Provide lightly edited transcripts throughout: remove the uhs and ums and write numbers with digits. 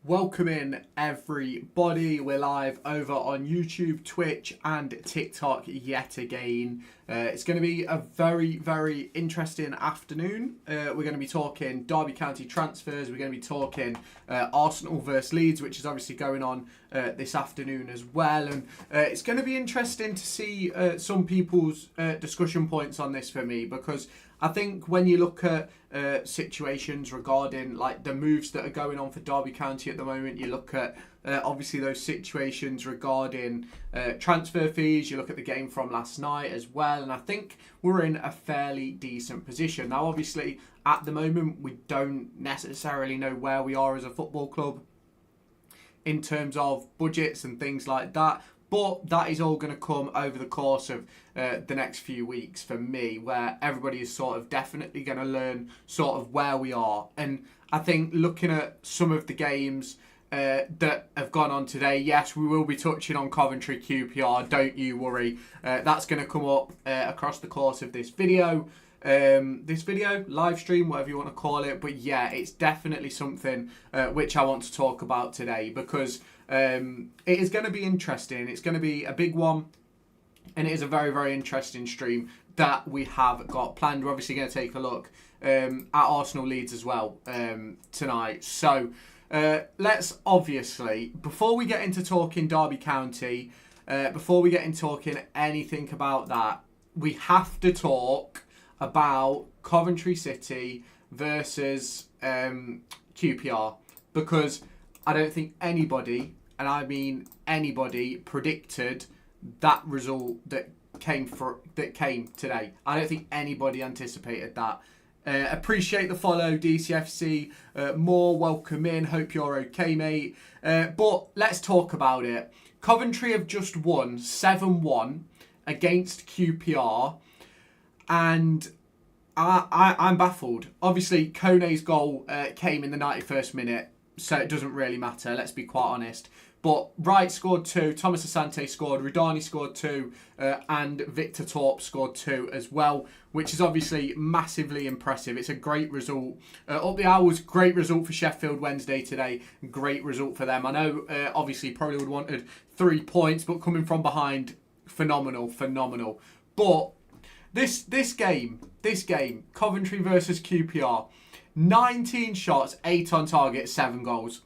Welcome in everybody. We're live over on YouTube, Twitch and TikTok yet again. It's going to be a very interesting afternoon. We're going to be talking Derby County transfers. We're going to be talking Arsenal versus Leeds, which is obviously going on this afternoon as well. And it's going to be interesting to see some people's discussion points on this for me, because I think when you look at situations regarding like the moves that are going on for Derby County at the moment, you look at obviously those situations regarding transfer fees, you look at the game from last night as well, and I think we're in a fairly decent position. Now obviously at the moment we don't necessarily know where we are as a football club in terms of budgets and things like that. But that is all going to come over the course of the next few weeks for me, where everybody is sort of definitely going to learn sort of where we are. And I think looking at some of the games that have gone on today, yes, we will be touching on Coventry QPR, don't you worry. That's going to come up across the course of this video. Live stream, whatever you want to call it. But yeah, it's definitely something which I want to talk about today, because it is going to be interesting. It's going to be a big one, and it is a very interesting stream that we have got planned. We're obviously going to take a look at Arsenal Leeds as well tonight. So let's obviously, before we get into talking Derby County, before we get into talking anything about that, we have to talk about Coventry City versus QPR, because I don't think anybody, and I mean anybody, predicted that result that came today. I don't think anybody anticipated that. Appreciate the follow, DCFC. More welcome in. Hope you're okay, mate. But let's talk about it. Coventry have just won 7-1 against QPR. And I'm baffled. Obviously, Kone's goal came in the 91st minute, so it doesn't really matter, let's be quite honest. But Wright scored 2, Thomas Asante scored, Rudani scored 2, and Victor Torp scored 2 as well, which is obviously massively impressive. It's a great result. Up the hours, great result for Sheffield Wednesday today. Great result for them. I know, obviously, probably would have wanted 3 points, but coming from behind, phenomenal. But this game, Coventry versus QPR, 19 shots, 8 on target, 7 goals.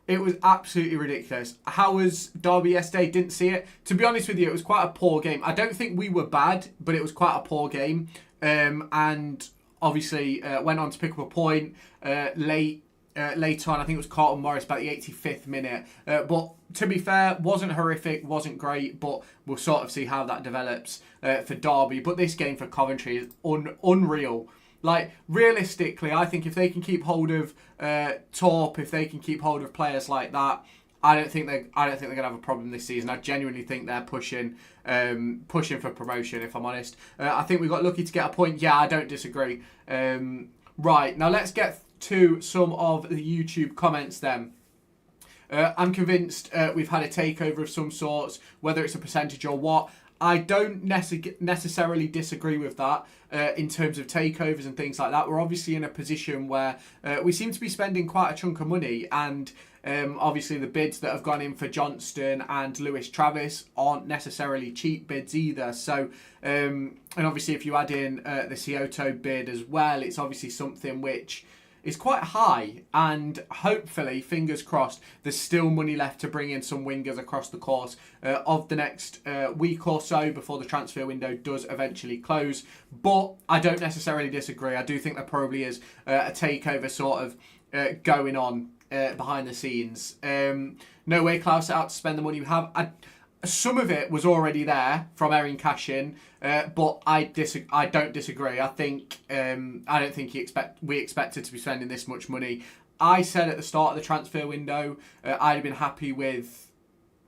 It was absolutely ridiculous. How was Derby yesterday? Didn't see it. To be honest with you, it was quite a poor game. I don't think we were bad, but it was quite a poor game. And obviously went on to pick up a point later on. I think it was Carlton Morris about the 85th minute. But to be fair, wasn't horrific, wasn't great, but we'll sort of see how that develops for Derby. But this game for Coventry is unreal. Like, realistically, I think if they can keep hold of Torp, if they can keep hold of players like that, I don't think they're going to have a problem this season. I genuinely think they're pushing for promotion, if I'm honest. I think we got lucky to get a point. Yeah, I don't disagree. Right, now let's get to some of the YouTube comments then. I'm convinced we've had a takeover of some sorts, whether it's a percentage or what. I don't necessarily disagree with that in terms of takeovers and things like that. We're obviously in a position where we seem to be spending quite a chunk of money, and obviously the bids that have gone in for Johnston and Lewis Travis aren't necessarily cheap bids either. So, and obviously if you add in the Cioto bid as well, it's obviously something which is quite high, and hopefully, fingers crossed, there's still money left to bring in some wingers across the course of the next week or so before the transfer window does eventually close. But I don't necessarily disagree. I do think there probably is a takeover sort of going on behind the scenes. No way Klaus set out to spend the money we have. Some of it was already there from Erin Cashin, but I don't disagree. I don't think we expected to be spending this much money. I said at the start of the transfer window, I'd have been happy with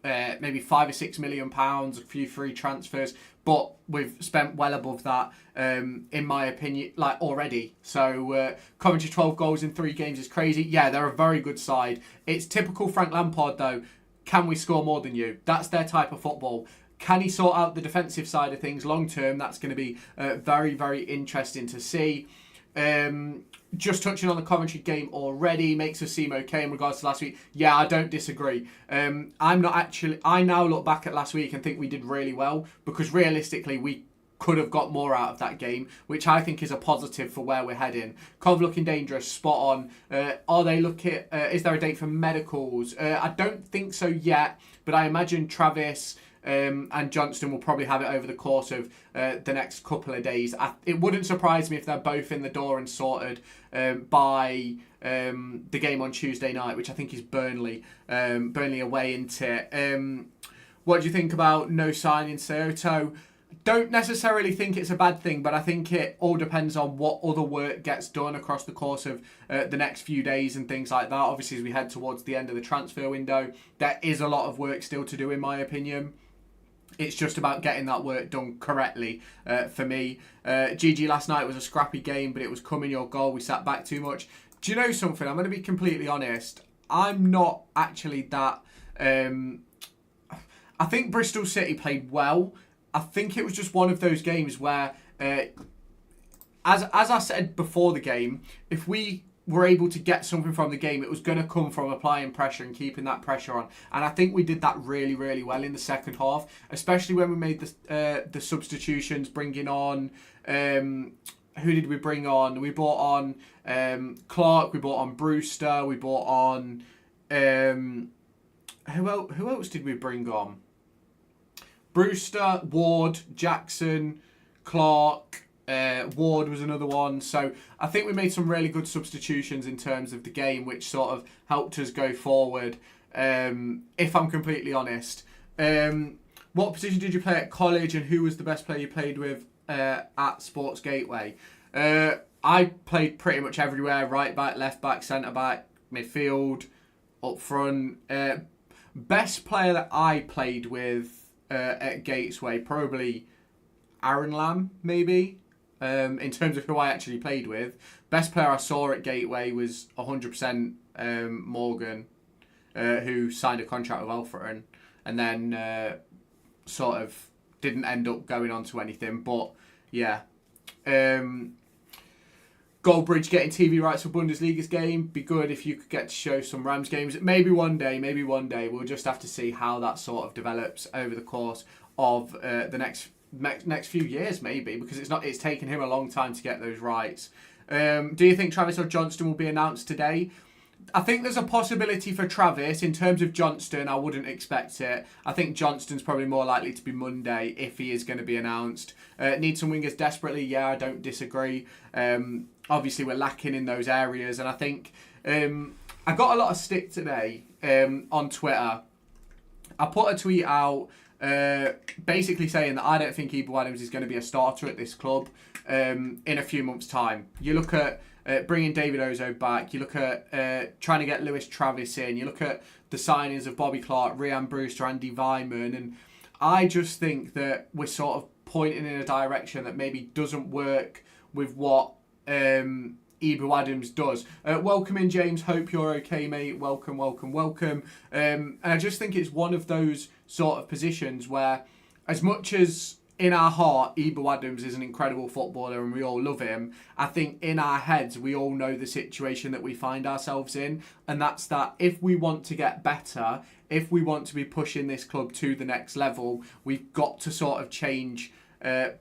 maybe £5 or £6 million, a few free transfers, but we've spent well above that, in my opinion, like already. So Coventry 12 goals in 3 games is crazy. Yeah, they're a very good side. It's typical Frank Lampard though. Can we score more than you? That's their type of football. Can he sort out the defensive side of things long term? That's going to be very interesting to see. just touching on the Coventry game already makes us seem okay in regards to last week. Yeah, I don't disagree. I now look back at last week and think we did really well, because realistically we could have got more out of that game, which I think is a positive for where we're heading. Cov looking dangerous, spot on. Are they looking? Is there a date for medicals? I don't think so yet, but I imagine Travis and Johnston will probably have it over the course of the next couple of days. It wouldn't surprise me if they're both in the door and sorted by the game on Tuesday night, which I think is Burnley. Burnley away into. What do you think about no signing Seoto? Don't necessarily think it's a bad thing, but I think it all depends on what other work gets done across the course of the next few days and things like that. Obviously, as we head towards the end of the transfer window, there is a lot of work still to do, in my opinion. It's just about getting that work done correctly for me. GG last night was a scrappy game, but it was coming your goal. We sat back too much. Do you know something? I'm going to be completely honest. I'm not actually that... I think Bristol City played well. I think it was just one of those games where, as I said before the game, if we were able to get something from the game, it was going to come from applying pressure and keeping that pressure on. And I think we did that really, really well in the second half, especially when we made the substitutions, bringing on... who did we bring on? We brought on Clark, we brought on Brewster, we brought on... who else did we bring on? Brewster, Ward, Jackson, Clark, Ward was another one. So I think we made some really good substitutions in terms of the game, which sort of helped us go forward, if I'm completely honest. What position did you play at college, and who was the best player you played with at Sports Gateway? I played pretty much everywhere: right back, left back, centre back, midfield, up front. Best player that I played with at Gatesway, probably Aaron Lamb, maybe, in terms of who I actually played with. Best player I saw at Gateway was 100% Morgan, who signed a contract with Alfreton and then sort of didn't end up going on to anything. But yeah, Goldbridge getting TV rights for Bundesliga's game. Be good if you could get to show some Rams games. Maybe one day. We'll just have to see how that sort of develops over the course of the next few years, maybe, because it's taken him a long time to get those rights. Do you think Travis or Johnston will be announced today? I think there's a possibility for Travis. In terms of Johnston, I wouldn't expect it. I think Johnston's probably more likely to be Monday if he is going to be announced. Need some wingers desperately? Yeah, I don't disagree. Obviously, we're lacking in those areas. And I think I got a lot of stick today on Twitter. I put a tweet out basically saying that I don't think Ibu Adams is going to be a starter at this club in a few months' time. You look at bringing David Ozo back. You look at trying to get Lewis Travis in. You look at the signings of Bobby Clark, Rhian Brewster, Andy Vyman. And I just think that we're sort of pointing in a direction that maybe doesn't work with what Ibu Adams does. Welcome in, James. Hope you're okay, mate. Welcome. And I just think it's one of those sort of positions where, as much as in our heart, Ibu Adams is an incredible footballer and we all love him, I think in our heads, we all know the situation that we find ourselves in. And that's that if we want to get better, if we want to be pushing this club to the next level, we've got to sort of change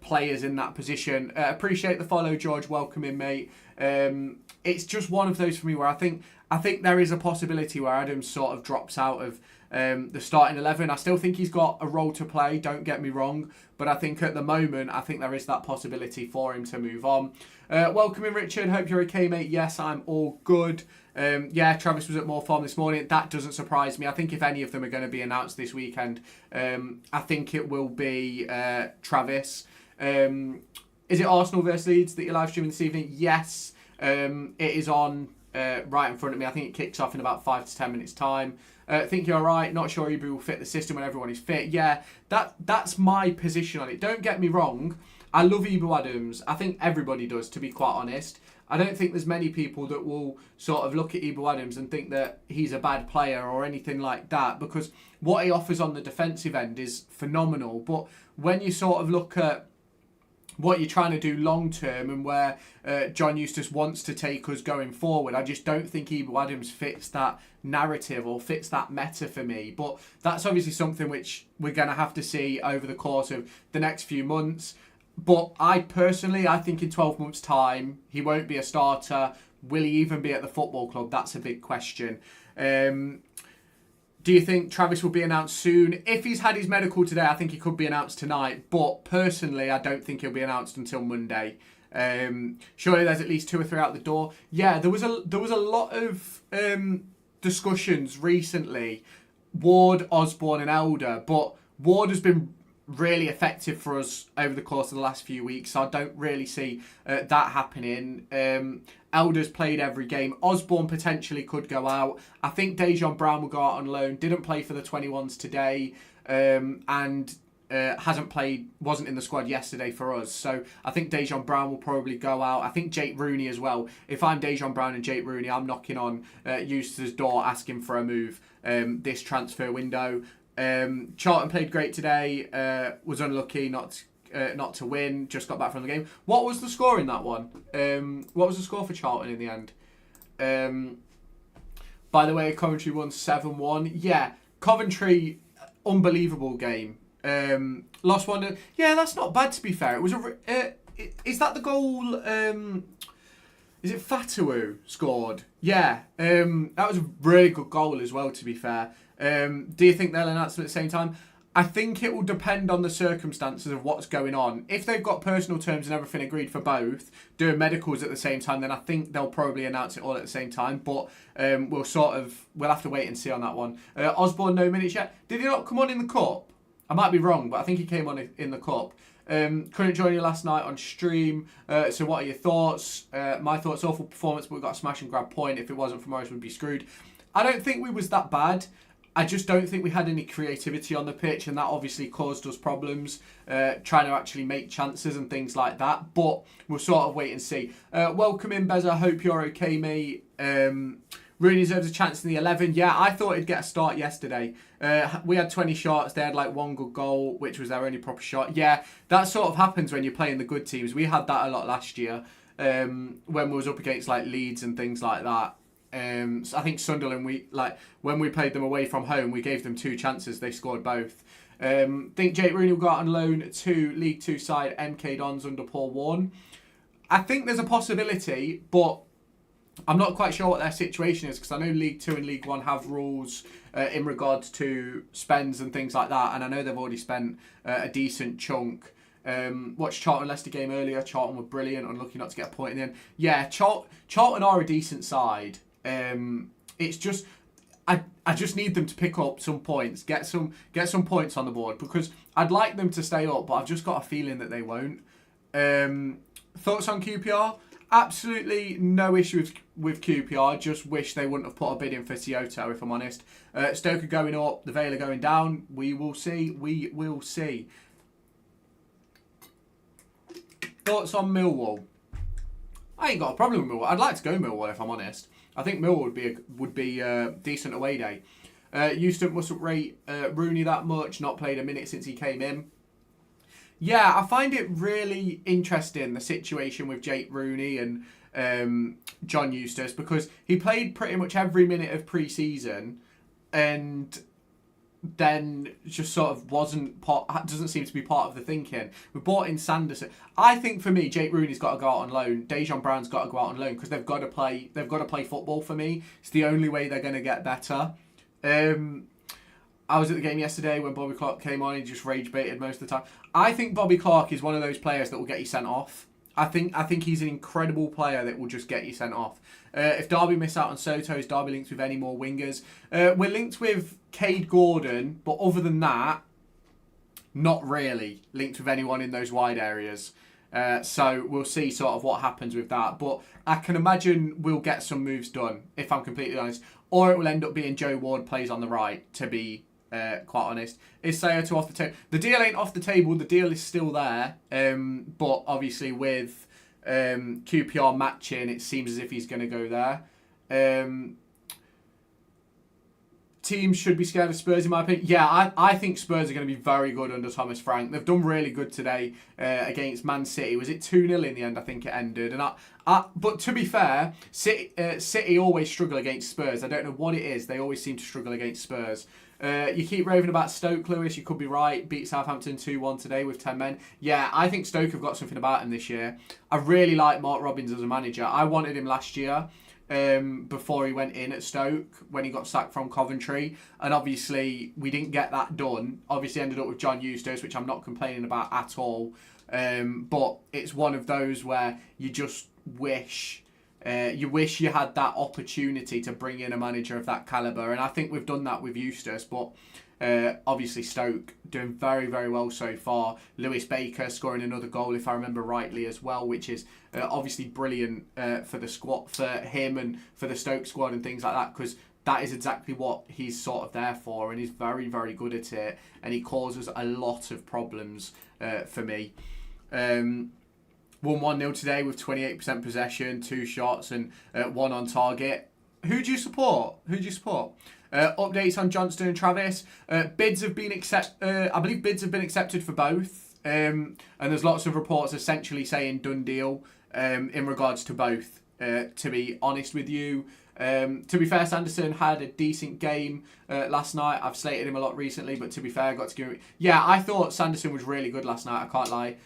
players in that position. Appreciate the follow, George. Welcome in, mate. It's just one of those for me where I think there is a possibility where Adams sort of drops out of the starting 11. I still think he's got a role to play, don't get me wrong, but I think at the moment, I think there is that possibility for him to move on. Welcome in, Richard. Hope you're okay, mate. Yes, I'm all good. Yeah, Travis was at more form this morning. That doesn't surprise me. I think if any of them are going to be announced this weekend, I think it will be Travis. Is it Arsenal versus Leeds that you're live streaming this evening? Yes, it is on right in front of me. I think it kicks off in about 5 to 10 minutes time. Think you're right. Not sure Ibu will fit the system when everyone is fit. Yeah, that's my position on it. Don't get me wrong. I love Ibu Adams. I think everybody does, to be quite honest. I don't think there's many people that will sort of look at Ibu Adams and think that he's a bad player or anything like that, because what he offers on the defensive end is phenomenal. But when you sort of look at what you're trying to do long term and where John Eustace wants to take us going forward. I just don't think Ebel Adams fits that narrative or fits that meta for me. But that's obviously something which we're going to have to see over the course of the next few months. But I think in 12 months' time, he won't be a starter. Will he even be at the football club? That's a big question. Do you think Travis will be announced soon? If he's had his medical today, I think he could be announced tonight. But personally, I don't think he'll be announced until Monday. Surely there's at least 2 or 3 out the door. Yeah, there was a lot of discussions recently. Ward, Osborne and Elder. But Ward has been really effective for us over the course of the last few weeks. So I don't really see that happening. Elder's played every game. Osborne potentially could go out. I think Dejan Brown will go out on loan. Didn't play for the 21s today. And hasn't played, wasn't in the squad yesterday for us. So I think Dejan Brown will probably go out. I think Jake Rooney as well. If I'm Dejan Brown and Jake Rooney, I'm knocking on Eustace's door asking for a move this transfer window. Charlton played great today. Was unlucky not to win. Just got back from the game. What was the score in that one? What was the score for Charlton in the end? By the way, Coventry won 7-1. Yeah, Coventry, unbelievable game. Lost 1. Yeah, that's not bad to be fair. It was is that the goal? Is it Fatawu scored? Yeah, that was a really good goal as well, to be fair. Do you think they'll announce them at the same time? I think it will depend on the circumstances of what's going on. If they've got personal terms and everything agreed for both, doing medicals at the same time, then I think they'll probably announce it all at the same time. But we'll have to wait and see on that one. Osborne, no minutes yet. Did he not come on in the cup? I might be wrong, but I think he came on in the cup. Couldn't join you last night on stream. So what are your thoughts? My thoughts, awful performance, but we got a smash and grab point. If it wasn't for Morris, we'd be screwed. I don't think we was that bad. I just don't think we had any creativity on the pitch, and that obviously caused us problems trying to actually make chances and things like that. But we'll sort of wait and see. Welcome in, Bez. I hope you're okay, mate. Rooney deserves a chance in the 11. Yeah, I thought he'd get a start yesterday. We had 20 shots. They had like 1 good goal, which was their only proper shot. Yeah, that sort of happens when you're playing the good teams. We had that a lot last year when we was up against like Leeds and things like that. So I think Sunderland, when we played them away from home, we gave them 2 chances. They scored both. Think Jake Rooney will go out on loan to League 2 side MK Dons under Paul Warne. I think there's a possibility, but I'm not quite sure what their situation is, because I know League 2 and League 1 have rules in regards to spends and things like that, and I know they've already spent a decent chunk. Watched Charlton Leicester game earlier. Charlton were brilliant, unlucky not to get a point in the end. Yeah, Charlton are a decent side. It's just I just need them to pick up some points, get some points on the board, because I'd like them to stay up, but I've just got a feeling that they won't. Thoughts on QPR? Absolutely no issue with QPR. Just wish they wouldn't have put a bid in for Kyoto, if I'm honest. Stoke are going up, the Vale are going down. We will see. We will see. Thoughts on Millwall? I ain't got a problem with Millwall. I'd like to go Millwall, if I'm honest. I think Millwall would be a decent away day. Houston mustn't rate Rooney that much. Not played a minute since he came in. Yeah, I find it really interesting, the situation with Jake Rooney and John Eustace, because he played pretty much every minute of pre-season and then just sort of doesn't seem to be part of the thinking. We bought in Sanderson. I think for me, Jake Rooney's got to go out on loan. Dejan Brown's got to go out on loan, because they've got to play football for me. It's the only way they're going to get better. I was at the game yesterday when Bobby Clark came on. He just rage baited most of the time. I think Bobby Clark is one of those players that will get you sent off. I think he's an incredible player that will just get you sent off. If Derby miss out on Soto, is Derby linked with any more wingers? We're linked with Cade Gordon, but other than that, not really linked with anyone in those wide areas. So we'll see sort of what happens with that. But I can imagine we'll get some moves done, if I'm completely honest. Or it will end up being Joe Ward plays on the right, to be quite honest. Is Sayoto off the table? The deal ain't off the table. The deal is still there. But obviously with QPR matching, it seems as if he's going to go there. teams should be scared of Spurs, in my opinion. Yeah, I think Spurs are going to be very good under Thomas Frank. They've done really good today against Man City. Was it 2-0 in the end? I think it ended. And but to be fair, City always struggle against Spurs. I don't know what it is. They always seem to struggle against Spurs. You keep raving about Stoke, Lewis. You could be right. Beat Southampton 2-1 today with 10 men. Yeah, I think Stoke have got something about him this year. I really like Mark Robins as a manager. I wanted him last year. Before he went in at Stoke when he got sacked from Coventry, and obviously we didn't get that done. Obviously ended up with John Eustace, which I'm not complaining about at all, but it's one of those where you just wish you had that opportunity to bring in a manager of that calibre, and I think we've done that with Eustace. But obviously Stoke doing very, very well so far. Lewis Baker scoring another goal, if I remember rightly, as well, which is obviously brilliant for the squad, for him and for the Stoke squad and things like that, because that is exactly what he's sort of there for, and he's very, very good at it, and he causes a lot of problems for me. Won 1-0 today with 28% possession, 2 shots and 1 on target. Who do you support? Updates on Johnston and Travis. Bids have been I believe bids have been accepted for both. And there's lots of reports essentially saying done deal in regards to both. To be honest with you, to be fair, Sanderson had a decent game last night. I've slated him a lot recently, but to be fair, I got to give him... Yeah, I thought Sanderson was really good last night. I can't lie.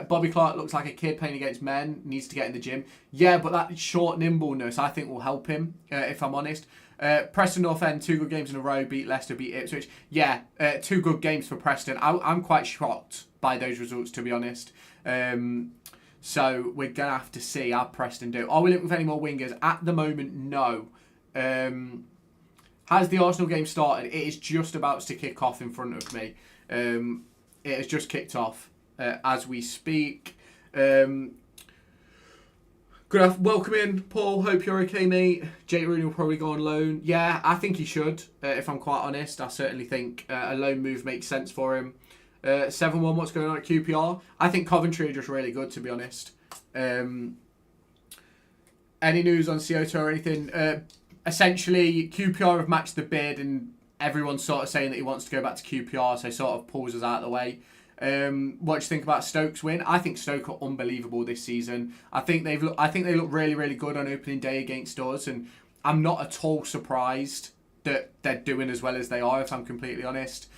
Bobby Clark looks like a kid playing against men. Needs to get in the gym. Yeah, but that short nimbleness I think will help him, if I'm honest. Preston North End, 2 good games in a row. Beat Leicester, beat Ipswich. Yeah, 2 good games for Preston. I'm quite shocked by those results, to be honest. So we're going to have to see how Preston do. Are we looking for any more wingers? At the moment, no. Has the Arsenal game started? It is just about to kick off in front of me. It has just kicked off as we speak. Welcome in, Paul. Hope you're okay, mate. Jake Rooney will probably go on loan. Yeah, I think he should, if I'm quite honest. I certainly think a loan move makes sense for him. 7-1, what's going on at QPR? I think Coventry are just really good, to be honest. Any news on Cioto or anything? Essentially, QPR have matched the bid, and everyone's sort of saying that he wants to go back to QPR, so sort of pulls us out of the way. What do you think about Stoke's win? I think Stoke are unbelievable this season. I think they look really, really good on opening day against us, and I'm not at all surprised that they're doing as well as they are, if I'm completely honest.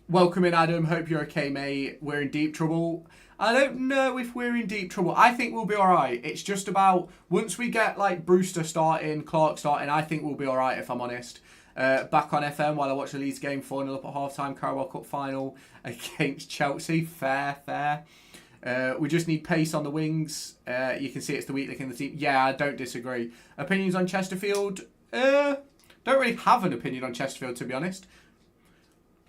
Welcome in, Adam. Hope you're okay, mate. We're in deep trouble. I don't know if we're in deep trouble. I think we'll be all right. It's just about once we get like Brewster starting, Clark starting, I think we'll be all right, if I'm honest. Back on FM while I watch the Leeds game, 4-0 up at half-time, Carabao Cup final against Chelsea. Fair. We just need pace on the wings. You can see it's the weak link in the team. Yeah, I don't disagree. Opinions on Chesterfield? Don't really have an opinion on Chesterfield, to be honest.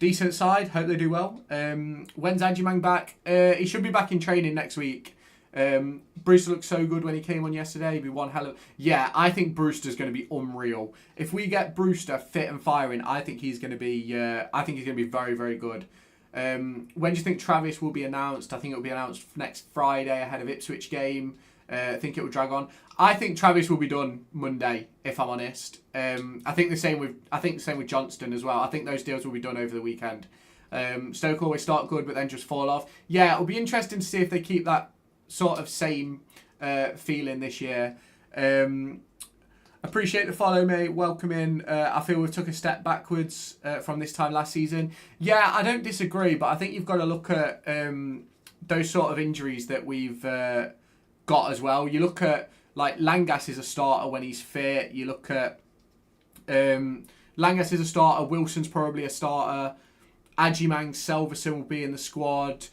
Decent side. Hope they do well. When's Adjumang back? He should be back in training next week. Brewster looked so good when he came on yesterday. He'd be one hell of... Yeah, I think Brewster's going to be unreal. If we get Brewster fit and firing, I think he's going to be... very, very good. When do you think Travis will be announced? I think it will be announced next Friday ahead of Ipswich game. I think it will drag on. I think Travis will be done Monday, if I'm honest. I think the same with Johnston as well. I think those deals will be done over the weekend. Stoke always start good, but then just fall off. Yeah, it'll be interesting to see if they keep that sort of same feeling this year. Appreciate the follow, mate. Welcome in. I feel we've took a step backwards from this time last season. Yeah, I don't disagree, but I think you've got to look at those sort of injuries that we've got as well. You look at, like, Langas is a starter when he's fit. You look at Langas is a starter. Wilson's probably a starter. Adjumang, Selverson will be in the squad.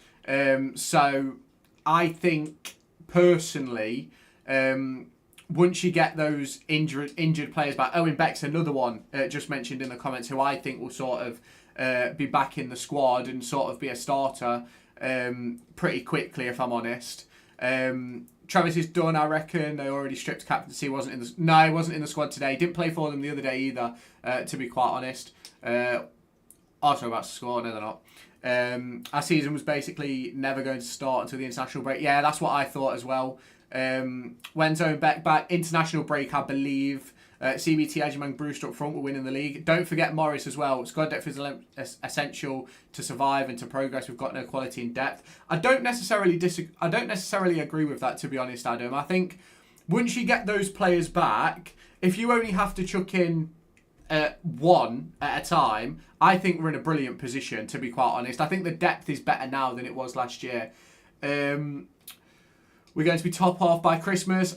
So I think, personally, once you get those injured players back, Owen Beck's another one just mentioned in the comments, who I think will sort of be back in the squad and sort of be a starter pretty quickly, if I'm honest. Travis is done, I reckon. They already stripped captaincy. He wasn't in the squad today. Didn't play for them the other day either, to be quite honest. Arsenal about to score, no they're not. Our season was basically never going to start until the international break. Yeah, that's what I thought as well. When's Owen Beck back? International break, I believe. CBT, Ajimang, Brewster up front, we're winning the league. Don't forget Morris as well. Squad depth is essential to survive and to progress. We've got no quality in depth. I don't necessarily agree with that, to be honest, Adam. I think once you get those players back, if you only have to chuck in one at a time, I think we're in a brilliant position, to be quite honest. I think the depth is better now than it was last year. We're going to be top half by Christmas.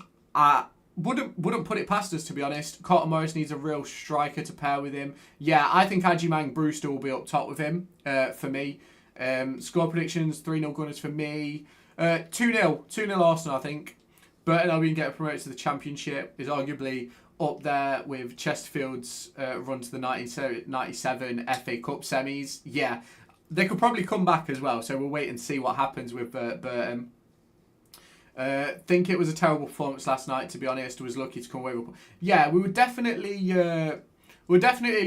Wouldn't put it past us, to be honest. Carlton Morris needs a real striker to pair with him. Yeah, I think Ajimang Brewster will be up top with him, for me. Score predictions, 3-0 Gunners for me. 2-0 Arsenal, I think. Burton Albion get promoted to the Championship is arguably up there with Chesterfield's run to the 1997 FA Cup semis. Yeah, they could probably come back as well, so we'll wait and see what happens with Burton. Think it was a terrible performance last night, to be honest. Was lucky to come away with a point. Yeah, we were definitely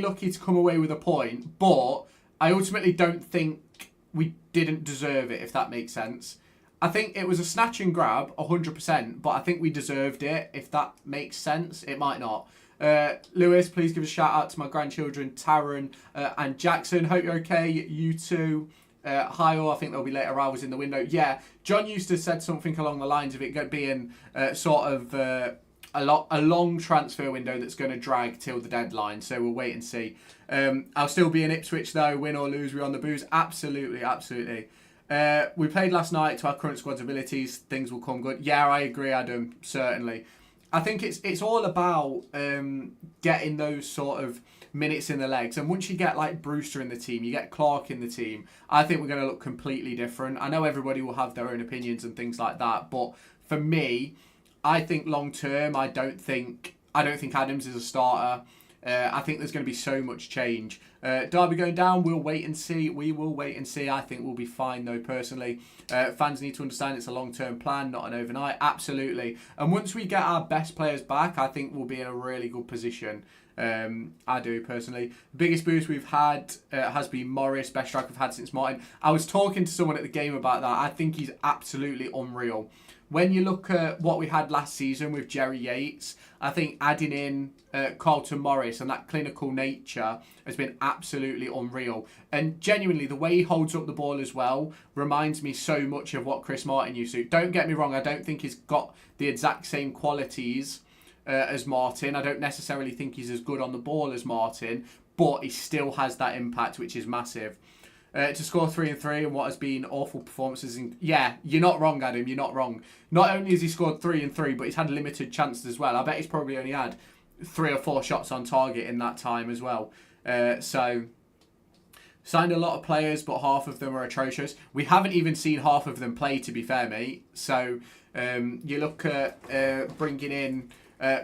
lucky to come away with a point, but I ultimately don't think we didn't deserve it, if that makes sense. I think it was a snatch and grab, 100%, but I think we deserved it, if that makes sense. It might not. Lewis, please give a shout out to my grandchildren, Taryn and Jackson. Hope you're okay. You two. Hi all, I think there'll be later hours in the window. Yeah, John used to said something along the lines of it being sort of a long transfer window that's going to drag till the deadline. So we'll wait and see. I'll still be in Ipswich though, win or lose, we're on the booze. Absolutely, absolutely. We played last night to our current squad's abilities. Things will come good. Yeah, I agree, Adam. Certainly. I think it's all about getting those sort of minutes in the legs. And once you get like Brewster in the team, you get Clark in the team, I think we're going to look completely different. I know everybody will have their own opinions and things like that, but for me, I think long term, I don't think Adams is a starter. I think there's going to be so much change. Derby going down, we'll wait and see. We will wait and see. I think we'll be fine though, personally. Fans need to understand it's a long-term plan, not an overnight. Absolutely. And once we get our best players back, I think we'll be in a really good position. I do, personally. The biggest boost we've had has been Morris, best striker we've had since Martin. I was talking to someone at the game about that. I think he's absolutely unreal. When you look at what we had last season with Jerry Yates, I think adding in Carlton Morris and that clinical nature has been absolutely unreal. And genuinely, the way he holds up the ball as well reminds me so much of what Chris Martin used to. Don't get me wrong, I don't think he's got the exact same qualities as Martin. I don't necessarily think he's as good on the ball as Martin, but he still has that impact, which is massive. To score 3 and 3 and what has been awful performances. Yeah, you're not wrong, Adam. You're not wrong. Not only has he scored 3 and 3, but he's had limited chances as well. I bet he's probably only had 3 or 4 shots on target in that time as well. So, signed a lot of players, but half of them are atrocious. We haven't even seen half of them play, to be fair, mate. So, you look at bringing in...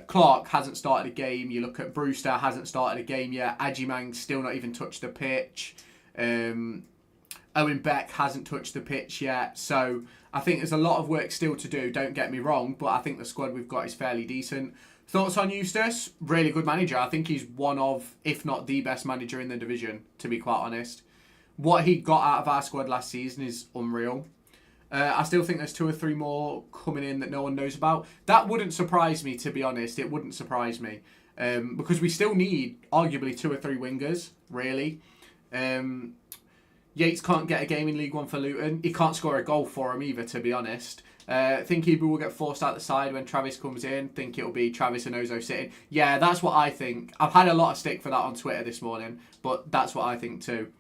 Clark hasn't started a game. You look at Brewster, hasn't started a game yet. Ajimang still not even touched the pitch. Owen Beck hasn't touched the pitch yet. So I think there's a lot of work still to do, don't get me wrong, but I think the squad we've got is fairly decent. Thoughts on Eustace? Really good manager. I think he's one of, if not the best manager in the division, to be quite honest. What he got out of our squad last season is unreal. I still think there's 2 or 3 more coming in that no one knows about. That wouldn't surprise me, to be honest. It wouldn't surprise me. Because we still need, arguably, 2 or 3 wingers, really. Yates can't get a game in League One for Luton. He can't score a goal for him either, to be honest. Think Hebrew will get forced out the side when Travis comes in. Think it'll be Travis and Ozo sitting. Yeah, that's what I think. I've had a lot of stick for that on Twitter this morning, but that's what I think too.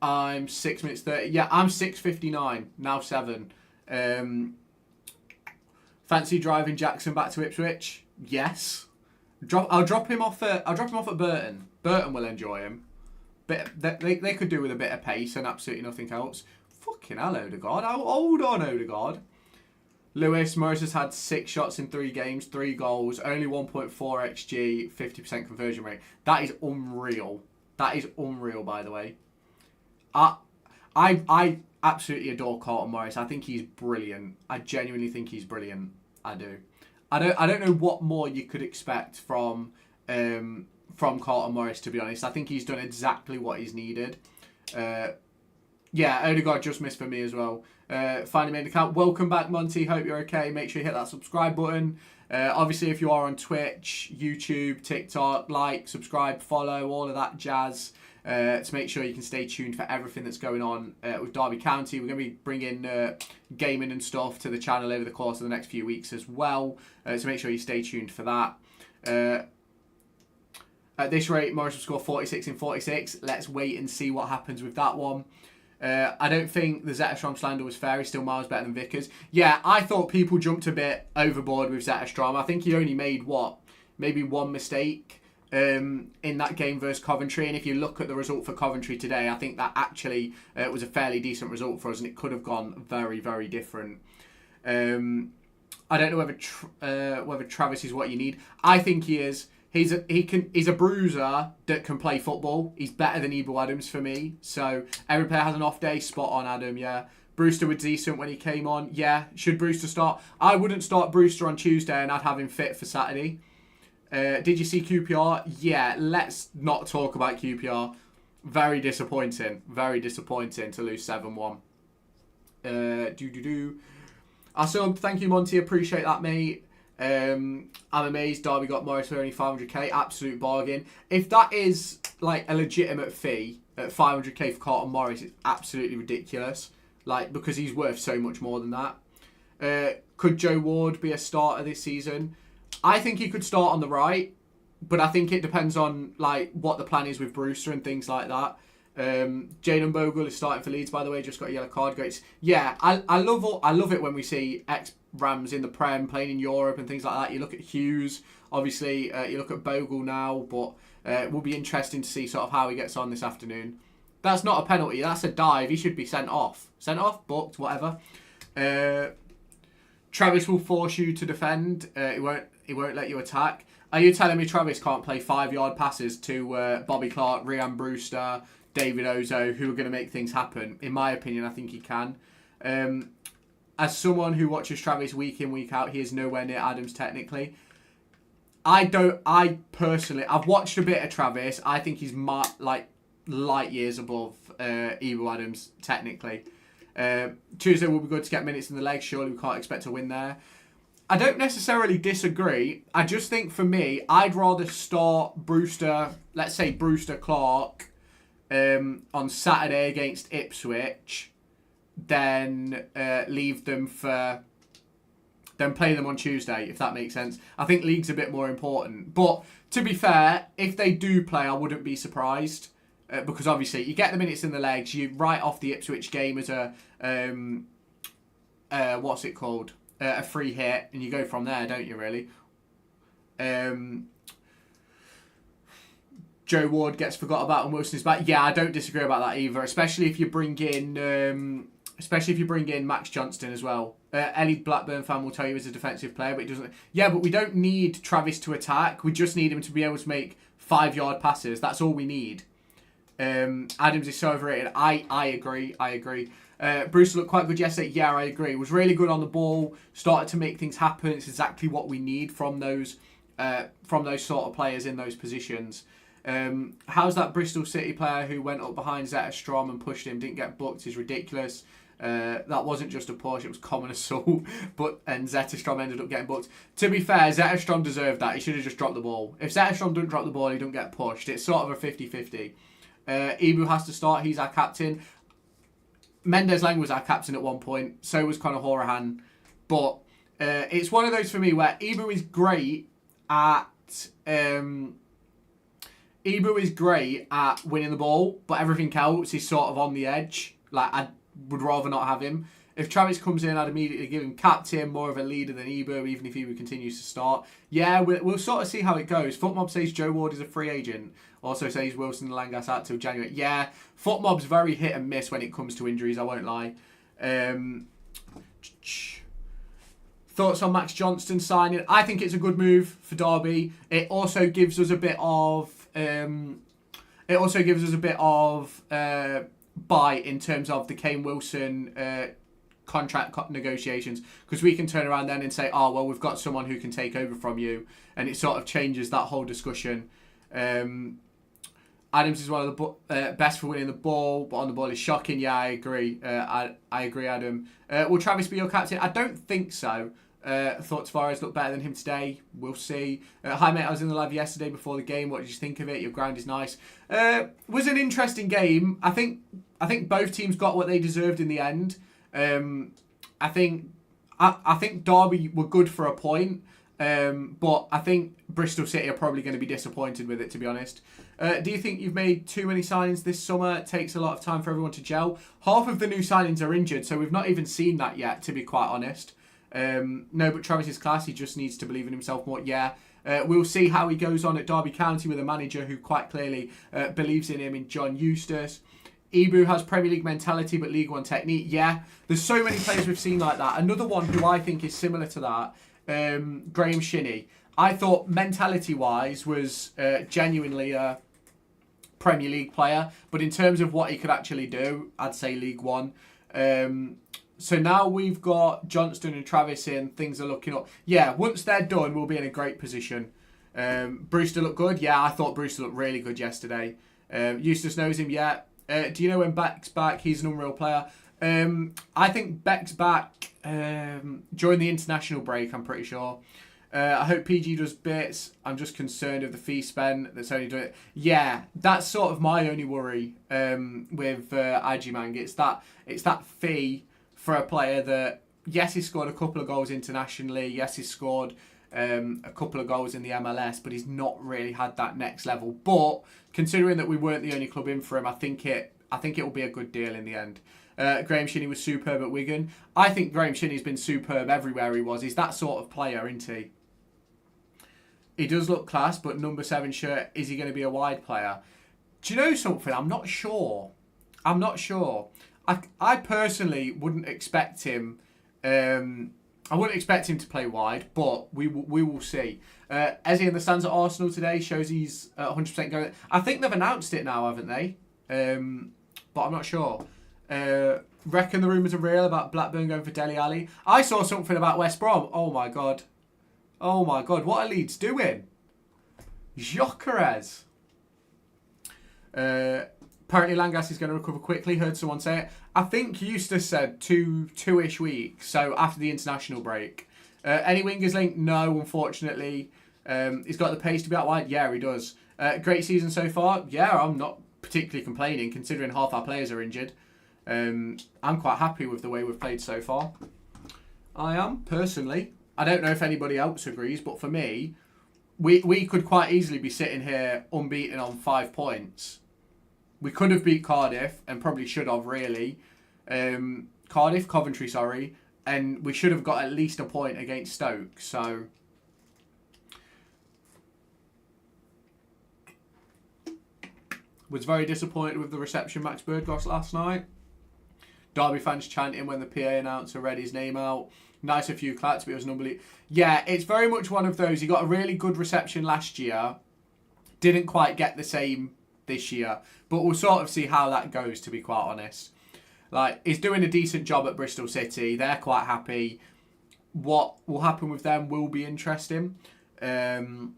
I'm 6 minutes 30. Yeah, I'm 6:59 now 7. Fancy driving Jackson back to Ipswich? Yes. I'll drop him off at Burton. Burton will enjoy him. They could do with a bit of pace and absolutely nothing else. Fucking hell, Odegaard. Hold on, Odegaard. Lewis, Morris has had 6 shots in 3 games, 3 goals, only 1.4 XG, 50% conversion rate. That is unreal. That is unreal, by the way. I absolutely adore Carlton Morris. I think he's brilliant. I genuinely think he's brilliant. I do. I don't know what more you could expect from Carlton Morris, to be honest. I think he's done exactly what he's needed. Yeah, Odegaard just missed for me as well. Finally made an account. Welcome back, Monty. Hope you're okay. Make sure you hit that subscribe button. Obviously, if you are on Twitch, YouTube, TikTok, like, subscribe, follow, all of that jazz. To make sure you can stay tuned for everything that's going on with Derby County. We're going to be bringing gaming and stuff to the channel over the course of the next few weeks as well. So make sure you stay tuned for that. At this rate, Morris will score 46 in 46. Let's wait and see what happens with that one. I don't think the Zetterstrom slander was fair. He's still miles better than Vickers. Yeah, I thought people jumped a bit overboard with Zetterstrom. I think he only made, maybe one mistake in that game versus Coventry. And if you look at the result for Coventry today, I think that actually was a fairly decent result for us, and it could have gone very, very different. I don't know whether Travis is what you need. I think he is. He's a bruiser that can play football. He's better than Ebou Adams for me. So every player has an off day. Spot on, Adam. Yeah. Brewster was decent when he came on. Yeah. Should Brewster start? I wouldn't start Brewster on Tuesday, and I'd have him fit for Saturday. Did you see QPR? Yeah. Let's not talk about QPR. Very disappointing. Very disappointing to lose 7-1. So thank you, Monty. Appreciate that, mate. I'm amazed Derby got Morris for only 500k. Absolute bargain. If that is like a legitimate fee at 500k for Carlton Morris, it's absolutely ridiculous. Like, because he's worth so much more than that. Could Joe Ward be a starter this season? I think he could start on the right, but I think it depends on like what the plan is with Brewster and things like that. Jayden Bogle is starting for Leeds, by the way. Just got a yellow card. Great. Yeah, I love it when we see ex-Rams in the Prem playing in Europe and things like that. You look at Hughes, obviously. You look at Bogle now, but it will be interesting to see sort of how he gets on this afternoon. That's not a penalty. That's a dive. He should be sent off. Sent off, booked, whatever. Travis will force you to defend. He won't let you attack. Are you telling me Travis can't play 5-yard passes to Bobby Clark, Rhian Brewster, David Ozo, who are going to make things happen? In my opinion, I think he can. As someone who watches Travis week in, week out, he is nowhere near Adams technically. I personally, I've watched a bit of Travis. I think he's light years above Ebou Adams technically. Tuesday will be good to get minutes in the legs. Surely we can't expect to win there. I don't necessarily disagree. I just think for me, I'd rather start Brewster, let's say Brewster Clark, on Saturday against Ipswich, then leave them for, then play them on Tuesday, if that makes sense. I think league's a bit more important. But to be fair, if they do play, I wouldn't be surprised. Because obviously, you get the minutes in the legs, you write off the Ipswich game as a, what's it called? A free hit, and you go from there, don't you, really? Joe Ward gets forgot about and Wilson is back. Yeah, I don't disagree about that either, especially if you bring in Max Johnston as well. Ellie Blackburn fan will tell you he's a defensive player, but he doesn't. Yeah, but we don't need Travis to attack. We just need him to be able to make 5-yard passes. That's all we need. Adams is so overrated. I agree. Bruce looked quite good yesterday. Yeah, I agree. Was really good on the ball. Started to make things happen. It's exactly what we need from those sort of players in those positions. How's that Bristol City player who went up behind Zetterstrom and pushed him, didn't get booked, is ridiculous. That wasn't just a push, it was common assault. And Zetterstrom ended up getting booked. To be fair, Zetterstrom deserved that. He should have just dropped the ball. If Zetterstrom doesn't drop the ball, he don't get pushed. It's sort of a 50-50. Ebou has to start. He's our captain. Mendes-Lang was our captain at one point. So was Conor Horahan. But it's one of those for me where Ebou is great at winning the ball, but everything else is sort of on the edge. Like, I would rather not have him. If Travis comes in, I'd immediately give him captain, more of a leader than Ebou, even if Ebou continues to start. Yeah, we'll sort of see how it goes. Footmob says Joe Ward is a free agent. Also says Wilson and Langas out till January. Yeah, Footmob's very hit and miss when it comes to injuries, I won't lie. Thoughts on Max Johnston signing? I think it's a good move for Derby. It also gives us a bit of bite in terms of the Kane Wilson contract negotiations, because we can turn around then and say, oh well, we've got someone who can take over from you, and it sort of changes that whole discussion. Adams is one of the best for winning the ball, but on the ball is shocking. Yeah, I agree. I agree, Adam. Will Travis be your captain? I don't think so. Thought Tavares looked better than him today. We'll see. Hi, mate. I was in the live yesterday before the game. What did you think of it? Your ground is nice. Was an interesting game. I think both teams got what they deserved in the end. I think Derby were good for a point. But I think Bristol City are probably going to be disappointed with it, to be honest. Do you think you've made too many signings this summer? It takes a lot of time for everyone to gel. Half of the new signings are injured, so we've not even seen that yet, to be quite honest. No, but Travis is class. He just needs to believe in himself more. Yeah. We'll see how he goes on at Derby County with a manager who quite clearly believes in him in John Eustace. Ibu has Premier League mentality but League One technique. Yeah, there's so many players we've seen like that. Another one who I think is similar to that, Graham Shinney. I thought mentality-wise was genuinely a Premier League player, but in terms of what he could actually do, I'd say League One. So now we've got Johnston and Travis in. Things are looking up. Yeah, once they're done, we'll be in a great position. Brewster looked good. Yeah, I thought Brewster looked really good yesterday. Eustace knows him. Yeah. Do you know when Beck's back? He's an unreal player. I think Beck's back during the international break, I'm pretty sure. I hope PG does bits. I'm just concerned of the fee spent that's only doing it. Yeah, that's sort of my only worry with Ajimang. It's that fee for a player that, yes, he's scored a couple of goals internationally. Yes, he's scored a couple of goals in the MLS, but he's not really had that next level. But considering that we weren't the only club in for him, I think it will be a good deal in the end. Graham Shinney was superb at Wigan. I think Graham Shinney's been superb everywhere he was. He's that sort of player, isn't he? He does look class, but number 7 shirt, is he going to be a wide player? Do you know something? I'm not sure. I personally wouldn't expect him. I wouldn't expect him to play wide, but we will see. Eze in the stands at Arsenal today shows he's 100% going. I think they've announced it now, haven't they? But I'm not sure. Reckon the rumours are real about Blackburn going for Dele Alli. I saw something about West Brom. Oh my god, what are Leeds doing? Gyökeres. Apparently Langas is going to recover quickly. Heard someone say it. I think Eustace said two-ish weeks. So after the international break. Any wingers linked? No, unfortunately. He's got the pace to be out wide. Yeah, he does. Great season so far. Yeah, I'm not particularly complaining considering half our players are injured. I'm quite happy with the way we've played so far. I am, personally. I don't know if anybody else agrees, but for me, we could quite easily be sitting here unbeaten on 5 points. We could have beat Cardiff, and probably should have, really. Coventry, sorry. And we should have got at least a point against Stoke, so... Was very disappointed with the reception Max Bird got last night. Derby fans chanting when the PA announcer read his name out. Nice a few claps, but it was an unbelievable... Yeah, it's very much one of those. He got a really good reception last year. Didn't quite get the same this year. But we'll sort of see how that goes, to be quite honest. Like, he's doing a decent job at Bristol City. They're quite happy. What will happen with them will be interesting. Europa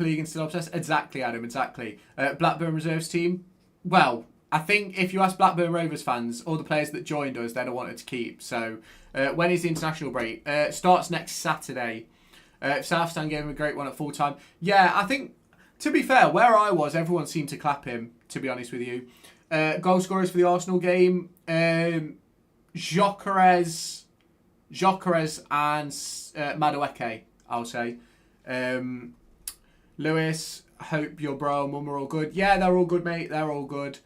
League and still obsessed? Exactly, Adam, exactly. Blackburn reserves team? Well, I think if you ask Blackburn Rovers fans, all the players that joined us, they'd have wanted to keep. So, when is the international break? Starts next Saturday. Southstand gave him a great one at full time. Yeah, I think, to be fair, where I was, everyone seemed to clap him, to be honest with you. Goal scorers for the Arsenal game. Gyökeres and Madueke, I'll say. Lewis, hope your bro and mum are all good. Yeah, they're all good, mate. They're all good.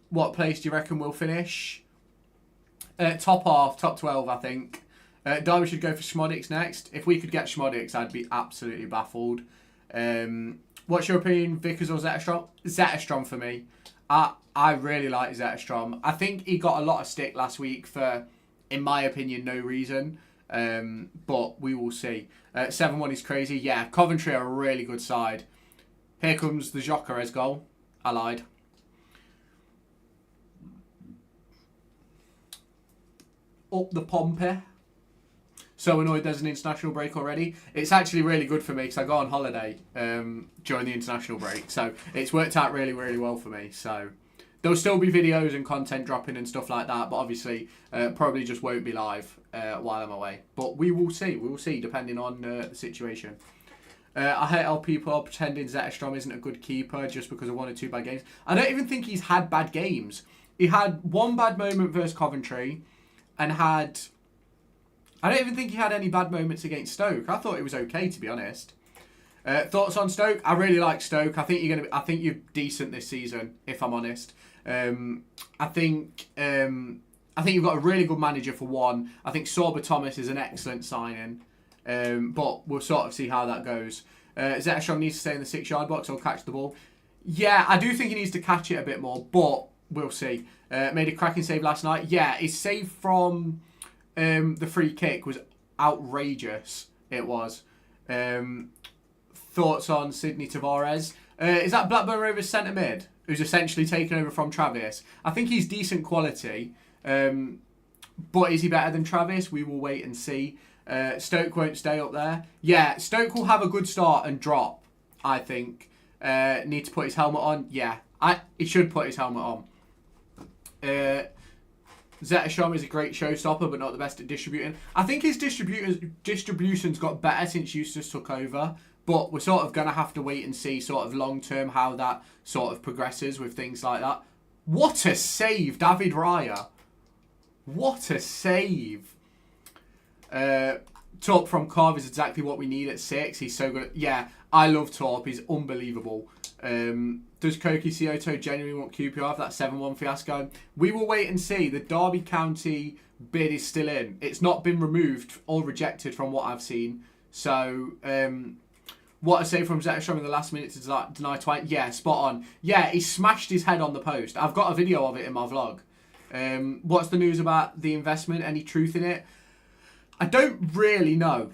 What place do you reckon we'll finish? Top half, top 12, I think. Derby should go for Schmodix next. If we could get Schmodix, I'd be absolutely baffled. What's your opinion, Vickers or Zetterstrom? Zetterstrom for me. I really like Zetterstrom. I think he got a lot of stick last week for, in my opinion, no reason. But we will see. 7-1 is crazy. Yeah, Coventry are a really good side. Here comes the Gyökeres goal. I lied. Up the Pompey. so annoyed there's an international break already. It's actually really good for me because I go on holiday during the international break. So it's worked out really, really well for me. So there'll still be videos and content dropping and stuff like that. But obviously, probably just won't be live while I'm away. But we will see. We will see depending on the situation. I hate how people are pretending Zetterstrom isn't a good keeper just because of 1 or 2 bad games. I don't even think he's had bad games. He had one bad moment versus Coventry and I don't even think he had any bad moments against Stoke. I thought it was okay, to be honest. Thoughts on Stoke? I really like Stoke. I think you're decent this season, if I'm honest. I think you've got a really good manager for one. I think Sorba Thomas is an excellent signing. But we'll sort of see how that goes. Zetterstrom needs to stay in the 6-yard box or catch the ball. Yeah, I do think he needs to catch it a bit more, but we'll see. Made a cracking save last night. Yeah, his save from the free kick was outrageous. It was. Thoughts on Sydney Tavares? Is that Blackburn Rovers centre mid who's essentially taken over from Travis? I think he's decent quality, but is he better than Travis? We will wait and see. Stoke won't stay up there. Yeah, Stoke will have a good start and drop, I think. Need to put his helmet on? Yeah, he should put his helmet on. Zetterstrom is a great showstopper, but not the best at distributing. I think his distribution's got better since Eustace took over, but we're sort of going to have to wait and see sort of long-term how that sort of progresses with things like that. What a save, David Raya. What a save. Torp from Carv is exactly what we need at 6. He's so good. Yeah, I love Torp. He's unbelievable. Does Koki Cioto genuinely want QPR for that 7-1 fiasco? We will wait and see. The Derby County bid is still in. It's not been removed or rejected from what I've seen. So, what a save from Zetterstrom in the last minute to deny twice. Yeah, spot on. Yeah, he smashed his head on the post. I've got a video of it in my vlog. What's the news about the investment? Any truth in it? I don't really know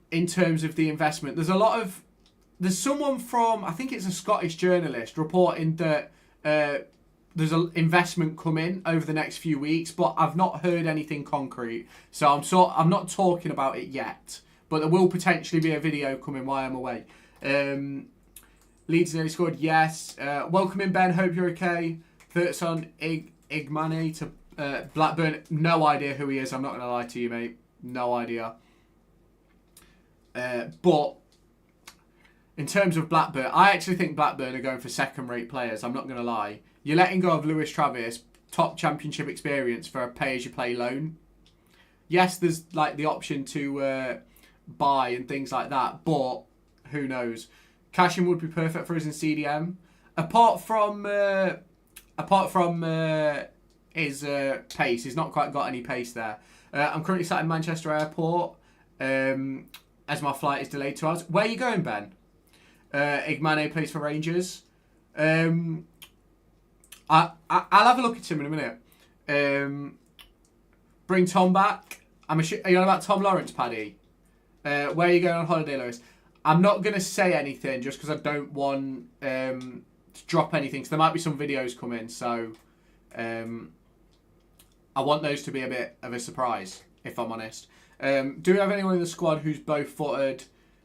in terms of the investment. There's someone from, I think it's a Scottish journalist, reporting that there's an investment coming over the next few weeks, but I've not heard anything concrete. So I'm not talking about it yet, but there will potentially be a video coming while I'm away. Leeds nearly scored, yes. Welcome in, Ben. Hope you're okay. Thoughts on Igmane to Blackburn? No idea who he is. I'm not going to lie to you, mate. No idea. But in terms of Blackburn, I actually think Blackburn are going for second-rate players. I'm not going to lie. You're letting go of Lewis Travis, top championship experience, for a pay-as-you-play loan. Yes, there's like the option to buy and things like that, but who knows? Cashing would be perfect for us in CDM. Apart from his pace, he's not quite got any pace there. I'm currently sat in Manchester Airport as my flight is delayed 2 hours. Where are you going, Ben? Igmane plays for Rangers. I'll have a look at him in a minute. Bring Tom back. Are you on about Tom Lawrence, Paddy? Where are you going on holiday, Lewis? I'm not going to say anything just because I don't want to drop anything. Because there might be some videos coming, so I want those to be a bit of a surprise, if I'm honest. Do we have anyone in the squad who's both-footed?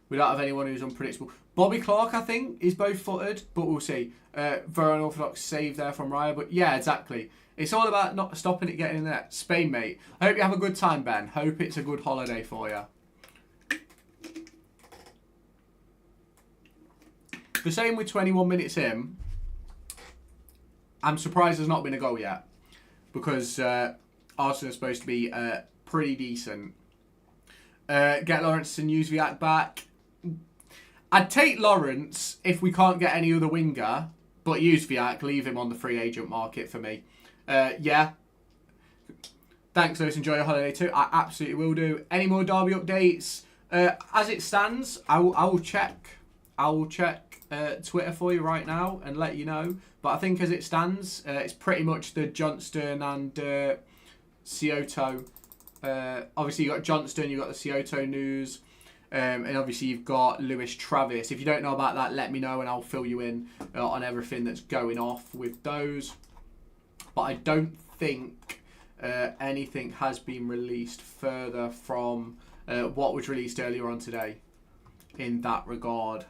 We don't have anyone who's unpredictable. Bobby Clark, I think, is both-footed, but we'll see. Very unorthodox save there from Raya, but yeah, exactly. It's all about not stopping it getting in there. Spain, mate. I hope you have a good time, Ben. Hope it's a good holiday for you. The same with 21 minutes in. I'm surprised there's not been a goal yet, because Arsenal is supposed to be pretty decent. Get Lawrence and Uzviak back. I'd take Lawrence if we can't get any other winger, but Uzviak, leave him on the free agent market for me. Yeah. Thanks, Lewis. Enjoy your holiday too. I absolutely will do. Any more Derby updates? As it stands, I will check. I will check Twitter for you right now and let you know. But I think as it stands, it's pretty much the Johnston and Cioto. Obviously, you've got Johnston, you've got the Cioto news. And obviously, you've got Lewis Travis. If you don't know about that, let me know and I'll fill you in on everything that's going off with those. But I don't think anything has been released further from what was released earlier on today in that regard.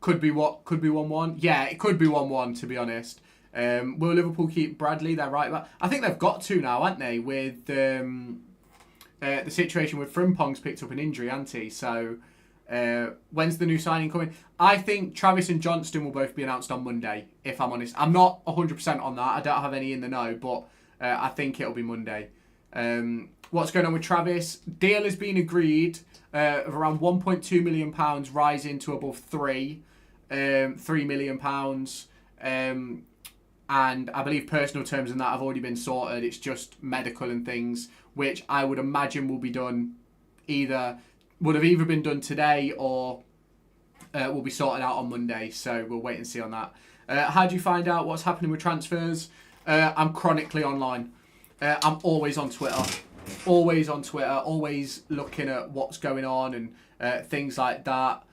Could be 1-1. Yeah, it could be 1-1 to be honest. Will Liverpool keep Bradley? They're right back. I think they've got to now, haven't they? With the situation with Frimpong's picked up an injury, hasn't he? So when's the new signing coming? I think Travis and Johnston will both be announced on Monday, if I'm honest. I'm not 100% on that. I don't have any in the know, but I think it'll be Monday. What's going on with Travis? Deal has been agreed of around £1.2 million, rising to above £3 million. And I believe personal terms and that have already been sorted. It's just medical and things, which I would imagine will be done would have either been done today or will be sorted out on Monday. So we'll wait and see on that. How do you find out what's happening with transfers? I'm chronically online. I'm always on Twitter. Always looking at what's going on and things like that.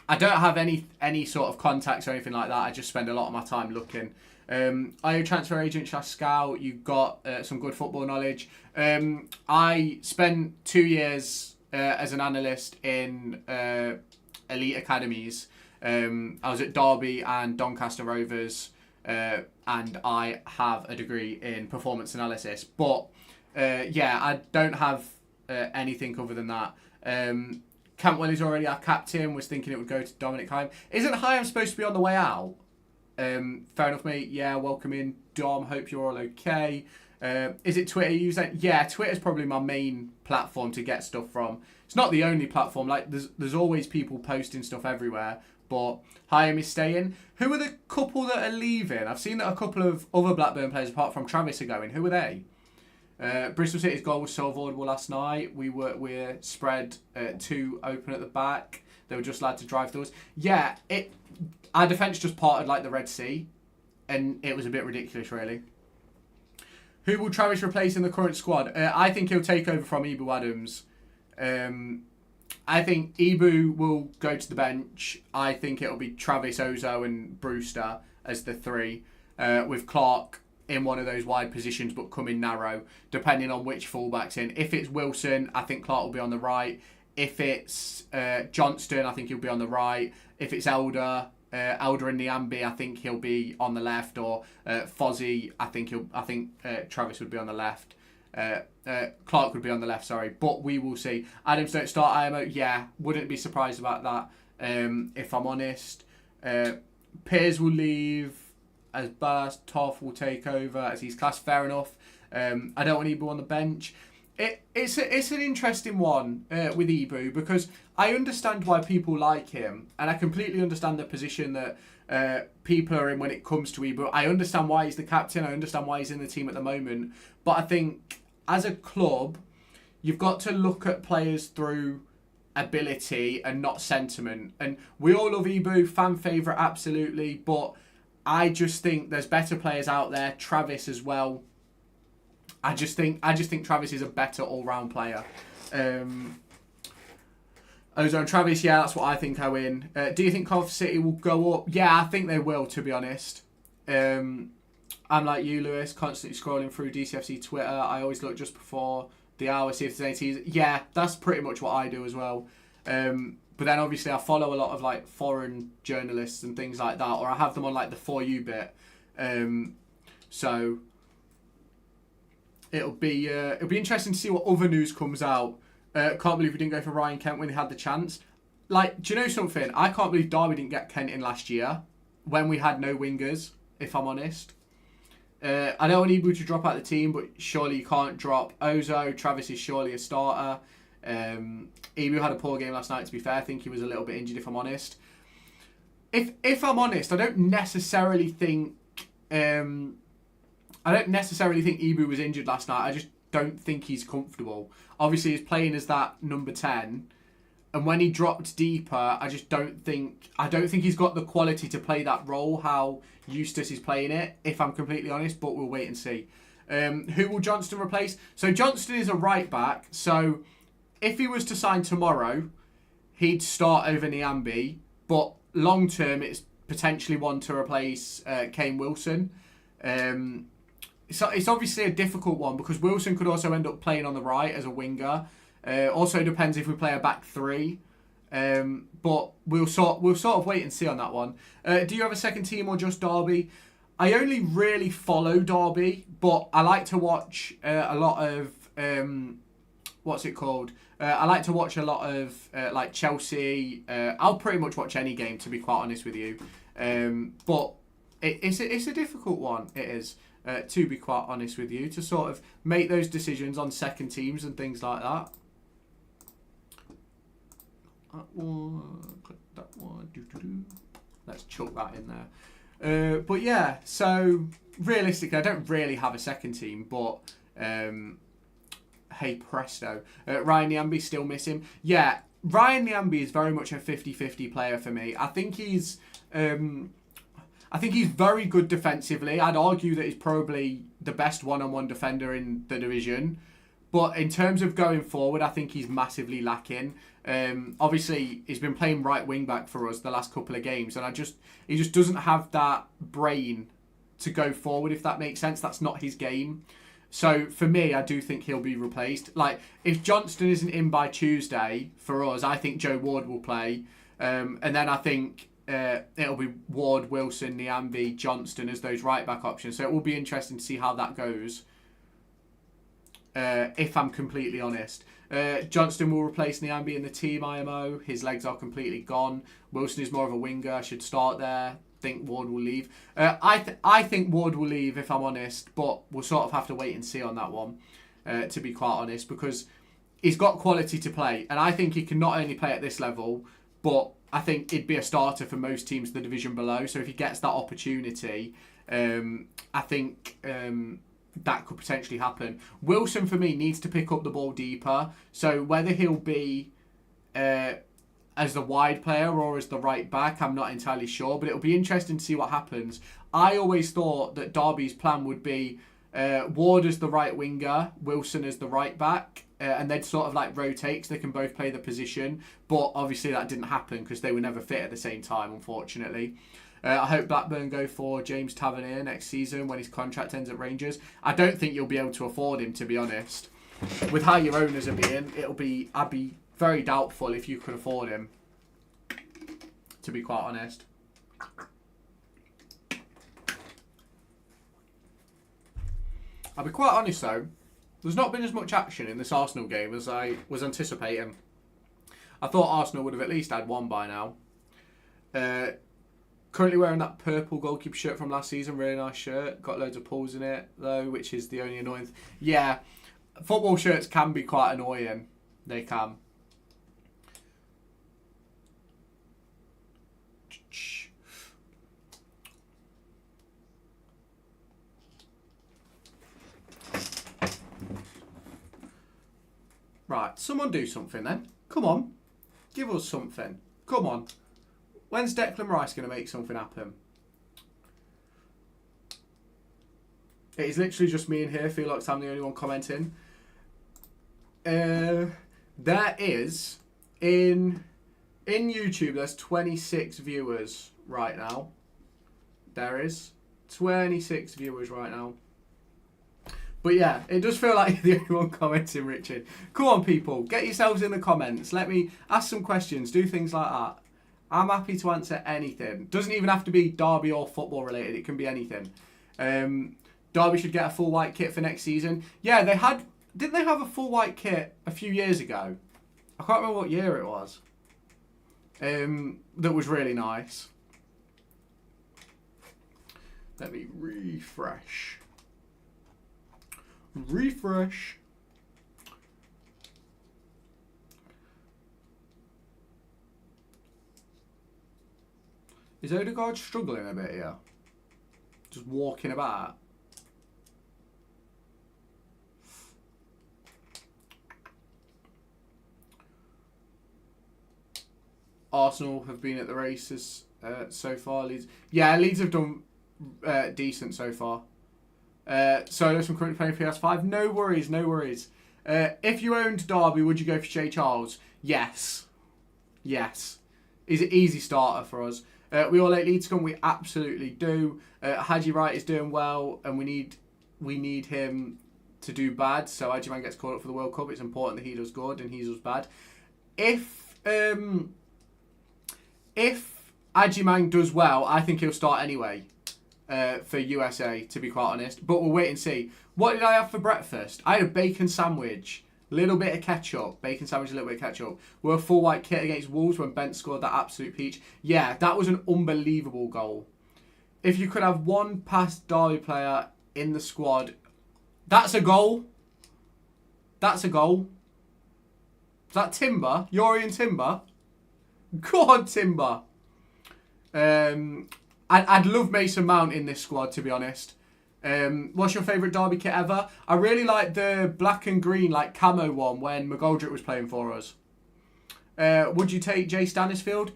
I don't have any sort of contacts or anything like that. I just spend a lot of my time looking. Are you a transfer agent / scout? You've got some good football knowledge. I spent 2 years as an analyst in elite academies. I was at Derby and Doncaster Rovers, and I have a degree in performance analysis. But yeah, I don't have anything other than that. Cantwell is already our captain. Was thinking it would go to Dominic Hyam. Isn't Hyam supposed to be on the way out? Fair enough, mate. Yeah, welcome in, Dom. Hope you're all okay. Is it Twitter you use? Yeah, Twitter's probably my main platform to get stuff from. It's not the only platform. Like there's always people posting stuff everywhere. But Hyam is staying. Who are the couple that are leaving? I've seen that a couple of other Blackburn players apart from Travis are going. Who are they? Bristol City's goal was so avoidable last night. We're spread 2 open at the back. They were just allowed to drive through us. Yeah, our defence just parted like the Red Sea, and it was a bit ridiculous, really. Who will Travis replace in the current squad? I think he'll take over from Ibu Adams. I think Ibu will go to the bench. I think it'll be Travis, Ozo and Brewster as the 3, with Clark in one of those wide positions but coming narrow, depending on which fullback's in. If it's Wilson, I think Clark will be on the right. If it's Johnston, I think he'll be on the right. If it's Elder and Niambi, I think he'll be on the left. Or Fozzie, I think Travis would be on the left. Clark would be on the lest, sorry. But we will see. Adams don't start IMO. Yeah, wouldn't be surprised about that, if I'm honest. Piers will leave as Bast. Toff will take over as he's class. Fair enough. I don't want Ibu on the bench. It's an interesting one with Ibu, because I understand why people like him, and I completely understand the position that people are in when it comes to Ibu. I understand why he's the captain. I understand why he's in the team at the moment. But I think as a club, you've got to look at players through ability and not sentiment. And we all love Ibu, fan favourite, absolutely. But I just think there's better players out there. Travis as well. I just think Travis is a better all-round player. Ozone Travis, yeah, that's what I think I win. Do you think Coventry City will go up? Yeah, I think they will, to be honest. I'm like you, Lewis, constantly scrolling through DCFC Twitter. I always look just before the hour, see if there's any teasers. Yeah, that's pretty much what I do as well. But then obviously I follow a lot of like foreign journalists and things like that, or I have them on like the For You bit. So it'll be interesting to see what other news comes out. Can't believe we didn't go for Ryan Kent when they had the chance. Like, do you know something? I can't believe Derby didn't get Kent in last year when we had no wingers, if I'm honest. I don't want Ibu to drop out of the team, but surely you can't drop Ozo. Travis is surely a starter. Ibu had a poor game last night, to be fair. I think he was a little bit injured, if I'm honest. If I'm honest, I don't necessarily think Ibu was injured last night. I just don't think he's comfortable. Obviously, he's playing as that number 10, and when he dropped deeper, I don't think he's got the quality to play that role how Eustace is playing it, if I'm completely honest, but we'll wait and see. Who will Johnston replace? So Johnston is a right back, so if he was to sign tomorrow, he'd start over Niambi, but long term it's potentially one to replace Kane Wilson. it's obviously a difficult one because Wilson could also end up playing on the right as a winger. Also depends if we play a back three. But we'll sort of wait and see on that one. Do you have a second team or just Derby? I only really follow Derby, but I like to watch a lot of what's it called? I like to watch a lot of like Chelsea. I'll pretty much watch any game, to be quite honest with you. But it's a difficult one. It is, to be quite honest with you, to sort of make those decisions on second teams and things like that. That one, click that one. Let's chuck that in there. But yeah, so realistically, I don't really have a second team, but hey presto. Ryan Niambi still miss him. Yeah, Ryan Niambi is very much a 50-50 player for me. I think he's very good defensively. I'd argue that he's probably the best one-on-one defender in the division. But in terms of going forward, I think he's massively lacking. Obviously, he's been playing right wing back for us the last couple of games, and he just doesn't have that brain to go forward, if that makes sense. That's not his game. So for me, I do think he'll be replaced. Like, if Johnston isn't in by Tuesday for us, I think Joe Ward will play. And then I think it'll be Ward, Wilson, Niambi, Johnston as those right back options. So it will be interesting to see how that goes. If I'm completely honest. Johnston will replace Niambi in the team IMO. His legs are completely gone. Wilson is more of a winger. I should start there. Think Ward will leave. I think Ward will leave, if I'm honest, but we'll sort of have to wait and see on that one, to be quite honest, because he's got quality to play, and I think he can not only play at this level, but I think he'd be a starter for most teams in the division below. So if he gets that opportunity, I think that could potentially happen. Wilson, for me, needs to pick up the ball deeper. So whether he'll be as the wide player or as the right back, I'm not entirely sure. But it'll be interesting to see what happens. I always thought that Derby's plan would be Ward as the right winger, Wilson as the right back. And they'd sort of like rotate because they can both play the position. But obviously that didn't happen because they were never fit at the same time, unfortunately. I hope Blackburn go for James Tavernier next season when his contract ends at Rangers. I don't think you'll be able to afford him, to be honest. With how your owners are being, I'd be very doubtful if you could afford him, to be quite honest. I'll be quite honest though, there's not been as much action in this Arsenal game as I was anticipating. I thought Arsenal would have at least had one by now. Currently wearing that purple goalkeeper shirt from last season. Really nice shirt. Got loads of pulls in it, though, which is the only annoying thing. Yeah, football shirts can be quite annoying. They can. Right, someone do something then. Come on. Give us something. Come on. When's Declan Rice going to make something happen? It is literally just me in here. Feel like I'm the only one commenting. There is, in YouTube, there's 26 viewers right now. There is 26 viewers right now. But yeah, it does feel like you're the only one commenting, Richard. Come on, people. Get yourselves in the comments. Let me ask some questions. Do things like that. I'm happy to answer anything. Doesn't even have to be Derby or football related. It can be anything. Derby should get a full white kit for next season. Yeah, they had. Didn't they have a full white kit a few years ago? I can't remember what year it was. That was really nice. Let me refresh. Refresh. Is Odegaard struggling a bit here? Just walking about. Arsenal have been at the races so far. Leeds, yeah, Leeds have done decent so far. So there's some currently playing PS5. No worries, no worries. If you owned Derby, would you go for Shay Charles? Yes. Yes. He's an easy starter for us. We all like Leeds to come. We absolutely do. Haji Wright is doing well, and we need we need him to do bad, so Adjiman gets called up for the World Cup. It's important that he does good and he does bad. If Adjiman does well, I think he'll start anyway for USA, to be quite honest. But we'll wait and see. What did I have for breakfast? I had a bacon sandwich, little bit of ketchup. Bacon sandwich, a little bit of ketchup. We're a full white kit against Wolves when Bent scored that absolute peach. Yeah, that was an unbelievable goal. If you could have one past Derby player in the squad, that's a goal. That's a goal. Is that Timber? Yori and Timber? Go on, Timber. I'd love Mason Mount in this squad, to be honest. What's your favourite Derby kit ever? I really like the black and green, like camo one when McGoldrick was playing for us. Would you take Jay Stanisfield?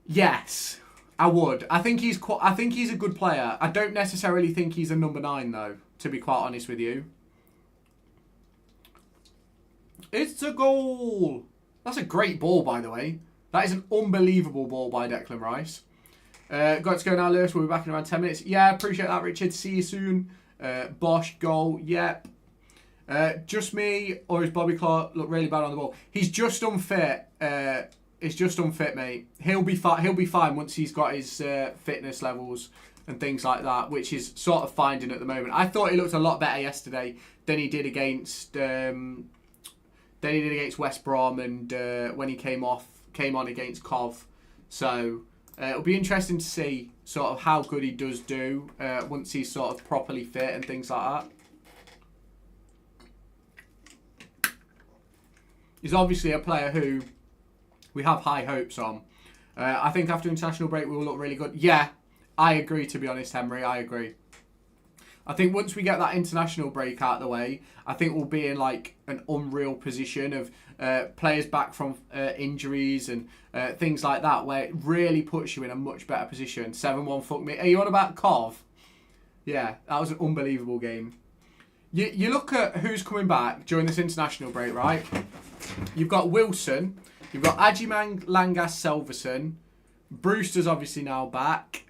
Yes, I would. I think he's a good player. I don't necessarily think he's a number 9 though, to be quite honest with you. It's a goal. That's a great ball, by the way. That is an unbelievable ball by Declan Rice. Got to go now, Lewis. We'll be back in around 10 minutes. Yeah, appreciate that, Richard. See you soon. Bosch, goal. Yep. Just me, or is Bobby Clark look really bad on the ball? He's just unfit. He's just unfit, mate. He'll be fine once he's got his fitness levels and things like that, which is sort of finding at the moment. I thought he looked a lot better yesterday than he did against West Brom and when he came on against Cov. So it'll be interesting to see sort of how good he does do once he's sort of properly fit and things like that. He's obviously a player who we have high hopes on. I think after international break we will look really good. Yeah, I agree, to be honest, Henry. I agree. I think once we get that international break out of the way, I think we'll be in like an unreal position of players back from injuries and things like that, where it really puts you in a much better position. 7-1, fuck me. Are you on about Cov? Yeah, that was an unbelievable game. You look at who's coming back during this international break, right? You've got Wilson, you've got Adjiman, Langas, Selverson. Brewster's obviously now back.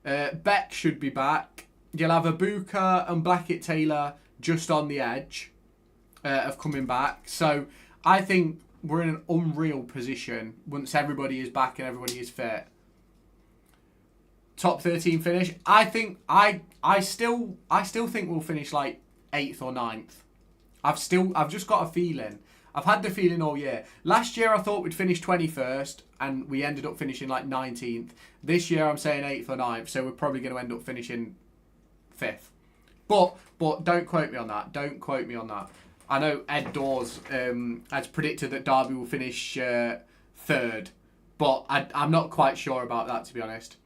Beck should be back. You'll have Abuka and Blackett Taylor just on the edge of coming back. So I think we're in an unreal position once everybody is back and everybody is fit. Top 13 finish. I think I still think we'll finish like 8th or 9th. I've just got a feeling. I've had the feeling all year. Last year I thought we'd finish 21st and we ended up finishing like 19th. This year I'm saying 8th or 9th, so we're probably going to end up finishing 5th. But don't quote me on that. Don't quote me on that. I know Ed Dawes has predicted that Derby will finish 3rd, but I'm not quite sure about that, to be honest.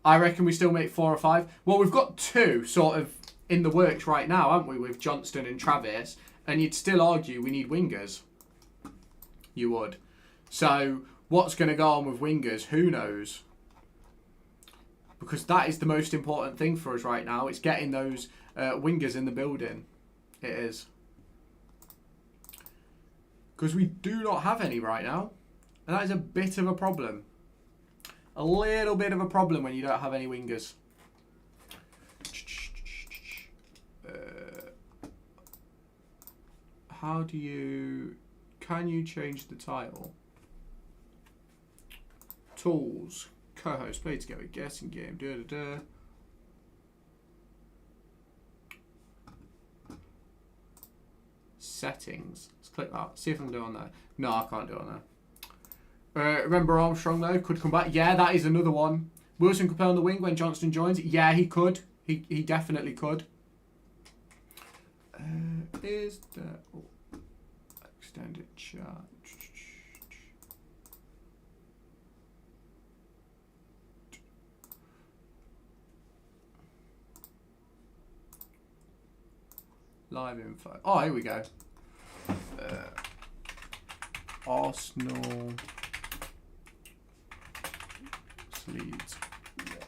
I reckon we still make 4 or 5. Well, we've got 2 sort of in the works right now, haven't we, with Johnston and Travis, and you'd still argue we need wingers. You would. So what's going to go on with wingers? Who knows? Because that is the most important thing for us right now. It's getting those wingers in the building. It is. Because we do not have any right now. And that is a bit of a problem. A little bit of a problem when you don't have any wingers. How do you... Can you change the title? Tools. Co-host. Play together. Guessing game. Settings. Let's click that. See if I can do it on there. No, I can't do it on there. Remember Armstrong though? Could come back. Yeah, that is another one. Wilson could play on the wing when Johnston joins. Yeah, he could. He definitely could. Is there... Oh, extended chat. Live info. Oh, here we go. Arsenal Leeds watch.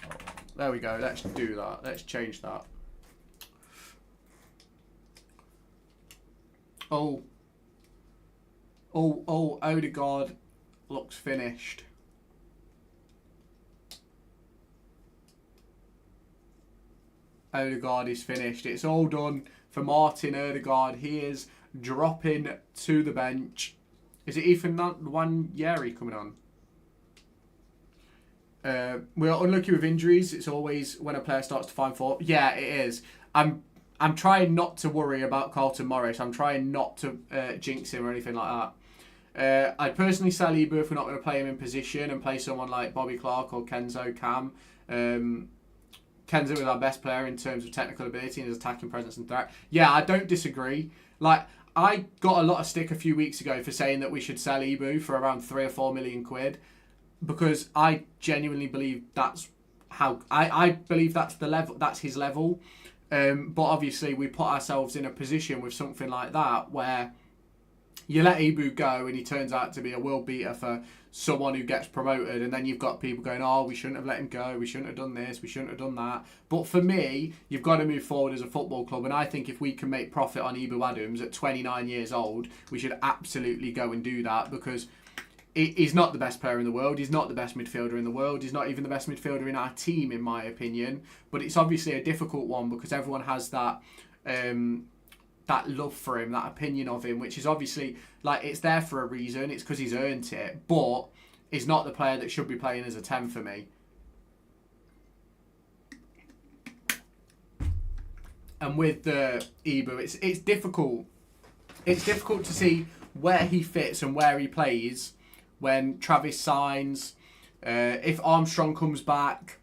Oh, there we go. Let's do that. Let's change that. Oh, Odegaard looks finished. Odegaard is finished. It's all done for Martin Odegaard. He is dropping to the bench. Is it Ethan Nwaneri coming on? We're unlucky with injuries. It's always when a player starts to find fault. Yeah, it is. I'm trying not to worry about Carlton Morris. I'm trying not to jinx him or anything like that. I'd personally sell Ibu if we're not going to play him in position and play someone like Bobby Clark or Kenzo Cam. Kenzo is our best player in terms of technical ability and his attacking presence and threat. Yeah, I don't disagree. Like, I got a lot of stick a few weeks ago for saying that we should sell Ibu for around 3 or 4 million quid, because I genuinely believe that's how I believe that's the level, that's his level. But obviously we put ourselves in a position with something like that where you let Ibu go and he turns out to be a world beater for someone who gets promoted, and then you've got people going, oh, we shouldn't have let him go, we shouldn't have done this, we shouldn't have done that. But for me, you've got to move forward as a football club, and I think if we can make profit on Ibu Adams at 29 years old, we should absolutely go and do that, because he's not the best player in the world, he's not the best midfielder in the world, he's not even the best midfielder in our team, in my opinion. But it's obviously a difficult one because everyone has that that love for him, that opinion of him, which is obviously, like, it's there for a reason. It's because he's earned it, but he's not the player that should be playing as a 10 for me. And with the Ibu, it's difficult. It's difficult to see where he fits and where he plays when Travis signs. If Armstrong comes back,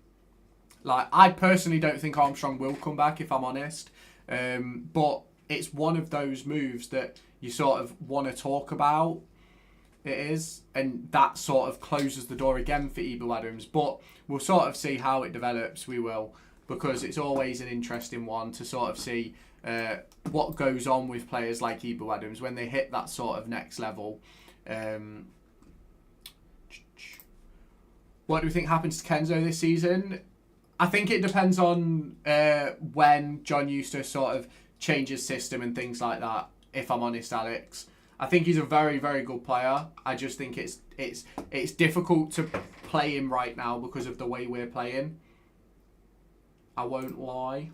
like, I personally don't think Armstrong will come back, if I'm honest. But it's one of those moves that you sort of want to talk about. It is. And that sort of closes the door again for Ibu Adams. But we'll sort of see how it develops. We will. Because it's always an interesting one to sort of see what goes on with players like Ibu Adams when they hit that sort of next level. What do we think happens to Kenzo this season? I think it depends on when John Eustace sort of changes system and things like that, if I'm honest, Alex. I think he's a very, very good player. I just think it's difficult to play him right now because of the way we're playing. I won't lie.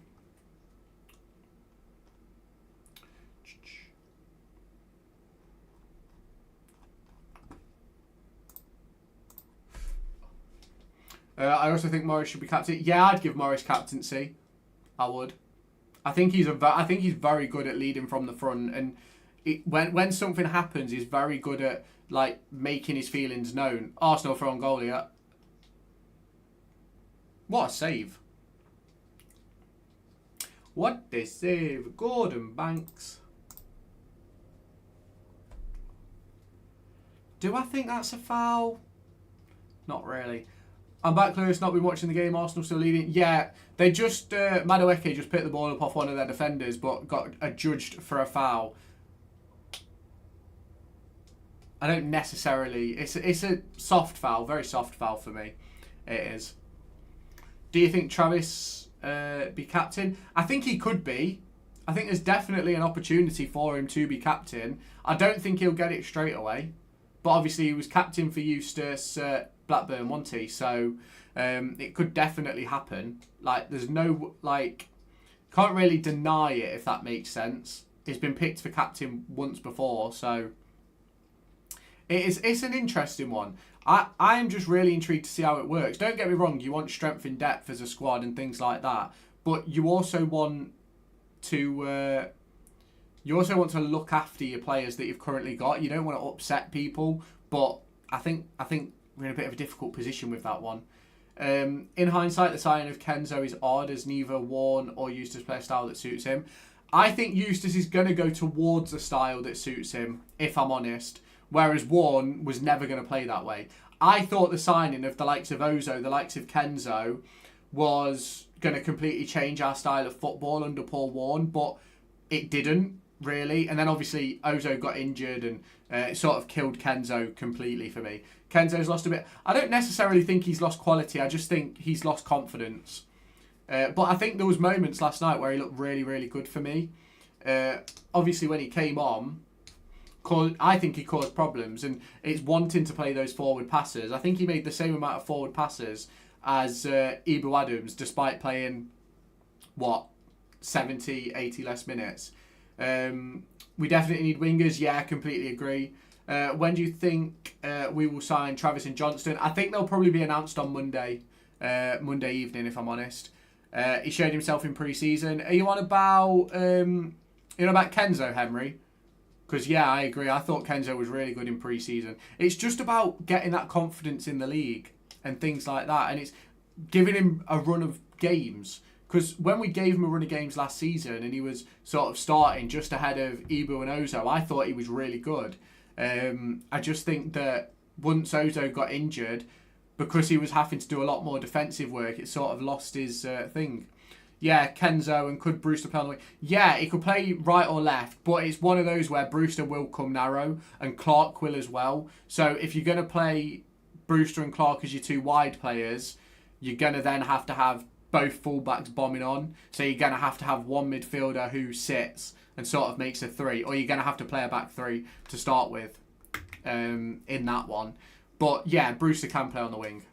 I also think Morris should be captain. Yeah, I'd give Morris captaincy. I would. I think he's very good at leading from the front, and when something happens, he's very good at, like, making his feelings known. Arsenal throwing goal here. What a save! What a save, Gordon Banks. Do I think that's a foul? Not really. I'm back, Lewis. Not been watching the game. Arsenal still leading. Yeah, they just Madueke just picked the ball up off one of their defenders, but got adjudged for a foul. I don't necessarily. It's a soft foul, very soft foul for me. It is. Do you think Travis be captain? I think he could be. I think there's definitely an opportunity for him to be captain. I don't think he'll get it straight away, but obviously he was captain for Eustace Blackburn, wasn't he? So it could definitely happen. Like, there's no, like, can't really deny it, if that makes sense. He's been picked for captain once before, so it's an interesting one. I am just really intrigued to see how it works. Don't get me wrong, you want strength in depth as a squad and things like that, but you also want to look after your players that you've currently got. You don't want to upset people, but I think we're in a bit of a difficult position with that one. In hindsight, the signing of Kenzo is odd, as neither Warne or Eustace play a style that suits him. I think Eustace is going to go towards a style that suits him, if I'm honest, whereas Warne was never going to play that way. I thought the signing of the likes of Ozo, the likes of Kenzo, was going to completely change our style of football under Paul Warne, but it didn't, really. And then obviously Ozo got injured, and it sort of killed Kenzo completely for me. Kenzo's lost a bit. I don't necessarily think he's lost quality. I just think he's lost confidence. But I think there was moments last night where he looked really, really good for me. Obviously, when he came on, I think he caused problems, and it's wanting to play those forward passes. I think he made the same amount of forward passes as Ibu Adams, despite playing what, 70, 80 less minutes. We definitely need wingers. Yeah, I completely agree. When do you think we will sign Travis and Johnston? I think they'll probably be announced on Monday evening, if I'm honest. He showed himself in pre-season. Are you on about Kenzo, Henry? Because, yeah, I agree. I thought Kenzo was really good in pre-season. It's just about getting that confidence in the league and things like that. And it's giving him a run of games. Because when we gave him a run of games last season and he was sort of starting just ahead of Ibu and Ozo, I thought he was really good. I just think that once Ozo got injured, because he was having to do a lot more defensive work, it sort of lost his thing. Yeah, Kenzo, and could Brewster play on the wing? Yeah, he could play right or left, but it's one of those where Brewster will come narrow and Clark will as well. So if you're going to play Brewster and Clark as your two wide players, you're going to then have to have both fullbacks bombing on. So you're going to have one midfielder who sits and sort of makes a three, or you're going to have to play a back three to start with in that one. But yeah, Brewster can play on the wing.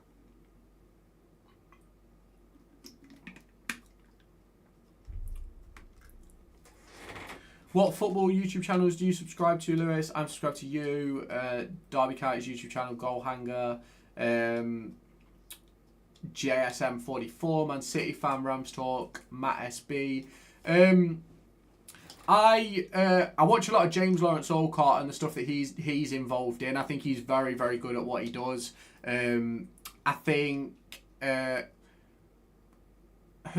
What football YouTube channels do you subscribe to, Lewis? I'm subscribed to you, Derby County's YouTube channel, Goalhanger, JSM44, Man City Fan, Rams Talk, Matt SB. I watch a lot of James Lawrence Olcott and the stuff that he's involved in. I think he's very, very good at what he does. I think who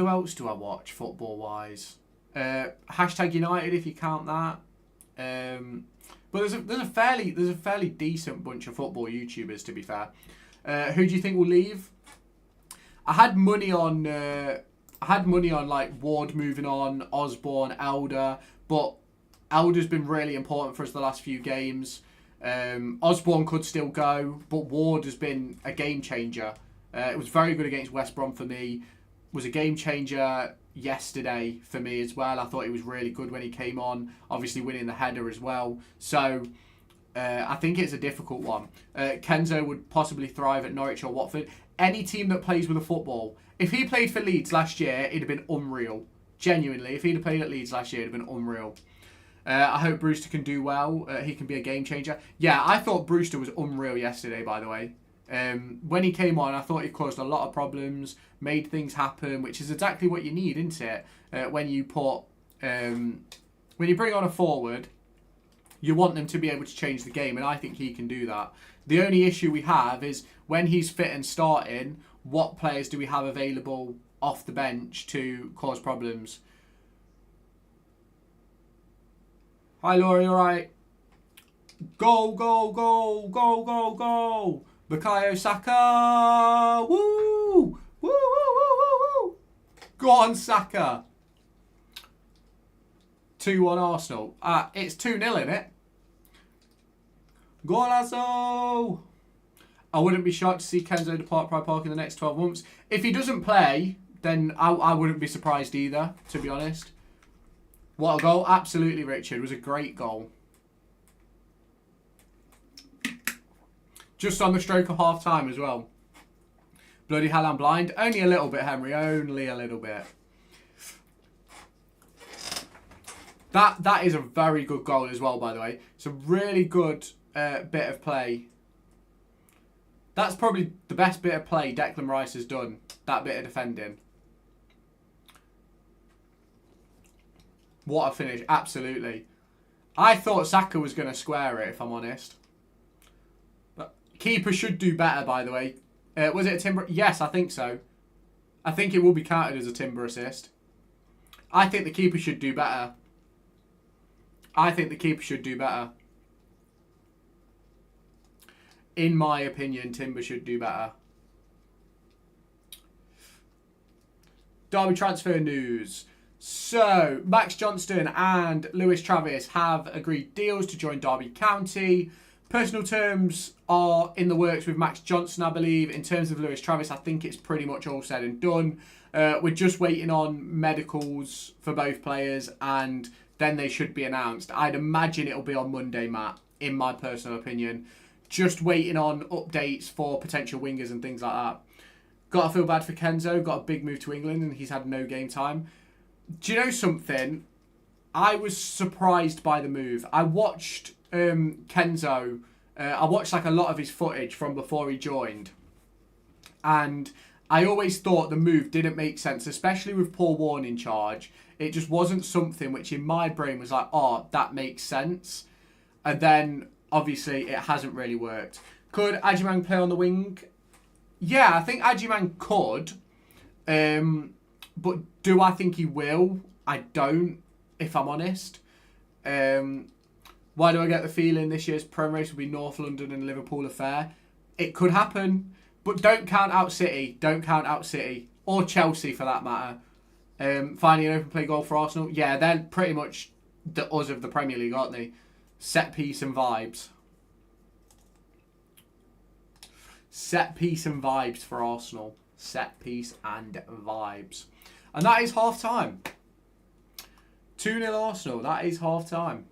else do I watch football wise? Hashtag United, if you count that. But there's a fairly decent bunch of football YouTubers, to be fair. Who do you think will leave? I had money on like Ward moving on, Osborne, Elder, but Elder's been really important for us the last few games. Osborne could still go, but Ward has been a game changer. It was very good against West Brom for me. Was a game changer yesterday for me as well. I thought he was really good when he came on, obviously winning the header as well. So I think it's a difficult one. Kenzo would possibly thrive at Norwich or Watford. Any team that plays with a football. If he played for Leeds last year, it'd have been unreal. Genuinely, if he'd have played at Leeds last year, it'd have been unreal. I hope Brewster can do well. He can be a game changer. Yeah, I thought Brewster was unreal yesterday, by the way. When he came on, I thought he caused a lot of problems, made things happen, which is exactly what you need, isn't it? When you bring on a forward, you want them to be able to change the game, and I think he can do that. The only issue we have is when he's fit and starting, what players do we have available off the bench to cause problems? Hi, Laura, you alright? Go, go, go, go, go, go! Bukayo Saka! Woo! Woo, woo, woo, woo, woo! Go on, Saka! 2-1 Arsenal. It's 2-0, innit? Golazo! I wouldn't be shocked to see Kenzo depart Pride Park in the next 12 months. If he doesn't play, then I wouldn't be surprised either, to be honest. What a goal. Absolutely, Richard. It was a great goal. Just on the stroke of half time as well. Bloody hell, I'm blind. Only a little bit, Henry. Only a little bit. That is a very good goal as well, by the way. It's a really good bit of play. That's probably the best bit of play Declan Rice has done. That bit of defending. What a finish. Absolutely. I thought Saka was going to square it, if I'm honest. But keeper should do better, by the way. Was it a Timber? Yes, I think so. I think it will be counted as a Timber assist. I think the keeper should do better. I think the keeper should do better. In my opinion, Timber should do better. Derby transfer news. So, Max Johnston and Lewis Travis have agreed deals to join Derby County. Personal terms are in the works with Max Johnston, I believe. In terms of Lewis Travis, I think it's pretty much all said and done. We're just waiting on medicals for both players, and then they should be announced. I'd imagine it'll be on Monday, Matt, in my personal opinion. Just waiting on updates for potential wingers and things like that. Got to feel bad for Kenzo. Got a big move to England and he's had no game time. Do you know something? I was surprised by the move. I watched Kenzo. I watched like a lot of his footage from before he joined, and I always thought the move didn't make sense, especially with Paul Warne in charge. It just wasn't something which in my brain was like, oh, that makes sense. And then obviously it hasn't really worked. Could Agyemang play on the wing? Yeah, I think Agyemang could. But do I think he will? I don't, if I'm honest. Why do I get the feeling this year's Prem race will be North London and Liverpool affair? It could happen. But don't count out City. Don't count out City. Or Chelsea for that matter. Finding an open play goal for Arsenal. Yeah, they're pretty much the us of the Premier League, aren't they? Set piece and vibes. Set piece and vibes for Arsenal. Set piece and vibes. And that is half time. 2-0 Arsenal. That is half time.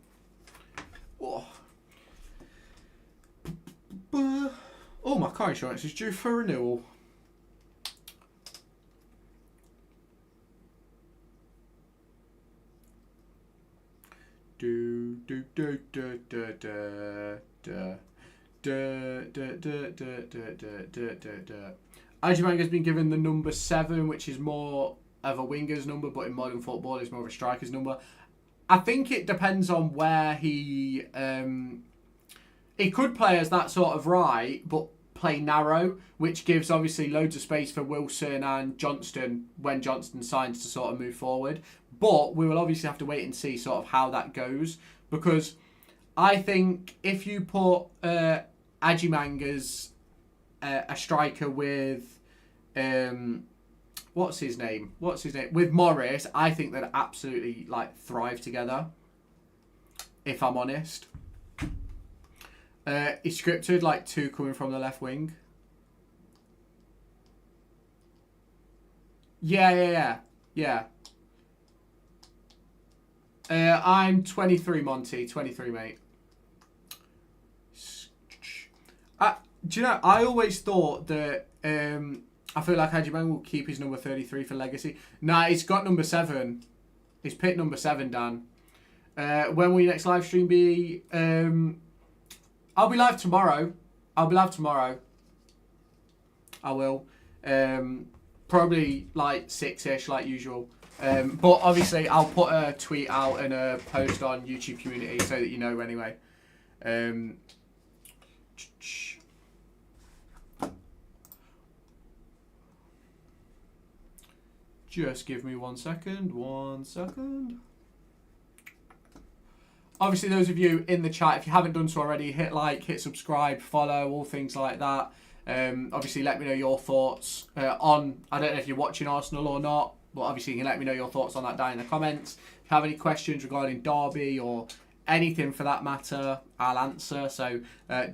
Oh. Oh, my car insurance is due for renewal. Agyemang has been given the number 7, which is more of a winger's number, but in modern football it's more of a striker's number. I think it depends on where he could play as that sort of right, but play narrow, which gives obviously loads of space for Wilson and Johnston when Johnston signs to sort of move forward. But we will obviously have to wait and see sort of how that goes, because I think if you put Agyemang as a striker with what's his name with Morris, I think they'd absolutely like thrive together, if I'm honest. He's scripted like 2 coming from the left wing. Yeah. I'm 23, Monty. 23, mate. Do you know, I always thought that I feel like Agyemang will keep his number 33 for legacy. Nah, he's got number 7. He's picked number 7, Dan. When will your next live stream be? I'll be live tomorrow. I will. Probably like 6ish, like usual. But obviously, I'll put a tweet out and a post on YouTube community so that you know anyway. Just give me 1 second. 1 second. Obviously, those of you in the chat, if you haven't done so already, hit like, hit subscribe, follow, all things like that. Obviously, let me know your thoughts on, I don't know if you're watching Arsenal or not, but obviously you can let me know your thoughts on that down in the comments. If you have any questions regarding Derby or anything for that matter, I'll answer. So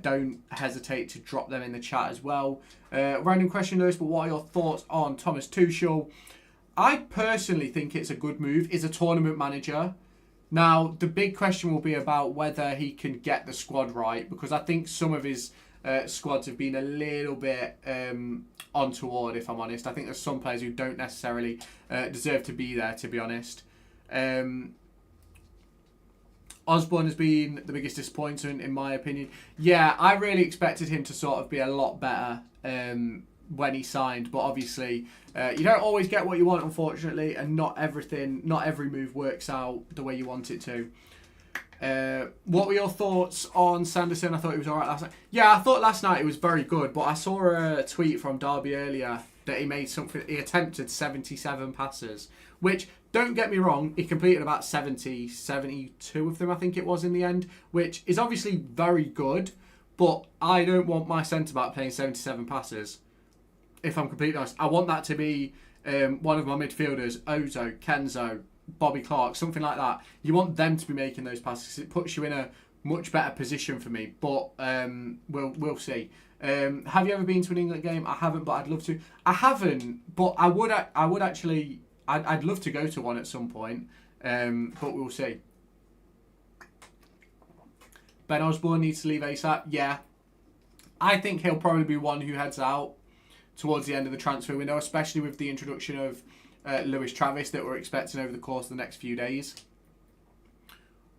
don't hesitate to drop them in the chat as well. Random question, Lewis, but what are your thoughts on Thomas Tuchel? I personally think it's a good move. He's a tournament manager. Now, the big question will be about whether he can get the squad right, because I think some of his squads have been a little bit untoward, if I'm honest. I think there's some players who don't necessarily deserve to be there, to be honest. Osborne has been the biggest disappointment, in my opinion. Yeah, I really expected him to sort of be a lot better when he signed, but obviously you don't always get what you want, unfortunately, and not every move works out the way you want it to. What were your thoughts on Sanderson? I thought he was alright last night. Yeah, I thought last night he was very good, but I saw a tweet from Derby earlier that he attempted 77 passes, which, don't get me wrong, he completed about 72 of them, I think it was, in the end, which is obviously very good, but I don't want my centre-back playing 77 passes. If I'm completely honest, I want that to be one of my midfielders, Ozo, Kenzo, Bobby Clark, something like that. You want them to be making those passes because it puts you in a much better position for me. But we'll see. Have you ever been to an England game? I haven't, but I'd love to. I haven't, but I would actually. I'd love to go to one at some point. But we'll see. Ben Osborne needs to leave ASAP. Yeah, I think he'll probably be one who heads out towards the end of the transfer window, especially with the introduction of Lewis Travis that we're expecting over the course of the next few days.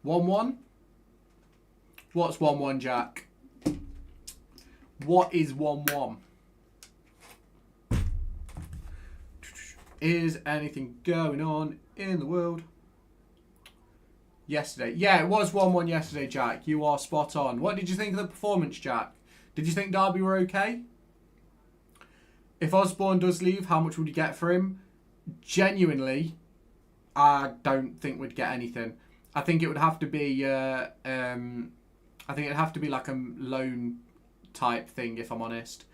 1-1? What's 1-1, Jack? What is 1-1? Is anything going on in the world? Yesterday. Yeah, it was 1-1 yesterday, Jack. You are spot on. What did you think of the performance, Jack? Did you think Derby were okay? If Osborne does leave, how much would you get for him? Genuinely, I don't think we'd get anything. I think it would have to be I think it'd have to be like a loan type thing, if I'm honest.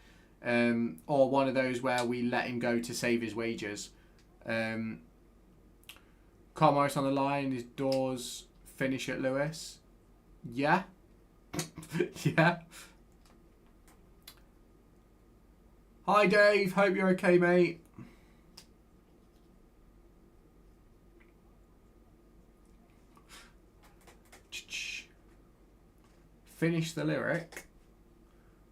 Or one of those where we let him go to save his wages. Carl Morris on the line, his doors finish at Lewis. Yeah. Yeah. Hi Dave, hope you're okay, mate. Finish the lyric.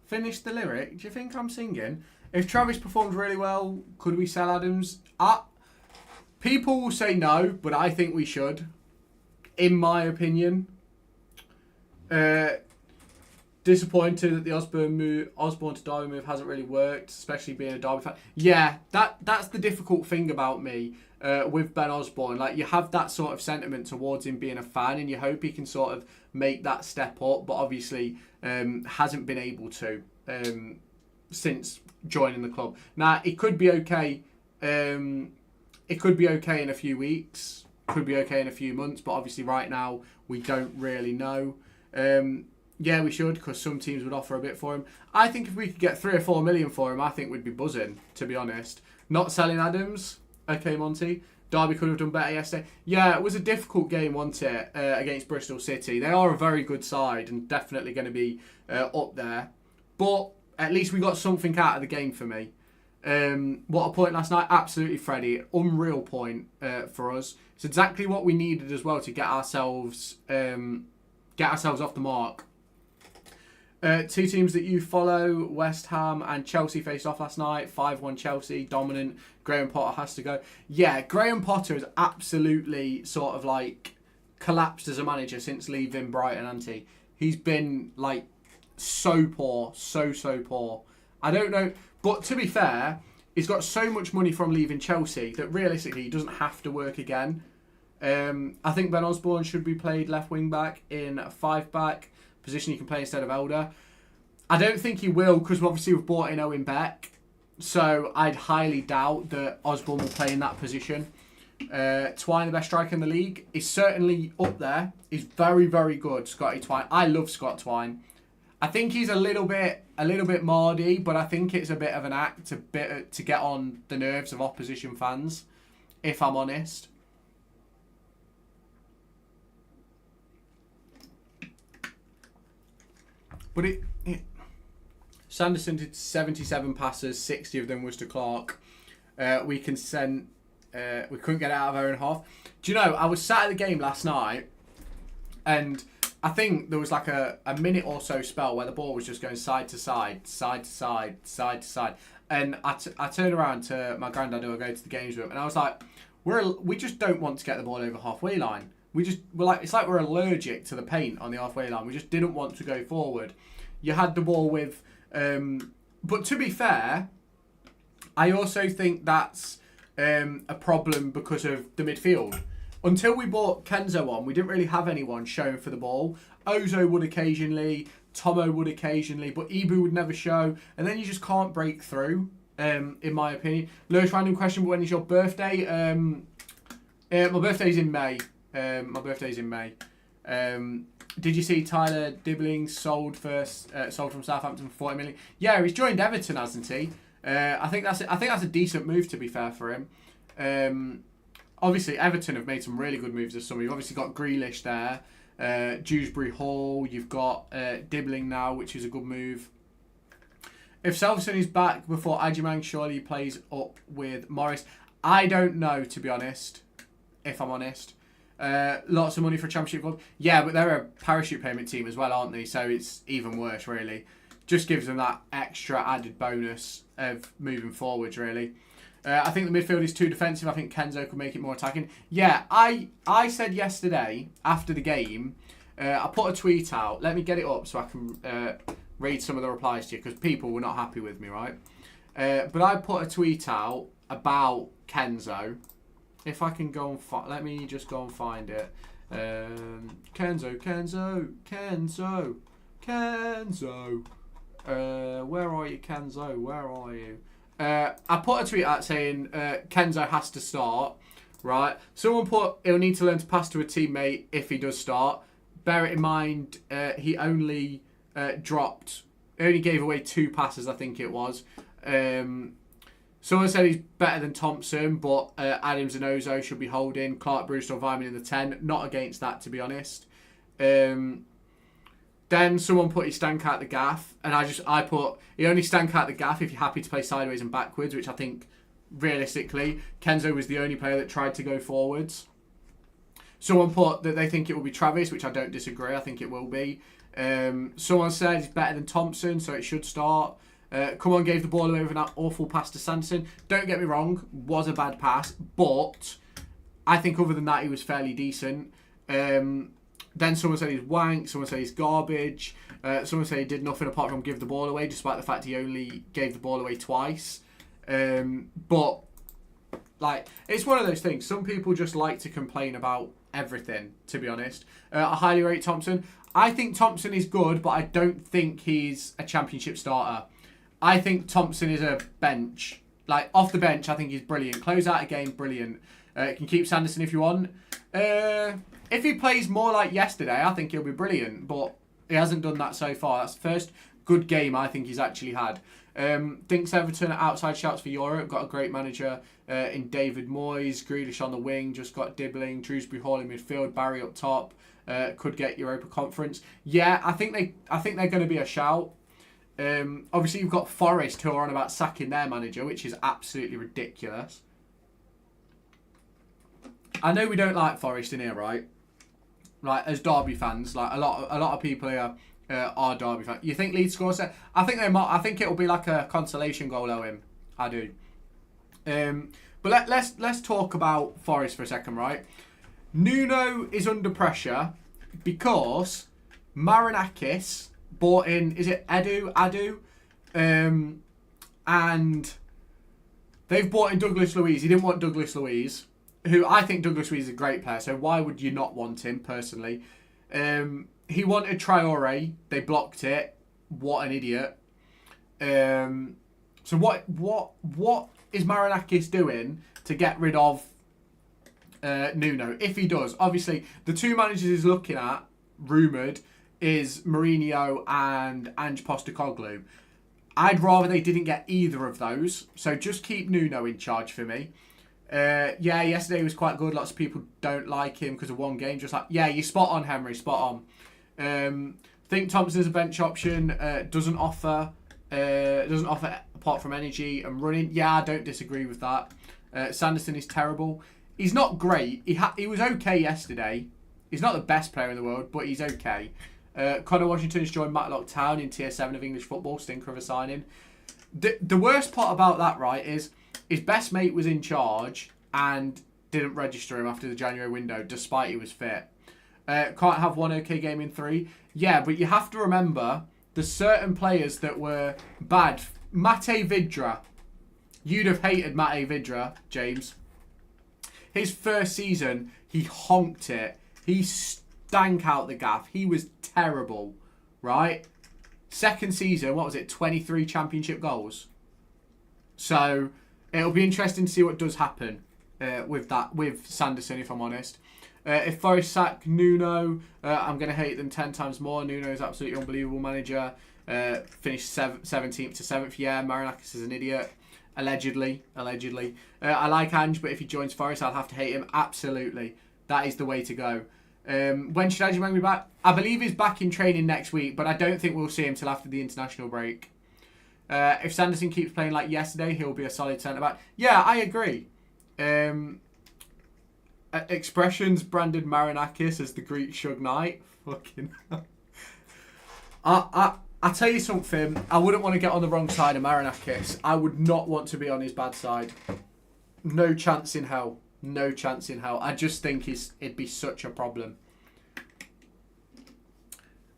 Finish the lyric? Do you think I'm singing? If Travis performed really well, could we sell Adams? People will say no, but I think we should. In my opinion. Disappointed that the Osborne to Derby move hasn't really worked, especially being a Derby fan. Yeah, that's the difficult thing about me with Ben Osborne. Like, you have that sort of sentiment towards him being a fan, and you hope he can sort of make that step up, but obviously hasn't been able to since joining the club. Now, it could be okay. It could be okay in a few weeks. Could be okay in a few months, but obviously right now we don't really know. Yeah, we should, because some teams would offer a bit for him. I think if we could get 3 or 4 million for him, I think we'd be buzzing, to be honest. Not selling Adams. Okay, Monty. Derby could have done better yesterday. Yeah, it was a difficult game, wasn't it, against Bristol City. They are a very good side and definitely going to be up there. But at least we got something out of the game for me. What a point last night. Absolutely, Freddie. Unreal point for us. It's exactly what we needed as well to get ourselves off the mark. 2 teams that you follow, West Ham and Chelsea, faced off last night. 5-1 Chelsea, dominant. Graham Potter has to go. Yeah, Graham Potter has absolutely sort of like collapsed as a manager since leaving Brighton, hasn't he? He's been like so poor, so poor. I don't know, but to be fair, he's got so much money from leaving Chelsea that realistically he doesn't have to work again. I think Ben Osborne should be played left wing back in a 5-back. Position he can play instead of Elder. I don't think he will, because obviously we've brought in Owen Beck, so I'd highly doubt that Osborne will play in that position. Twine, the best striker in the league, is certainly up there. He's very good, Scotty Twine. I love Scott Twine. I think he's a little bit mardy, but I think it's a bit of an act to get on the nerves of opposition fans, if I'm honest. But Sanderson did 77 passes, 60 of them was to Clark. We couldn't get it out of our own half. Do you know, I was sat at the game last night, and I think there was like a minute or so spell where the ball was just going side to side, side to side, side to side. And I turned around to my granddad who I go to the games with, and I was like, we just don't want to get the ball over halfway line. It's like we're allergic to the paint on the halfway line. We just didn't want to go forward. You had the ball with, but to be fair, I also think that's a problem because of the midfield. Until we brought Kenzo on, we didn't really have anyone showing for the ball. Ozo would occasionally, Tomo would occasionally, but Ibu would never show. And then you just can't break through, in my opinion. Lewis, random question, but when is your birthday? My birthday's in May. Did you see Tyler Dibbling sold from Southampton for 40 million? Yeah, he's joined Everton, hasn't he? I think that's a decent move, to be fair, for him. Obviously, Everton have made some really good moves this summer. You've obviously got Grealish there, Dewsbury Hall. You've got Dibbling now, which is a good move. If Selfson is back before Ajimang, surely he plays up with Morris. I don't know, to be honest, if I'm honest. Lots of money for a Championship club. Yeah, but they're a parachute payment team as well, aren't they? So it's even worse, really. Just gives them that extra added bonus of moving forwards, really. I think the midfield is too defensive. I think Kenzo could make it more attacking. Yeah, I said yesterday after the game, I put a tweet out. Let me get it up so I can read some of the replies to you because people were not happy with me, right? But I put a tweet out about Kenzo. If I can go and let me just go and find it. Kenzo. Where are you, Kenzo? Where are you? I put a tweet out saying Kenzo has to start, right? Someone put he'll need to learn to pass to a teammate if he does start. Bear it in mind, he only gave away 2 passes, I think it was. Someone said he's better than Thompson, but Adams and Ozo should be holding. Clark, Brewster, or Vyman in the 10. Not against that, to be honest. Then someone put he stank out the gaff, and I put he only stank out the gaff if you're happy to play sideways and backwards, which I think realistically Kenzo was the only player that tried to go forwards. Someone put that they think it will be Travis, which I don't disagree. I think it will be. Someone said he's better than Thompson, so it should start. Come on, gave the ball away with an awful pass to Sanderson. Don't get me wrong, was a bad pass, but I think other than that he was fairly decent. Then someone said he's wank, someone said he's garbage, someone said he did nothing apart from give the ball away, despite the fact he only gave the ball away twice. But, like, it's one of those things. Some people just like to complain about everything, to be honest. I highly rate Thompson. I think Thompson is good, but I don't think he's a championship starter. I think Thompson is a bench. Like, off the bench, I think he's brilliant. Close out a game, brilliant. Can keep Sanderson if you want. If he plays more like yesterday, I think he'll be brilliant. But he hasn't done that so far. That's the first good game I think he's actually had. Thinks Everton are outside shouts for Europe. Got a great manager in David Moyes. Grealish on the wing. Just got Dibbling. Shrewsbury Hall in midfield. Barry up top. Could get Europa Conference. Yeah, I think they're going to be a shout. Obviously, you've got Forest who are on about sacking their manager, which is absolutely ridiculous. I know we don't like Forest in here, right? Like, as Derby fans, like a lot of people here are Derby fans. You think Leeds scores? I think they might. I think it'll be like a consolation goal, Owen. I do. But let's talk about Forest for a second, right? Nuno is under pressure because Marinakis bought in. Is it Adu? And they've bought in Douglas Luiz. He didn't want Douglas Luiz, who I think Douglas Luiz is a great player, so why would you not want him, personally? He wanted Traore. They blocked it. What an idiot. So what is Marinakis doing to get rid of Nuno? If he does, obviously, the 2 managers he's looking at, rumoured, is Mourinho and Ange Postecoglou. I'd rather they didn't get either of those, so just keep Nuno in charge for me. Yeah, yesterday was quite good. Lots of people don't like him because of one game. Just like, yeah, you're spot on, Henry, spot on. Think Thompson's a bench option. Doesn't offer apart from energy and running. Yeah, I don't disagree with that. Sanderson is terrible. He's not great. He was okay yesterday. He's not the best player in the world, but he's okay. Connor Washington has joined Matlock Town in Tier 7 of English football. Stinker of a signing. The worst part about that, right, is his best mate was in charge and didn't register him after the January window, despite he was fit. Can't have one okay game in 3. Yeah, but you have to remember there's certain players that were bad. Mate Vidra. You'd have hated Mate Vidra, James. His first season, he honked it. He stank out the gaff. He was terrible, right? Second season, what was it? 23 championship goals. So it'll be interesting to see what does happen with Sanderson, if I'm honest. If Forest sack Nuno, I'm going to hate them 10 times more. Nuno is absolutely unbelievable manager. Finished 17th to 7th. Yeah, Marinakis is an idiot. Allegedly. I like Ange, but if he joins Forest, I'll have to hate him. Absolutely. That is the way to go. When should Ajimang be back? I believe he's back in training next week, but I don't think we'll see him till after the international break. If Sanderson keeps playing like yesterday, he'll be a solid centre-back. Yeah, I agree. Expressions branded Marinakis as the Greek Shug Knight. Fucking hell. I tell you something, I wouldn't want to get on the wrong side of Marinakis. I would not want to be on his bad side. No chance in hell. No chance in hell. I just think it'd be such a problem.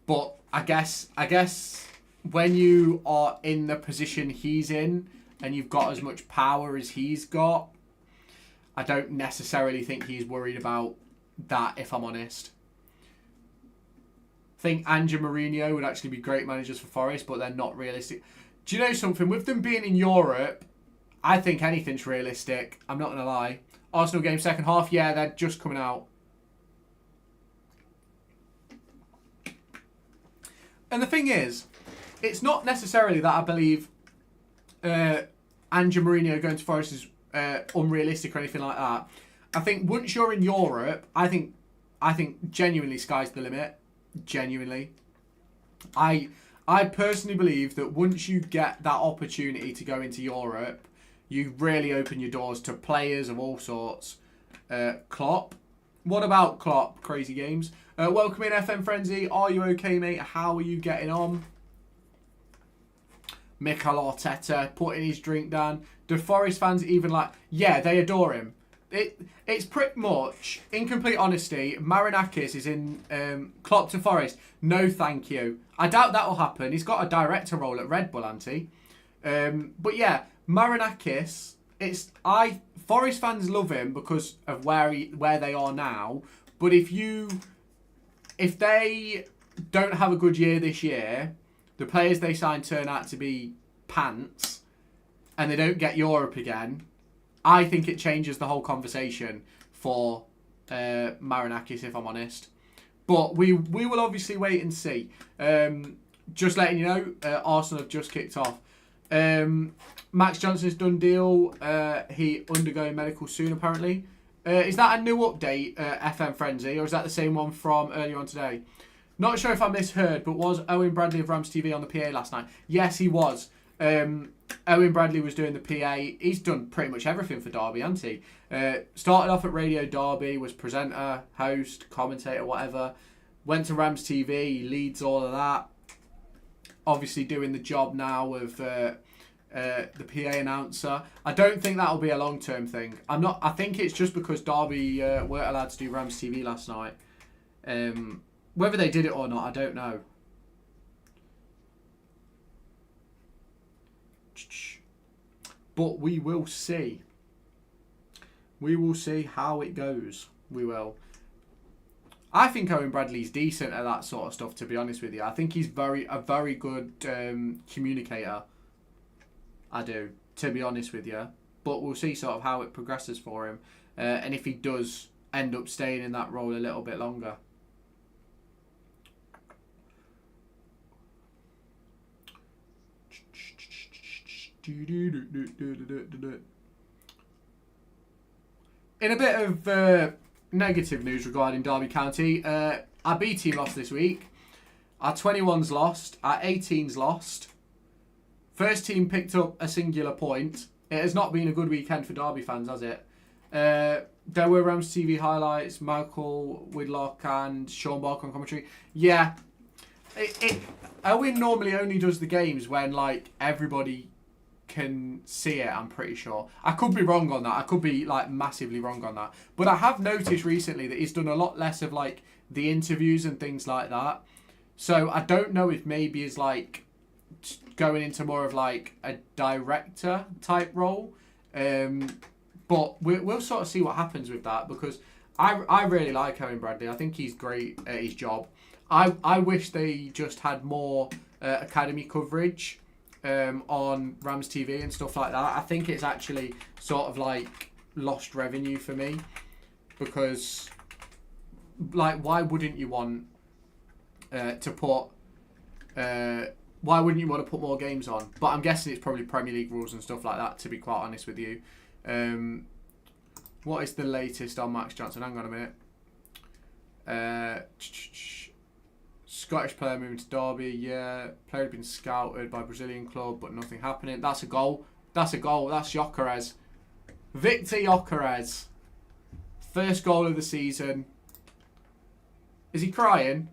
But I guess when you are in the position he's in and you've got as much power as he's got, I don't necessarily think he's worried about that, if I'm honest. I think Ange and Mourinho would actually be great managers for Forest, but they're not realistic. Do you know something? With them being in Europe, I think anything's realistic. I'm not going to lie. Arsenal game second half, yeah, they're just coming out. And the thing is, it's not necessarily that I believe Ange and Mourinho going to Forest is unrealistic or anything like that. I think once you're in Europe, I think genuinely sky's the limit. Genuinely. I personally believe that once you get that opportunity to go into Europe, you really open your doors to players of all sorts. Klopp. What about Klopp? Crazy Games. Welcome in, FM Frenzy. Are you okay, mate? How are you getting on? Mikel Arteta putting his drink down. Do Forest fans even like... Yeah, they adore him. It's pretty much, in complete honesty, Marinakis is in Klopp to Forest. No, thank you. I doubt that will happen. He's got a director role at Red Bull, hasn't he? But yeah, Marinakis. Forest fans love him because of where they are now. But if they don't have a good year this year, the players they sign turn out to be pants, and they don't get Europe again, I think it changes the whole conversation for Marinakis, if I'm honest. But we will obviously wait and see. Just letting you know, Arsenal have just kicked off. Max Johnston's done deal. He undergoing medical soon, apparently. Is that a new update, FM Frenzy, or is that the same one from earlier on today? Not sure if I misheard, but was Owen Bradley of Rams TV on the PA last night? Yes, he was. Owen Bradley was doing the PA. He's done pretty much everything for Derby, hasn't he? Started off at Radio Derby, was presenter, host, commentator, whatever. Went to Rams TV, leads all of that. Obviously doing the job now of the PA announcer. I don't think that'll be a long-term thing. I think it's just because Derby weren't allowed to do Rams TV last night. Whether they did it or not, I don't know. But we will see. We will see how it goes. We will. I think Owen Bradley's decent at that sort of stuff, to be honest with you. I think he's a very good communicator. I do, to be honest with you. But we'll see sort of how it progresses for him. And if he does end up staying in that role a little bit longer. In a bit of negative news regarding Derby County, our B team lost this week. Our 21's lost. Our 18's lost. First team picked up a singular point. It has not been a good weekend for Derby fans, has it? There were Rams TV highlights, Michael Whitlock and Sean Barker on commentary. Yeah. Owen normally only does the games when like everybody can see it, I'm pretty sure. I could be wrong on that. I could be like massively wrong on that. But I have noticed recently that he's done a lot less of like the interviews and things like that. So I don't know if maybe he's like going into more of like a director type role. But we'll sort of see what happens with that, because I really like Owen Bradley. I think he's great at his job. I wish they just had more academy coverage on Rams TV and stuff like that. I think it's actually sort of like lost revenue for me, because like why wouldn't you want to put why wouldn't you want to put more games on? But I'm guessing it's probably Premier League rules and stuff like that, to be quite honest with you. What is the latest on Max Johnston? Hang on a minute. Scottish player moving to Derby, yeah. Player had been scouted by Brazilian club, but nothing happening. That's a goal. That's a goal. That's Gyökeres. Victor Gyökeres. First goal of the season. Is he crying?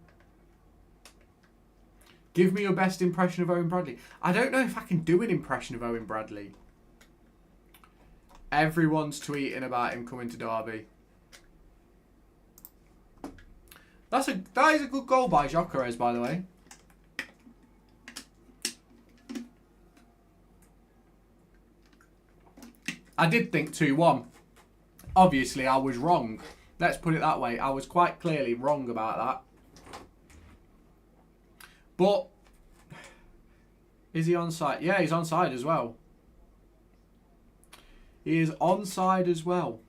Give me your best impression of Owen Bradley. I don't know if I can do an impression of Owen Bradley. Everyone's tweeting about him coming to Derby. That is a good goal by Enquires, by the way. I did think 2-1. Obviously, I was wrong. Let's put it that way. I was quite clearly wrong about that. But, is he onside? Yeah, he's onside as well. He is onside as well.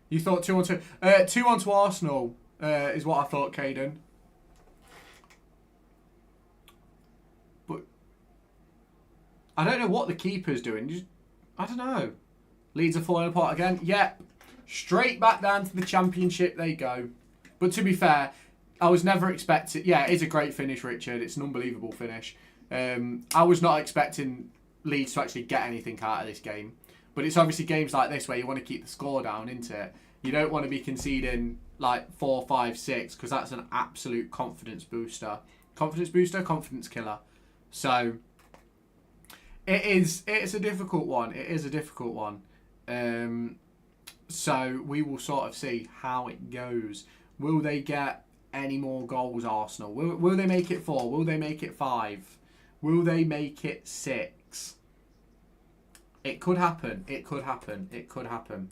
You thought 2-1 to... 2-1 to Arsenal is what I thought, Caden. But I don't know what the keeper's doing. I don't know. Leeds are falling apart again. Yep. Straight back down to the Championship they go. But to be fair, I was never expecting... Yeah, it is a great finish, Richard. It's an unbelievable finish. I was not expecting Leeds to actually get anything out of this game. But it's obviously games like this where you want to keep the score down, isn't it? You don't want to be conceding like 4, 5, 6 because that's an absolute confidence booster. Confidence booster, confidence killer. So it's a difficult one. It is a difficult one. So we will sort of see how it goes. Will they get any more goals, Arsenal? Will they make it 4? Will they make it 5? Will they make it 6? It could happen. It could happen. It could happen.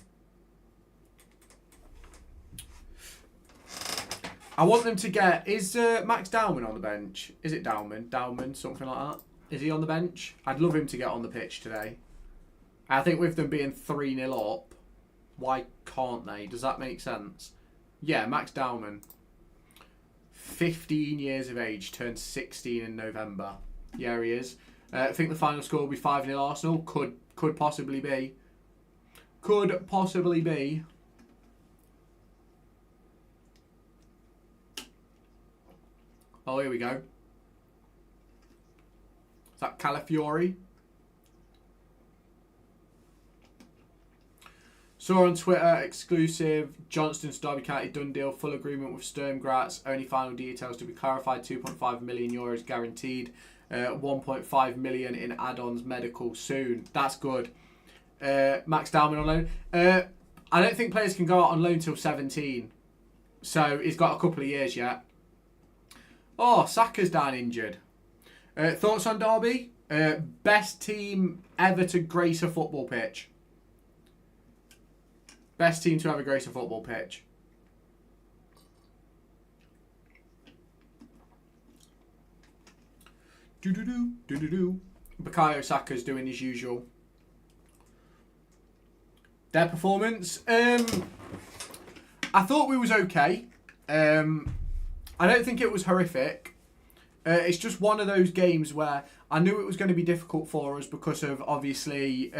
I want them to get... Is Max Dowman on the bench? Is it Dowman? Dowman, something like that. Is he on the bench? I'd love him to get on the pitch today. I think with them being 3-0 up, why can't they? Does that make sense? Yeah, Max Dowman. 15 years of age, turned 16 in November. Yeah, he is. I think the final score will be 5-0 Arsenal. Could possibly be. Could possibly be. Oh, here we go. Is that Calafiori? Saw on Twitter, exclusive, Johnston to Derby County done deal, full agreement with Sturm Graz, only final details to be clarified, €2.5 million guaranteed, 1.5 million in add-ons medical soon. That's good. Max Dowman on loan. I don't think players can go out on loan till 17. So he's got a couple of years yet. Oh, Saka's down injured. Thoughts on Derby? Best team ever to grace a football pitch. Best team to ever grace a football pitch. Do-do-do. Bukayo Saka's doing his usual. Their performance. I thought we was okay. I don't think it was horrific. It's just one of those games where I knew it was going to be difficult for us because of obviously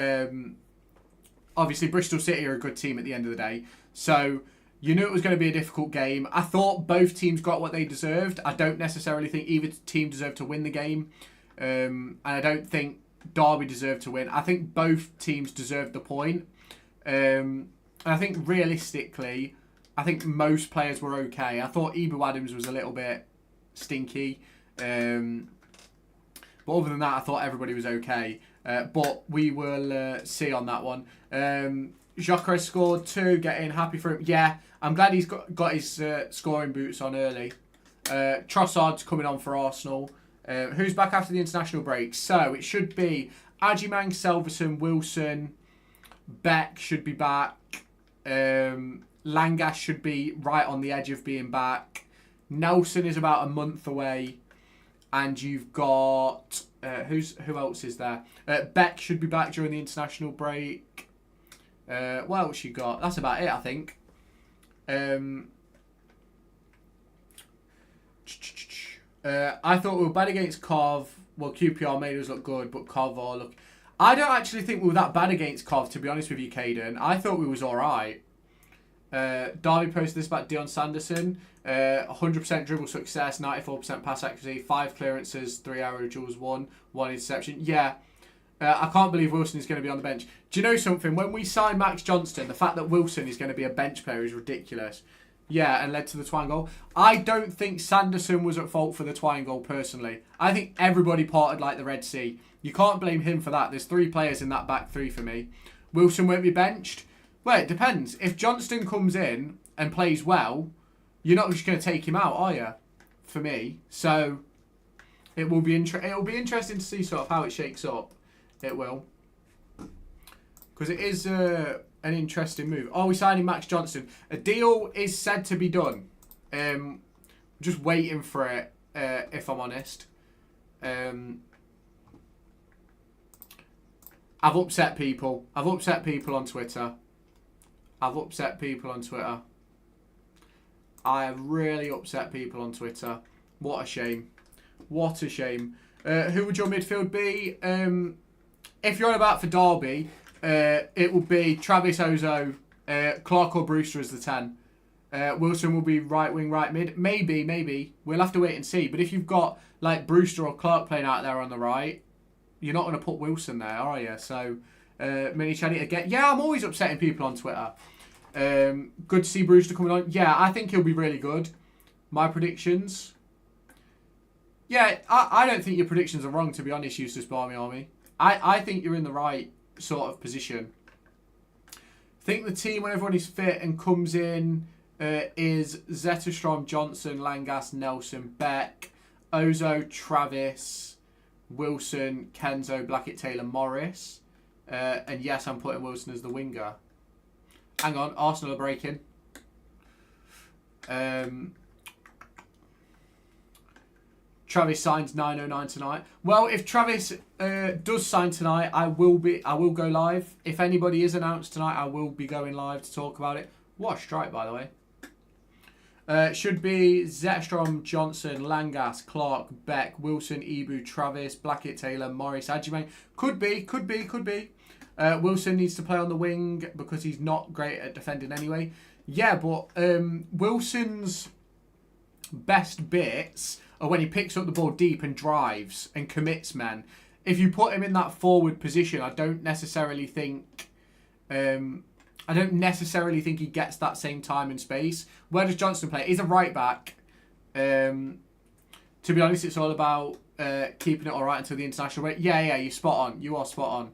Bristol City are a good team at the end of the day. So you knew it was going to be a difficult game. I thought both teams got what they deserved. I don't necessarily think either team deserved to win the game. And I don't think Derby deserved to win. I think both teams deserved the point. And I think realistically, I think most players were okay. I thought Ibu Adams was a little bit stinky. But other than that, I thought everybody was okay. But we will see on that one. Jacques scored 2, getting happy for him. Yeah, I'm glad he's got his scoring boots on early. Trossard's coming on for Arsenal. Who's back after the international break? So it should be Agyemang, Selverson, Wilson, Beck should be back. Langas should be right on the edge of being back. Nelson is about a month away. And you've got... who else is there? Beck should be back during the international break. What else you got? That's about it, I think. I thought we were bad against Cov. Well, QPR made us look good, but Cov are look... I don't actually think we were that bad against Cov, to be honest with you, Caden. I thought we was alright. Derby posted this about Dion Sanderson. 100% dribble success, 94% pass accuracy, 5 clearances, 3 aerials, 1 interception. Yeah, I can't believe Wilson is going to be on the bench. Do you know something? When we signed Max Johnston, the fact that Wilson is going to be a bench player is ridiculous. Yeah, and led to the Twine goal. I don't think Sanderson was at fault for the Twine goal, personally. I think everybody parted like the Red Sea. You can't blame him for that. There's 3 players in that back 3 for me. Wilson won't be benched. Well, it depends. If Johnston comes in and plays well, you're not just going to take him out, are you? For me. So, it will be interesting to see sort of how it shakes up. It will. Because it is an interesting move. Are we signing Max Johnston? A deal is said to be done. Just waiting for it, if I'm honest. I've upset people. I've upset people on Twitter. I have really upset people on Twitter. What a shame. What a shame. Who would your midfield be? If you're on about for Derby, it will be Travis Ozo, Clark or Brewster as the 10. Wilson will be right wing, right mid. Maybe. We'll have to wait and see. But if you've got like Brewster or Clark playing out there on the right, you're not going to put Wilson there, are you? So, Mini Chaddy again. Yeah, I'm always upsetting people on Twitter. Good to see Brewster coming on. Yeah, I think he'll be really good. My predictions. Yeah, I don't think your predictions are wrong, to be honest, Useless Barmy Army. I think you're in the right sort of position. I think the team, when everyone is fit and comes in, is Zetterstrom, Johnson, Langas, Nelson, Beck, Ozo, Travis, Wilson, Kenzo, Blackett, Taylor, Morris. And yes, I'm putting Wilson as the winger. Hang on, Arsenal are breaking. Travis signs 9:09 tonight. Well, if Travis does sign tonight, I will go live. If anybody is announced tonight, I will be going live to talk about it. What a strike, by the way. Should be Zetterstrom, Johnson, Langas, Clark, Beck, Wilson, Ibu, Travis, Blackett, Taylor, Morris, Adjumang. Could be. Wilson needs to play on the wing because he's not great at defending anyway. Yeah, but Wilson's best bits are when he picks up the ball deep and drives and commits men. If you put him in that forward position, I don't necessarily think he gets that same time and space. Where does Johnston play? He's a right back. To be honest, it's all about keeping it all right until the international break. Yeah, you're spot on. You are spot on.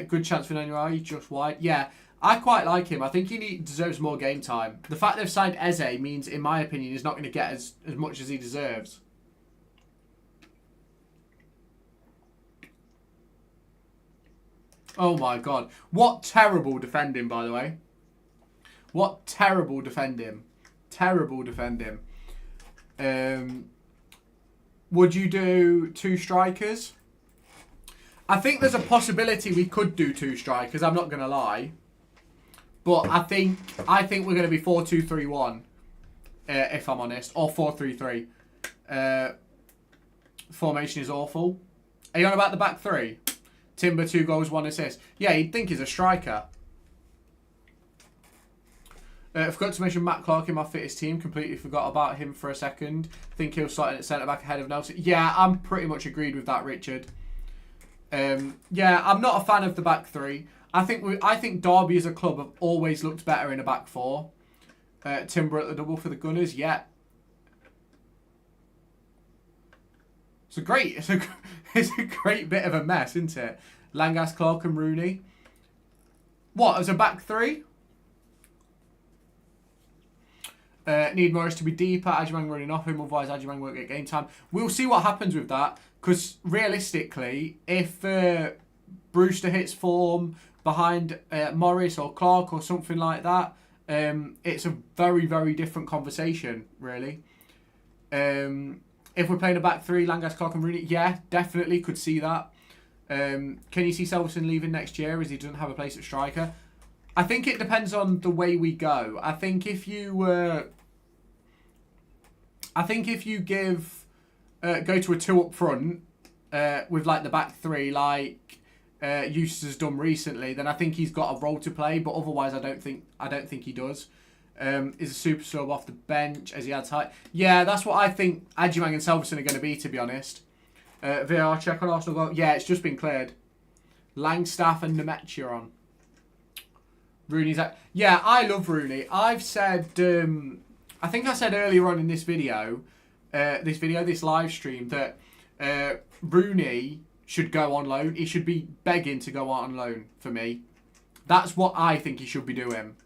Good chance for Nanuari, just wide. Yeah, I quite like him. I think he deserves more game time. The fact they've signed Eze means, in my opinion, he's not going to get as much as he deserves. Oh my God. What terrible defending, by the way. What terrible defending. Terrible defending. Would you do 2 strikers? I think there's a possibility we could do 2 strikers, I'm not going to lie. But I think we're going to be 4-2-3-1, if I'm honest. Or 4-3-3. Formation is awful. Are you on about the back 3? Timber, 2 goals, 1 assist. Yeah, you'd think he's a striker. I forgot to mention Matt Clark in my fittest team. Completely forgot about him for a second. Think he'll start in at centre-back ahead of Nelson. Yeah, I'm pretty much agreed with that, Richard. Yeah, I'm not a fan of the back 3. I think Derby as a club have always looked better in a back 4. Timber at the double for the Gunners. Yeah. It's a great bit of a mess, isn't it? Langas, Clark and Rooney. What, as a back 3? Need Morris to be deeper. Adjumang running off him, otherwise Adjumang won't get game time. We'll see what happens with that, because realistically, if Brewster hits form behind Morris or Clark or something like that, it's a very, very different conversation, really. If we're playing a back 3, Langas, Clark and Rooney, yeah, definitely could see that. Can you see Selverson leaving next year as he doesn't have a place at striker? I think it depends on the way we go. I think if you go to a 2 up front with like the back 3, like Eustace has done recently, then I think he's got a role to play. But otherwise, I don't think he does. Is a super sub off the bench as he adds height. Yeah, that's what I think Adjumang and Selverson are going to be, to be honest. VR check on Arsenal goal. Yeah, it's just been cleared. Langstaff and Nemetchi are on. Rooney's at... Yeah, I love Rooney. I've said I think I said earlier on in this video, this live stream, that Rooney should go on loan. He should be begging to go on loan for me. That's what I think he should be doing.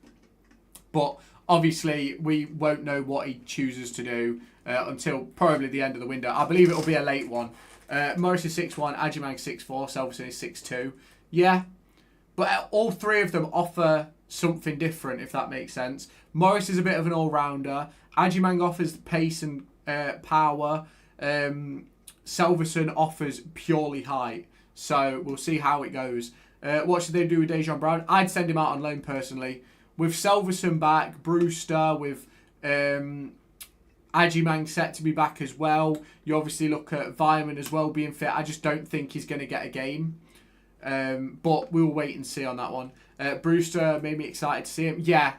But obviously, we won't know what he chooses to do until probably the end of the window. I believe it'll be a late one. Morris is 6'1", Agyemang 6'4", Selverson is 6'2". Yeah, but all three of them offer something different, if that makes sense. Morris is a bit of an all-rounder. Agyemang offers pace and power. Selverson offers purely height. So we'll see how it goes. What should they do with Dejan Brown? I'd send him out on loan personally. With Selverson back, Brewster, with Agyemang set to be back as well. You obviously look at Vyman as well being fit. I just don't think he's going to get a game. But we'll wait and see on that one. Brewster made me excited to see him. Yeah,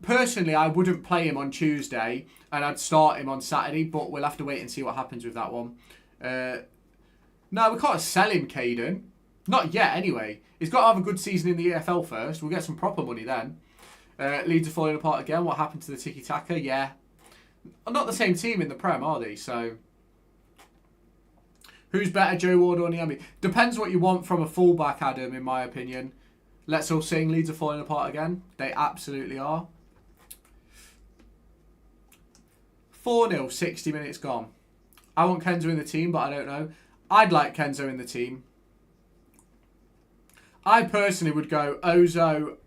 personally, I wouldn't play him on Tuesday and I'd start him on Saturday, but we'll have to wait and see what happens with that one. No, we can't sell him, Caden. Not yet, anyway. He's got to have a good season in the EFL first. We'll get some proper money then. Leeds are falling apart again. What happened to the tiki-taka? Yeah. Not the same team in the Prem, are they? So, who's better, Joe Ward or Niambi? Depends what you want from a fullback, Adam, in my opinion. Let's all sing. Leeds are falling apart again. They absolutely are. 4-0, 60 minutes gone. I want Kenzo in the team, but I don't know. I'd like Kenzo in the team. I personally would go Ozo,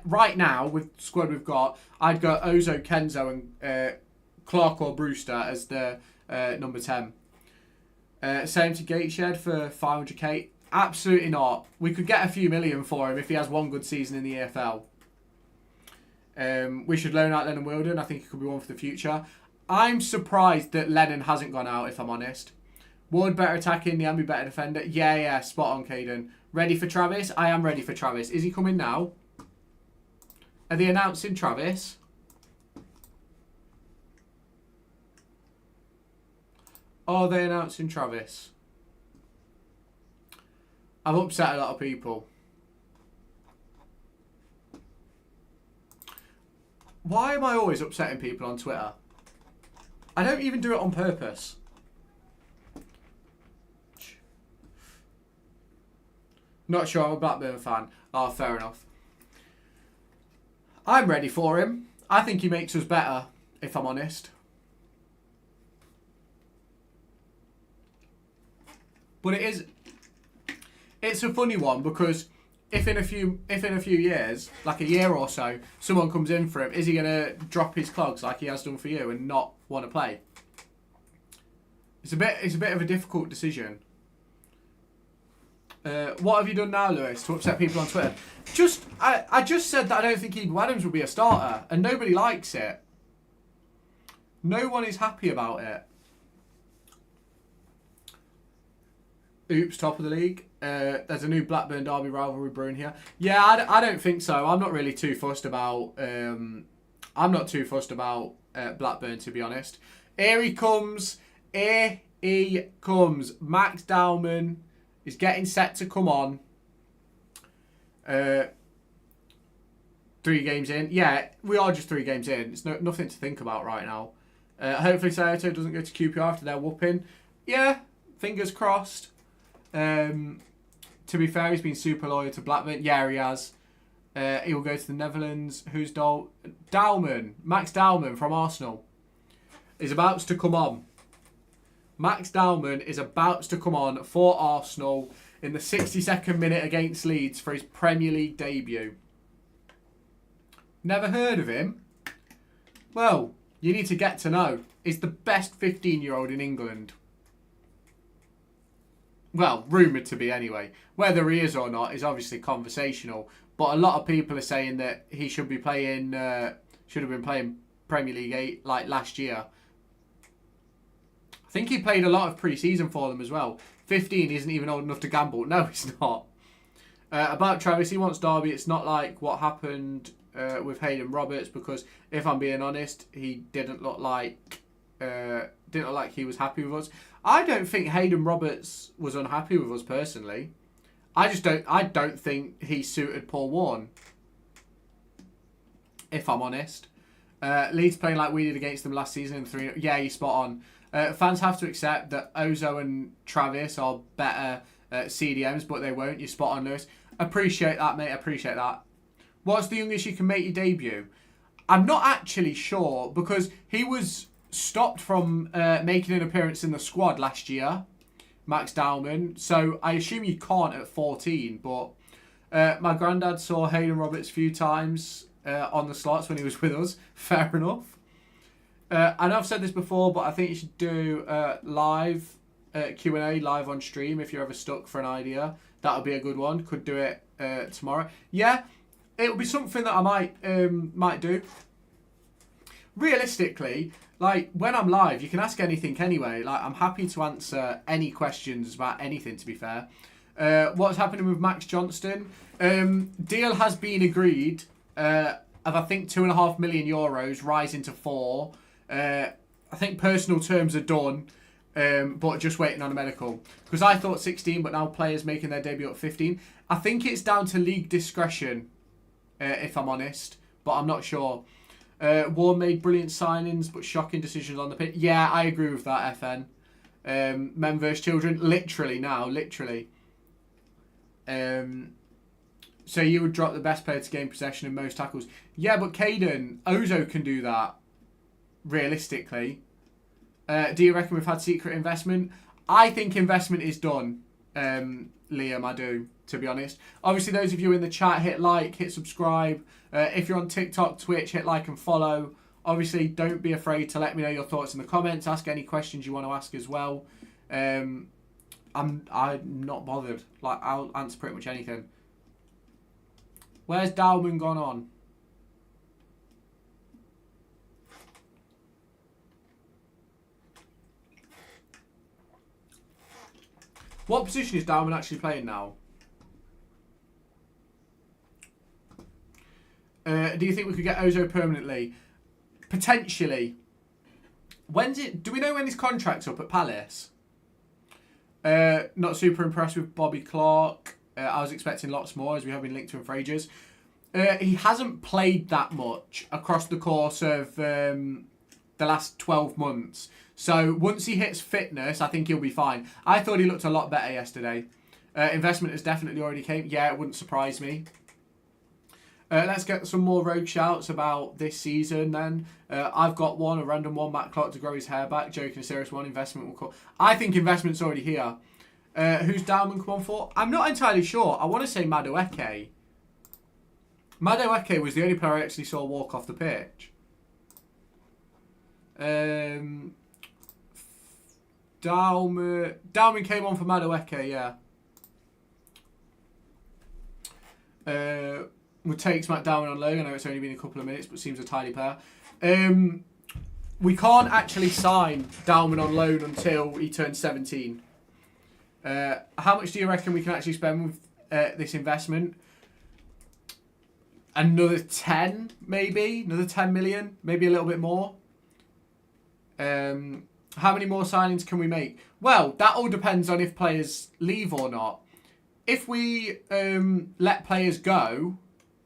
right now, with the squad we've got, I'd go Ozo, Kenzo and Clark or Brewster as the number 10. Same to Gateshead for 500k. Absolutely not. We could get a few million for him if he has one good season in the EFL. We should loan out Lennon Wilden. I think he could be one for the future. I'm surprised that Lennon hasn't gone out, if I'm honest. Ward better attacking, Niambi better defender. Yeah, spot on, Caden. Ready for Travis? I am ready for Travis. Is he coming now? Are they announcing Travis? Are they announcing Travis? I've upset a lot of people. Why am I always upsetting people on Twitter? I don't even do it on purpose. Not sure, I'm a Blackburn fan. Oh, fair enough. I'm ready for him. I think he makes us better, if I'm honest. But it's a funny one because if in a few years, like a year or so, someone comes in for him, is he gonna drop his clogs like he has done for you and not want to play? It's a bit of a difficult decision. What have you done now, Lewis, to upset people on Twitter? I just said that I don't think Eagle Adams will be a starter, and nobody likes it. No one is happy about it. Oops, top of the league. There's a new Blackburn Derby rivalry brewing here. Yeah, I don't think so. I'm not really too fussed about. I'm not too fussed about Blackburn, to be honest. Here he comes. Here he comes. Max Dowman is getting set to come on. 3 games in. Yeah, we are just 3 games in. It's nothing to think about right now. Hopefully Sayoto doesn't go to QPR after their whooping. Yeah, fingers crossed. To be fair, he's been super loyal to Blackburn. Yeah, he has. He will go to the Netherlands. Who's Dowman? Max Dowman from Arsenal is about to come on. Max Dowman is about to come on for Arsenal in the 62nd minute against Leeds for his Premier League debut. Never heard of him? Well, you need to get to know. He's the best 15-year-old in England. Well, rumoured to be anyway. Whether he is or not is obviously conversational. But a lot of people are saying that he should be playing, should have been playing Premier League 8 like last year. I think he played a lot of pre-season for them as well. 15 isn't even old enough to gamble. No, he's not. About Travis, he wants Derby. It's not like what happened with Hayden Roberts, because if I'm being honest, he didn't look like he was happy with us. I don't think Hayden Roberts was unhappy with us personally. I don't think he suited Paul Warne, if I'm honest. Leeds playing like we did against them last season in 3. Yeah, you're spot on. Fans have to accept that Ozo and Travis are better CDMs, but they won't. You're spot on, Lewis. Appreciate that, mate. Appreciate that. What's the youngest you can make your debut? I'm not actually sure because he was stopped from making an appearance in the squad last year, Max Dowman. So I assume you can't at 14, but my granddad saw Hayden Roberts a few times on the slots when he was with us. Fair enough. I know I've said this before, but I think you should do live Q&A live on stream if you're ever stuck for an idea. That would be a good one. Could do it tomorrow. Yeah, it would be something that I might do. Realistically, like when I'm live, you can ask anything anyway. Like I'm happy to answer any questions about anything. To be fair, what's happening with Max Johnston? Deal has been agreed of I think €2.5 million, rising to 4. I think personal terms are done, but just waiting on a medical. Because I thought 16, but now players making their debut at 15. I think it's down to league discretion, if I'm honest, but I'm not sure. Warren made brilliant signings, but shocking decisions on the pitch. Yeah, I agree with that, FN. Men versus children, literally now, literally. So you would drop the best player to gain possession in most tackles. Yeah, but Caden, Ozo can do that, realistically. Do you reckon we've had secret investment? I think investment is done, Liam, I do, to be honest. Obviously, those of you in the chat, hit like, hit subscribe. If you're on TikTok, Twitch, hit like and follow. Obviously, don't be afraid to let me know your thoughts in the comments. Ask any questions you want to ask as well. I'm not bothered. Like, I'll answer pretty much anything. Where's Dowman gone on? What position is Dowman actually playing now? Do you think we could get Ozo permanently? Potentially. When's it? Do we know when his contract's up at Palace? Not super impressed with Bobby Clark. I was expecting lots more as we have been linked to him for ages. He hasn't played that much across the course of the last 12 months. So once he hits fitness, I think he'll be fine. I thought he looked a lot better yesterday. Investment has definitely already came. Yeah, it wouldn't surprise me. Let's get some more rogue shouts about this season then. I've got one, a random one. Matt Clark to grow his hair back. Joking, a serious one. Investment will call. I think investment's already here. Who's Dowman come on for? I'm not entirely sure. I want to say Madueke. Madueke was the only player I actually saw walk off the pitch. Dowman came on for Madueke, yeah. Would take Matt Dowman on loan. I know it's only been a couple of minutes, but seems a tidy pair. We can't actually sign Dowman on loan until he turns 17. How much do you reckon we can actually spend with this investment? Another 10, maybe? Another 10 million? Maybe a little bit more? How many more signings can we make? Well, that all depends on if players leave or not. If we let players go,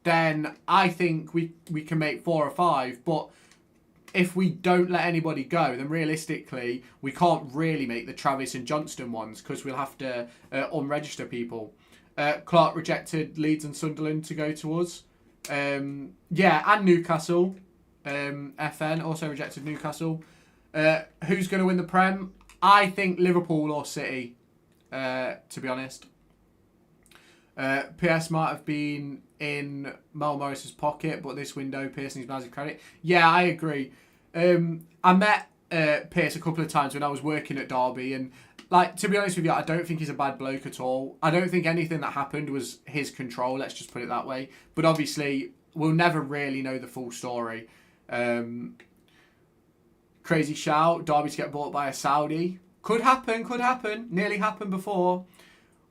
then I think we can make 4 or 5. But if we don't let anybody go, then realistically, we can't really make the Travis and Johnston ones because we'll have to unregister people. Clark rejected Leeds and Sunderland to go to us. Yeah, and Newcastle. FN also rejected Newcastle. Who's going to win the Prem? I think Liverpool or City, to be honest. PS might have been in Mel Morris's pocket, but this window, Pearce needs massive credit. Yeah, I agree. I met Pearce a couple of times when I was working at Derby, and like to be honest with you, I don't think he's a bad bloke at all. I don't think anything that happened was his control. Let's just put it that way. But obviously, we'll never really know the full story. Crazy shout. Derby to get bought by a Saudi. Could happen, could happen. Nearly happened before.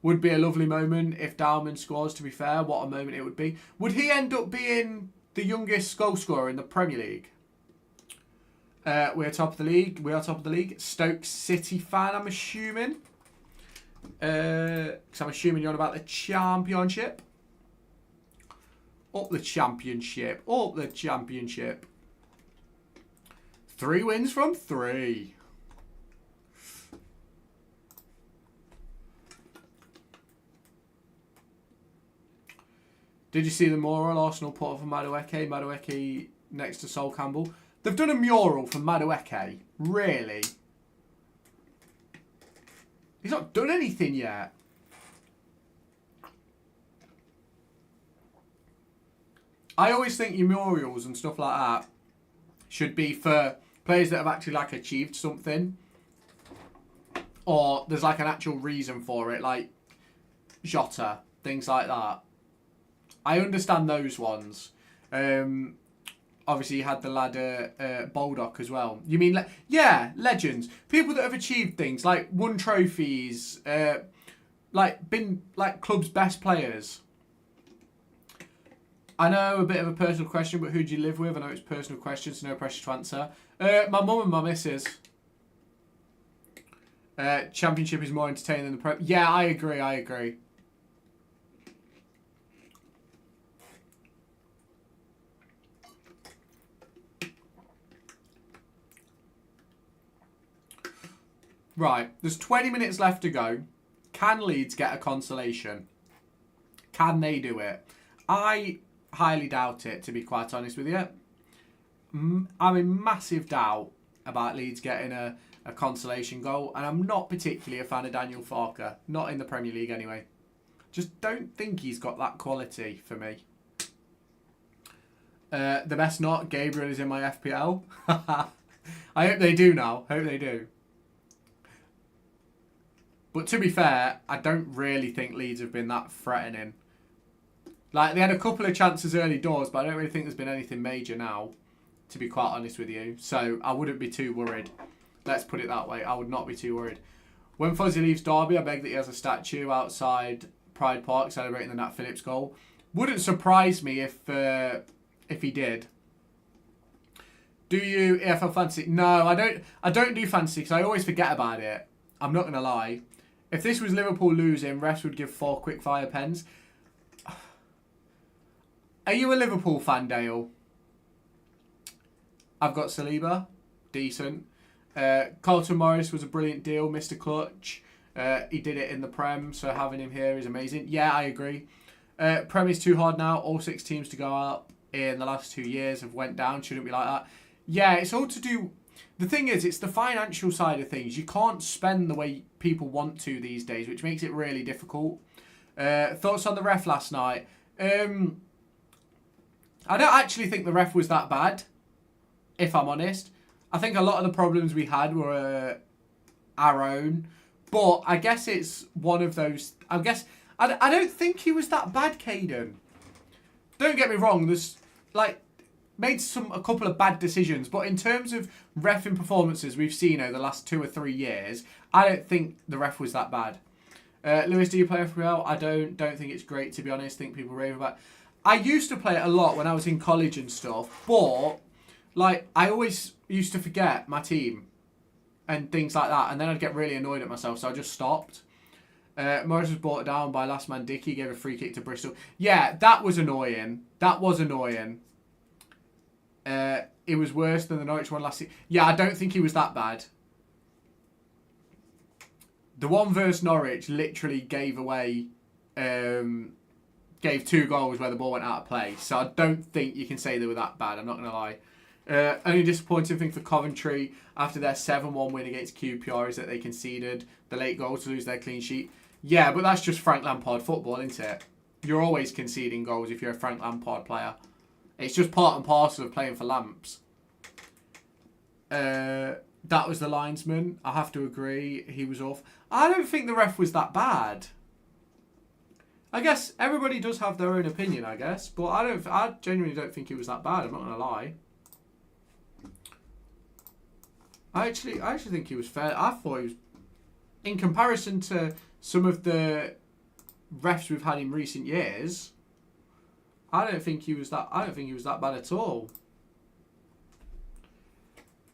Would be a lovely moment if Dowman scores, to be fair. What a moment it would be. Would he end up being the youngest goal scorer in the Premier League? We're top of the league. We are top of the league. Stoke City fan, I'm assuming. Because I'm assuming you're on about the Championship. Up the Championship. Up the Championship. 3 wins from 3. Did you see the mural Arsenal put up for Madueke? Madueke next to Sol Campbell. They've done a mural for Madueke. Really? He's not done anything yet. I always think your murals and stuff like that should be for players that have actually like achieved something, or there's like an actual reason for it, like Jota, things like that. I understand those ones. Obviously, you had the lad Baldock as well. You mean, yeah, legends, people that have achieved things, like won trophies, like been like club's best players. I know a bit of a personal question, but who do you live with? I know it's a personal question, so no pressure to answer. My mum and my missus. Championship is more entertaining than the Prem. Yeah, I agree. Right, there's 20 minutes left to go. Can Leeds get a consolation? Can they do it? I highly doubt it, to be quite honest with you. I'm in massive doubt about Leeds getting a consolation goal, and I'm not particularly a fan of Daniel Farke. Not in the Premier League anyway. Just don't think he's got that quality for me. The best not, Gabriel is in my FPL. I hope they do now. Hope they do. But to be fair, I don't really think Leeds have been that threatening. Like, they had a couple of chances early doors, but I don't really think there's been anything major now, to be quite honest with you. So I wouldn't be too worried. Let's put it that way. I would not be too worried. When Fuzzy leaves Derby, I beg that he has a statue outside Pride Park celebrating the Nat Phillips goal. Wouldn't surprise me if he did. Do you EFL fantasy? No, I don't. I don't do fantasy because I always forget about it. I'm not gonna lie. If this was Liverpool losing, refs would give 4 quick-fire pens. Are you a Liverpool fan, Dale? I've got Saliba. Decent. Carlton Morris was a brilliant deal. Mr. Clutch. He did it in the Prem, so having him here is amazing. Yeah, I agree. Prem is too hard now. All 6 teams to go up in the last 2 years have went down. Shouldn't be like that. Yeah, it's all to do... The thing is, it's the financial side of things. You can't spend the way people want to these days, which makes it really difficult. Thoughts on the ref last night? I don't actually think the ref was that bad, if I'm honest. I think a lot of the problems we had were our own. But I guess it's one of those... I don't think he was that bad, Caden. Don't get me wrong. There's, like... made a couple of bad decisions, but in terms of reffing performances we've seen over the last 2 or 3 years, I don't think the ref was that bad. Lewis, do you play FPL? I don't think it's great, to be honest. Think people rave about it. I used to play it a lot when I was in college and stuff, but like I always used to forget my team and things like that, and then I'd get really annoyed at myself, so I just stopped. Morris was brought down by last man Dickey, gave a free kick to Bristol. Yeah, that was annoying. That was annoying. It was worse than the Norwich one last season. Yeah, I don't think he was that bad. The one versus Norwich literally gave away, gave 2 goals where the ball went out of play. So I don't think you can say they were that bad. I'm not going to lie. Only disappointing thing for Coventry after their 7-1 win against QPR is that they conceded the late goal to lose their clean sheet. Yeah, but that's just Frank Lampard football, isn't it? You're always conceding goals if you're a Frank Lampard player. It's just part and parcel of playing for Lamps. That was the linesman. I have to agree. He was off. I don't think the ref was that bad. I guess everybody does have their own opinion, I guess. But I genuinely don't think he was that bad. I'm not going to lie. I actually think he was fair. I thought he was... In comparison to some of the refs we've had in recent years... I don't think he was that bad at all.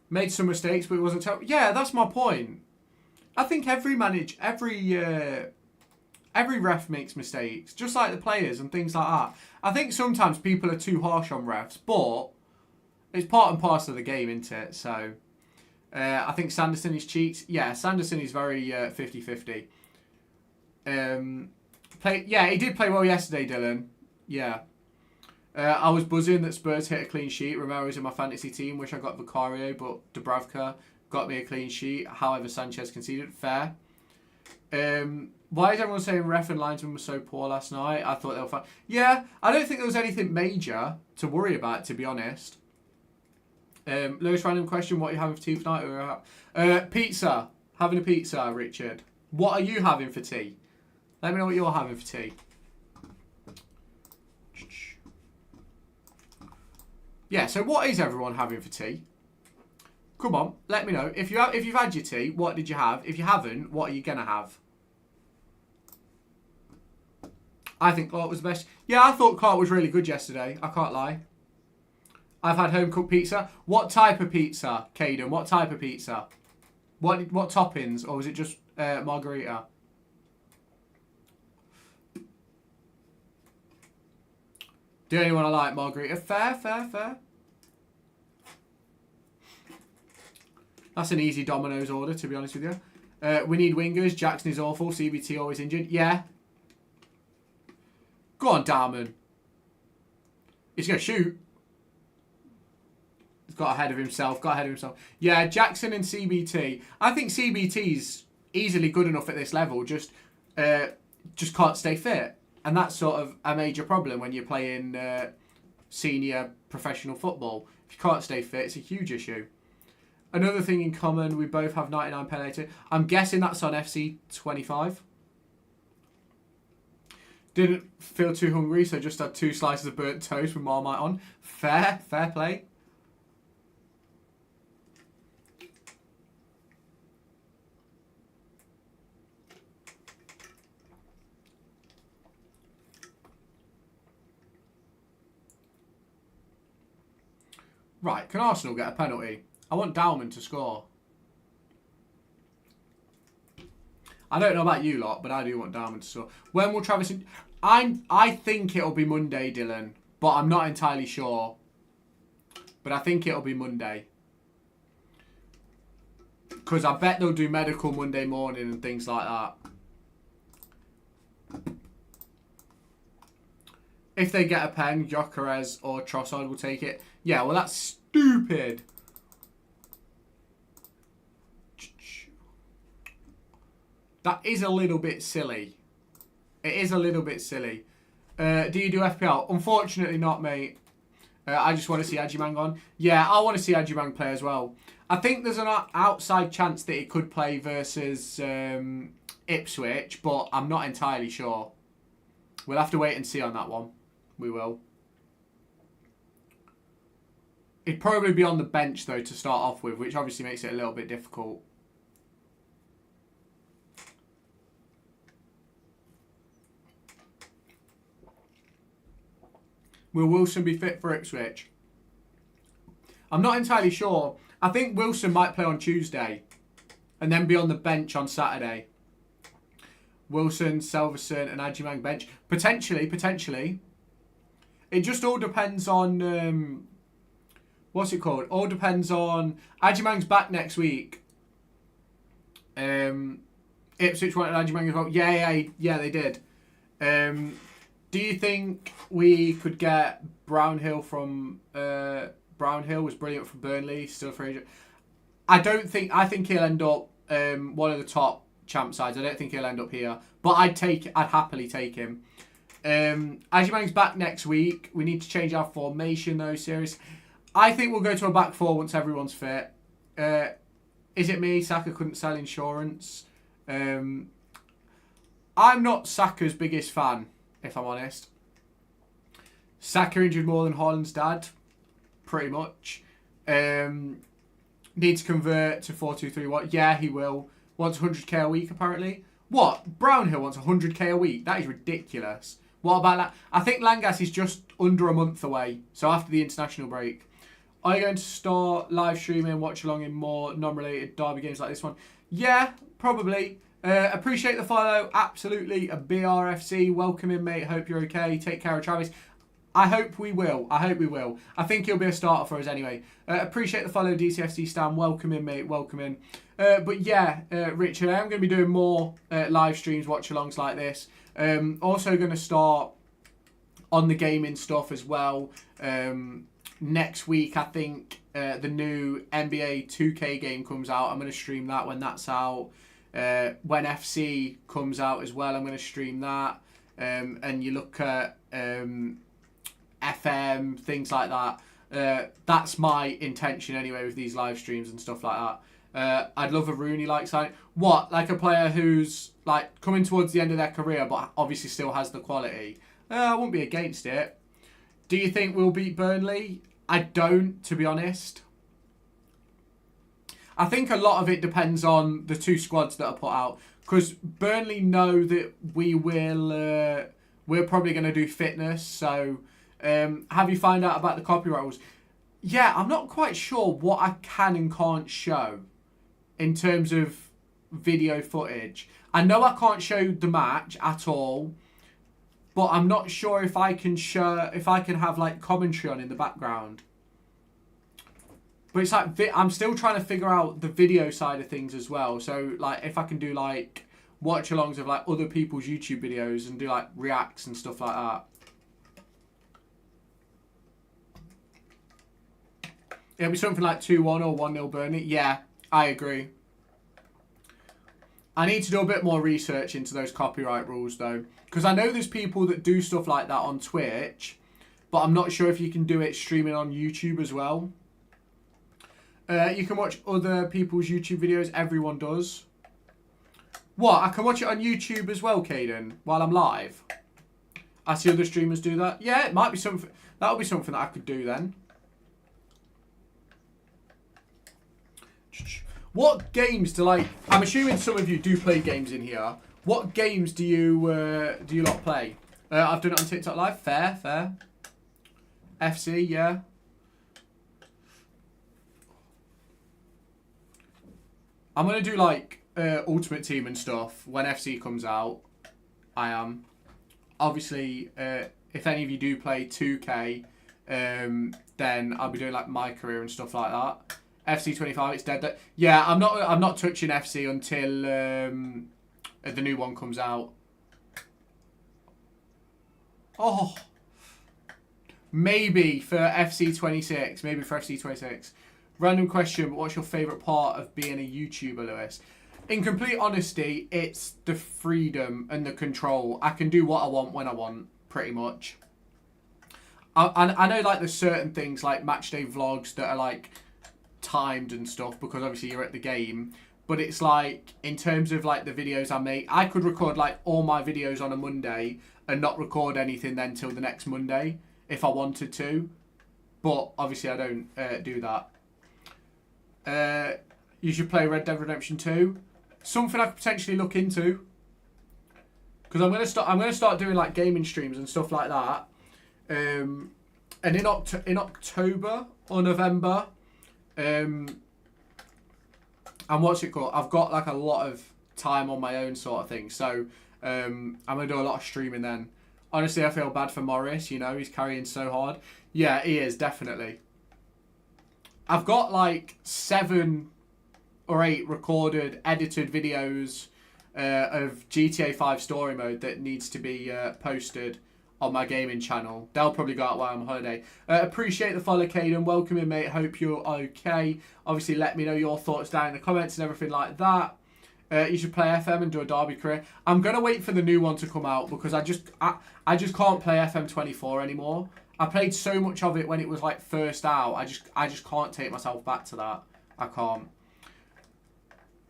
Made some mistakes, but it wasn't terrible. Yeah, that's my point. I think every ref makes mistakes, just like the players and things like that. I think sometimes people are too harsh on refs, but It's part and parcel of the game, isn't it? So, I think Sanderson is cheats. Yeah, Sanderson is very 50-50. Yeah, he did play well yesterday, Dylan. Yeah. I was buzzing that Spurs hit a clean sheet. Romero's in my fantasy team. Wish I got Vicario, but Dubravka got me a clean sheet. However, Sanchez conceded. Fair. Why is everyone saying ref and linesman were so poor last night? I thought they were fine. Yeah, I don't think there was anything major to worry about, to be honest. Lewis, random question. What are you having for tea tonight? Pizza. Having a pizza, Richard. What are you having for tea? Let me know what you're having for tea. Yeah, so what is everyone having for tea? Come on, let me know. If you've had your tea, what did you have? If you haven't, what are you going to have? I think Clark was the best. Yeah, I thought Clark was really good yesterday. I can't lie. I've had home-cooked pizza. What type of pizza, Caden? What type of pizza? What toppings? Or was it just margarita? Do anyone I like margarita? Fair. That's an easy Domino's order, to be honest with you. We need wingers. Jackson is awful. CBT always injured. Yeah. Go on, Darman. He's going to shoot. He's got ahead of himself. Yeah, Jackson and CBT. I think CBT's easily good enough at this level. Just can't stay fit. And that's sort of a major problem when you're playing senior professional football. If you can't stay fit, it's a huge issue. Another thing in common, we both have 99 penalty. I'm guessing that's on FC 25. Didn't feel too hungry, so just had 2 slices of burnt toast with Marmite on. Fair play. Right, can Arsenal get a penalty? I want Dowman to score. I don't know about you lot, but I do want Dowman to score. When will Travis... I think it'll be Monday, Dylan, but I'm not entirely sure. But I think it'll be Monday. Because I bet they'll do medical Monday morning and things like that. If they get a pen, Gyökeres or Trossard will take it. Yeah, well, that's stupid. That is a little bit silly. It is a little bit silly. Do you do FPL? Unfortunately not, mate. I just want to see Adjumang on. Yeah, I want to see Adjumang play as well. I think there's an outside chance that he could play versus Ipswich, but I'm not entirely sure. We'll have to wait and see on that one. We will. He'd probably be on the bench, though, to start off with, which obviously makes it a little bit difficult. Will Wilson be fit for Ipswich? I'm not entirely sure. I think Wilson might play on Tuesday and then be on the bench on Saturday. Wilson, Selverson and Adjumang bench. Potentially. It just all depends on... what's it called? All depends on... Adjumang's back next week. Ipswich wanted Adjumang as well. Yeah, they did. Do you think we could get Brownhill from... Brownhill was brilliant for Burnley, still for Asia. I think he'll end up one of the top champ sides. I don't think he'll end up here. But I'd happily take him. Adjumang's back next week. We need to change our formation though, serious. I think we'll go to a back 4 once everyone's fit. Is it me? Saka couldn't sell insurance. I'm not Saka's biggest fan, if I'm honest. Saka injured more than Haaland's dad. Pretty much. Need to convert to 4-2-3-1. Yeah, he will. Wants 100k a week, apparently. What? Brownhill wants 100k a week? That is ridiculous. What about that? I think Langas is just under a month away. So after the international break. Are you going to start live streaming, watch along in more non-related derby games like this one? Yeah, probably. Appreciate the follow. Absolutely. A BRFC. Welcome in, mate. Hope you're okay. Take care of Travis. I hope we will. I hope we will. I think he'll be a starter for us anyway. Appreciate the follow, DCFC Stan. Welcome in, mate. Welcome in. But yeah, Richard, I am going to be doing more live streams, watch-alongs like this. Also going to start on the gaming stuff as well. Next week, I think the new NBA 2K game comes out. I'm going to stream that when that's out. When FC comes out as well, I'm going to stream that. And you look at FM, things like that. That's my intention anyway with these live streams and stuff like that. I'd love a Rooney-like signing. What? Like a player who's like coming towards the end of their career but obviously still has the quality. I wouldn't be against it. Do you think we'll beat Burnley? I don't, to be honest. I think a lot of it depends on the two squads that are put out. Because Burnley know that we will... we're probably going to do fitness. So, have you found out about the copyright rules? Yeah, I'm not quite sure what I can and can't show in terms of video footage. I know I can't show the match at all, but I'm not sure if I can have like commentary on in the background. But it's like I'm still trying to figure out the video side of things as well. So like if I can do like watch-alongs of like other people's YouTube videos and do like reacts and stuff like that. It'll be something like 2-1 or 1-0 Burnley. Yeah, I agree. I need to do a bit more research into those copyright rules though. Because I know there's people that do stuff like that on Twitch. But I'm not sure if you can do it streaming on YouTube as well. You can watch other people's YouTube videos. Everyone does. What? I can watch it on YouTube as well, Caden, while I'm live? I see other streamers do that. Yeah, it might be something. That'll be something that I could do then. What games do like? I'm assuming some of you do play games in here. What games do you lot play? I've done it on TikTok Live. Fair. FC, yeah. I'm gonna do like Ultimate Team and stuff when FC comes out. I am. Obviously, if any of you do play 2K, then I'll be doing like my career and stuff like that. FC 25, it's dead. Yeah, I'm not touching FC until the new one comes out. Oh, maybe for FC 26. Maybe for FC 26. Random question, but what's your favourite part of being a YouTuber, Lewis? In complete honesty, it's the freedom and the control. I can do what I want when I want, pretty much. I know like there's certain things like matchday vlogs that are like timed and stuff because obviously you're at the game. But it's like, in terms of like the videos I make, I could record like all my videos on a Monday and not record anything then till the next Monday if I wanted to. But obviously I don't do that. You should play Red Dead Redemption 2. Something I could potentially look into. Because I'm gonna start doing like gaming streams and stuff like that. And in October or November, and what's it called? I've got like a lot of time on my own sort of thing. So I'm gonna do a lot of streaming then. Honestly, I feel bad for Morris. You know, he's carrying so hard. Yeah, he is definitely. I've got like 7 or 8 recorded, edited videos of GTA 5 story mode that needs to be posted on my gaming channel. They'll probably go out while I'm on holiday. Appreciate the follow, Caden. Welcome in, mate. Hope you're okay. Obviously, let me know your thoughts down in the comments and everything like that. You should play FM and do a derby career. I'm going to wait for the new one to come out because I just can't play FM 24 anymore. I played so much of it when it was like first out. I just can't take myself back to that. I can't.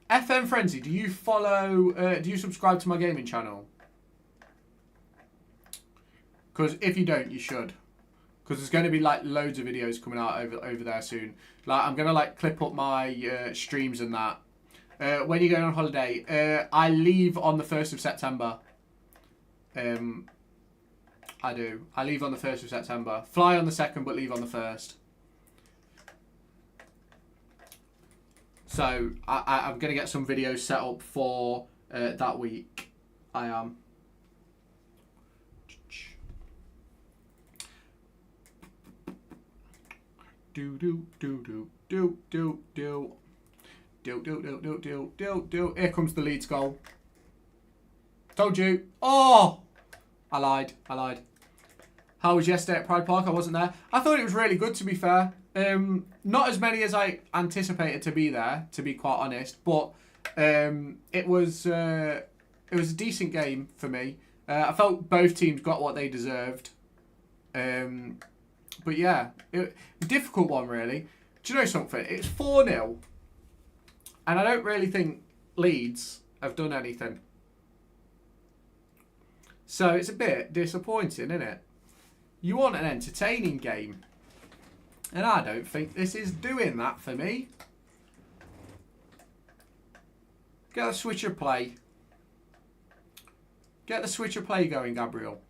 FM Frenzy, do you follow? Do you subscribe to my gaming channel? Because if you don't, you should. Because there's going to be like loads of videos coming out over there soon. Like I'm gonna like clip up my streams and that. When you're going on holiday, I leave on the 1st of September. I do. I leave on the 1st of September. Fly on the 2nd, but leave on the 1st. So, I'm going to get some videos set up for that week. I am. Do do do do do do do. Do do do do do do do. Here comes the Leeds goal. Told you. Oh! I lied. How was yesterday at Pride Park? I wasn't there. I thought it was really good, to be fair. Not as many as I anticipated to be there, to be quite honest. But it was a decent game for me. I felt both teams got what they deserved. But yeah, difficult one, really. Do you know something? It's 4-0. And I don't really think Leeds have done anything. So it's a bit disappointing, isn't it? You want an entertaining game. And I don't think this is doing that for me. Get the switch of play. Get the switch of play going, Gabriel.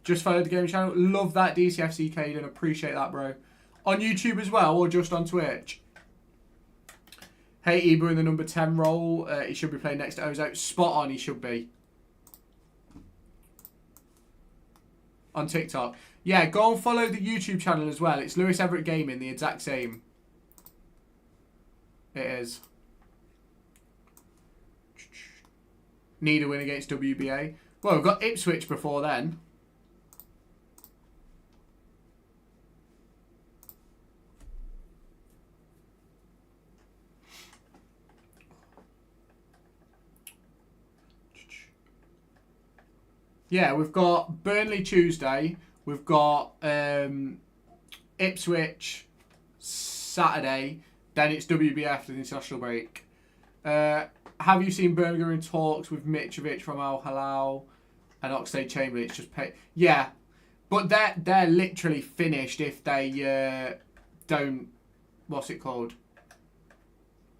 Just followed the gaming channel. Love that DCFC, Caden. Appreciate that, bro. On YouTube as well, or just on Twitch? Hey, Ibu in the number 10 role. He should be playing next to Ozo. Spot on, he should be. On TikTok. Yeah, go and follow the YouTube channel as well. It's Lewis Everett Gaming, the exact same. It is. Need a win against WBA. Well, we've got Ipswich before then. Yeah, we've got Burnley Tuesday. We've got Ipswich Saturday. Then it's WBF after the international break. Have you seen Birmingham in talks with Mitrovic from Al Hilal and Oxlade-Chamberlain? It's just yeah, but they're literally finished if they don't. What's it called?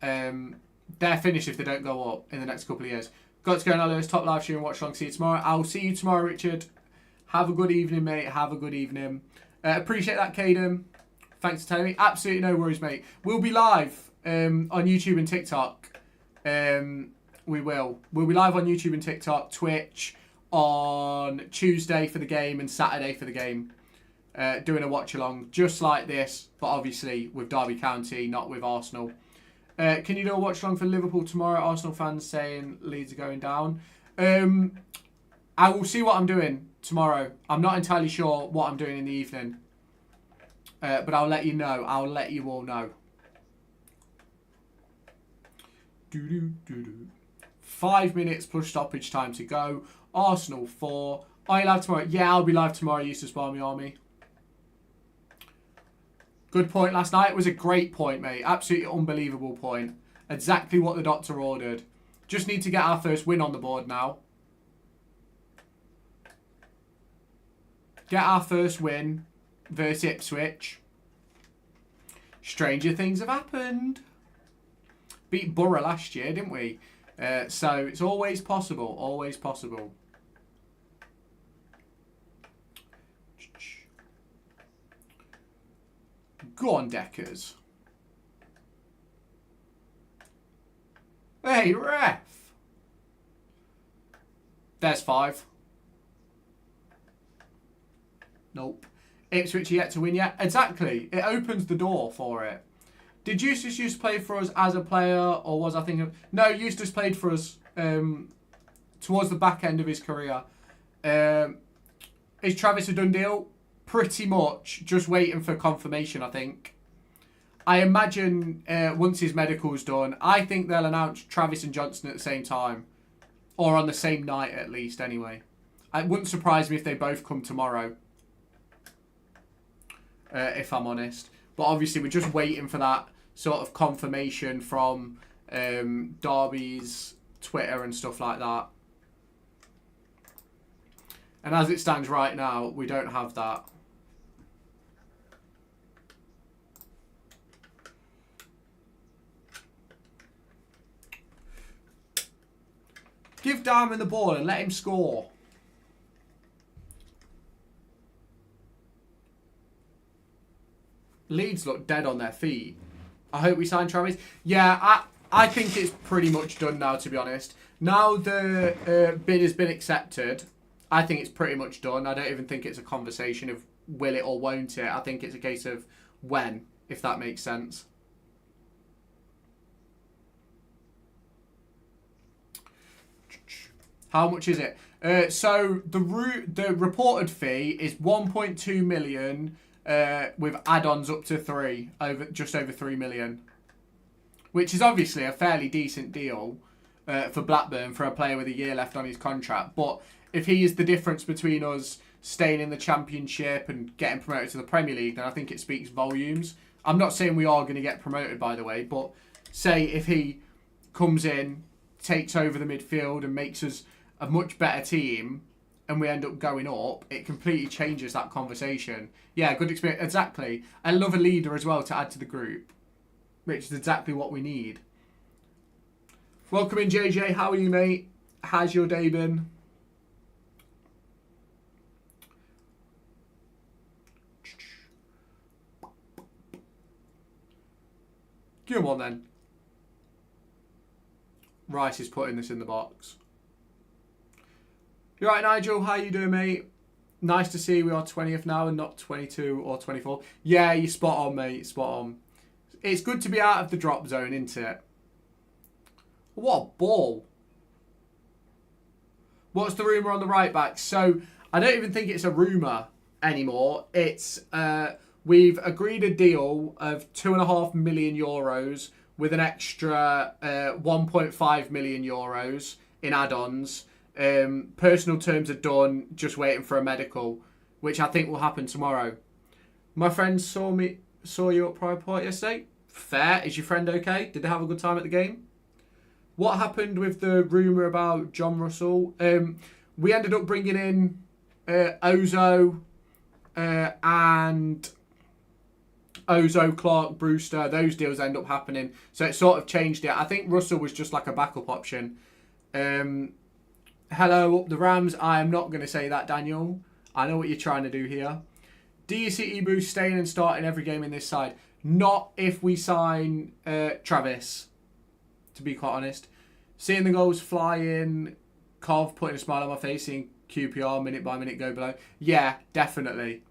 They're finished if they don't go up in the next couple of years. Got to go now, Lewis. Top live stream and watch along. See you tomorrow. I'll see you tomorrow, Richard. Have a good evening, mate. Have a good evening. Appreciate that, Caden. Thanks for telling me. Absolutely no worries, mate. We'll be live on YouTube and TikTok. We will. We'll be live on YouTube and TikTok, Twitch on Tuesday for the game and Saturday for the game. Doing a watch along just like this, but obviously with Derby County, not with Arsenal. Can you do a watch along for Liverpool tomorrow? Arsenal fans saying Leeds are going down. I will see what I'm doing tomorrow. I'm not entirely sure what I'm doing in the evening. But I'll let you know. I'll let you all know. 5 minutes plus stoppage time to go. Arsenal 4. Are you live tomorrow? Yeah, I'll be live tomorrow, Eustace Barmy Army. Good point last night. It was a great point, mate. Absolutely unbelievable point. Exactly what the doctor ordered. Just need to get our first win on the board now. Get our first win versus Ipswich. Stranger things have happened. Beat Borough last year, didn't we? So it's always possible. Always possible. Go on, Deckers. Hey, ref. There's 5. Nope. Ipswich yet to win yet. Exactly. It opens the door for it. Did Eustace used to play for us as a player, or was I thinking... No, Eustace played for us towards the back end of his career. Is Travis a done deal? Pretty much. Just waiting for confirmation, I think. I imagine once his medical's done, I think they'll announce Travis and Johnston at the same time. Or on the same night, at least, anyway. It wouldn't surprise me if they both come tomorrow. If I'm honest. But obviously, we're just waiting for that sort of confirmation from Derby's Twitter and stuff like that. And as it stands right now, we don't have that. Give Diamond the ball and let him score. Leeds look dead on their feet. I hope we sign Travis. Yeah, I think it's pretty much done now, to be honest. Now the bid has been accepted, I think it's pretty much done. I don't even think it's a conversation of will it or won't it. I think it's a case of when, if that makes sense. How much is it? So the reported fee is 1.2 million with add-ons up to just over 3 million, which is obviously a fairly decent deal for Blackburn for a player with a year left on his contract. But if he is the difference between us staying in the Championship and getting promoted to the Premier League, then I think it speaks volumes. I'm not saying we are going to get promoted, by the way, but say if he comes in, takes over the midfield and makes us a much better team and we end up going up, it completely changes that conversation. Yeah, good experience. Exactly. I love a leader as well to add to the group, which is exactly what we need. Welcome in, JJ. How are you, mate? How's your day been? Come on, then. Rice is putting this in the box. You right, Nigel? How you doing, mate? Nice to see we are 20th now and not 22 or 24. Yeah, you're spot on, mate. Spot on. It's good to be out of the drop zone, isn't it? What a ball. What's the rumour on the right back? So, I don't even think it's a rumour anymore. It's we've agreed a deal of €2.5 million with an extra 1.5 million euros in add-ons. Personal terms are done, just waiting for a medical, which I think will happen tomorrow. My friend saw you at Pride Park yesterday. Fair. Is your friend okay? Did they have a good time at the game? What happened with the rumour about John Russell? We ended up bringing in Ozo and Ozo, Clark, Brewster. Those deals end up happening. So it sort of changed it. I think Russell was just like a backup option. Hello, up the Rams. I am not going to say that, Daniel. I know what you're trying to do here. Do you see Ibu staying and starting every game in this side? Not if we sign Travis, to be quite honest. Seeing the goals fly in, Cov putting a smile on my face, seeing QPR minute by minute go below. Yeah, definitely.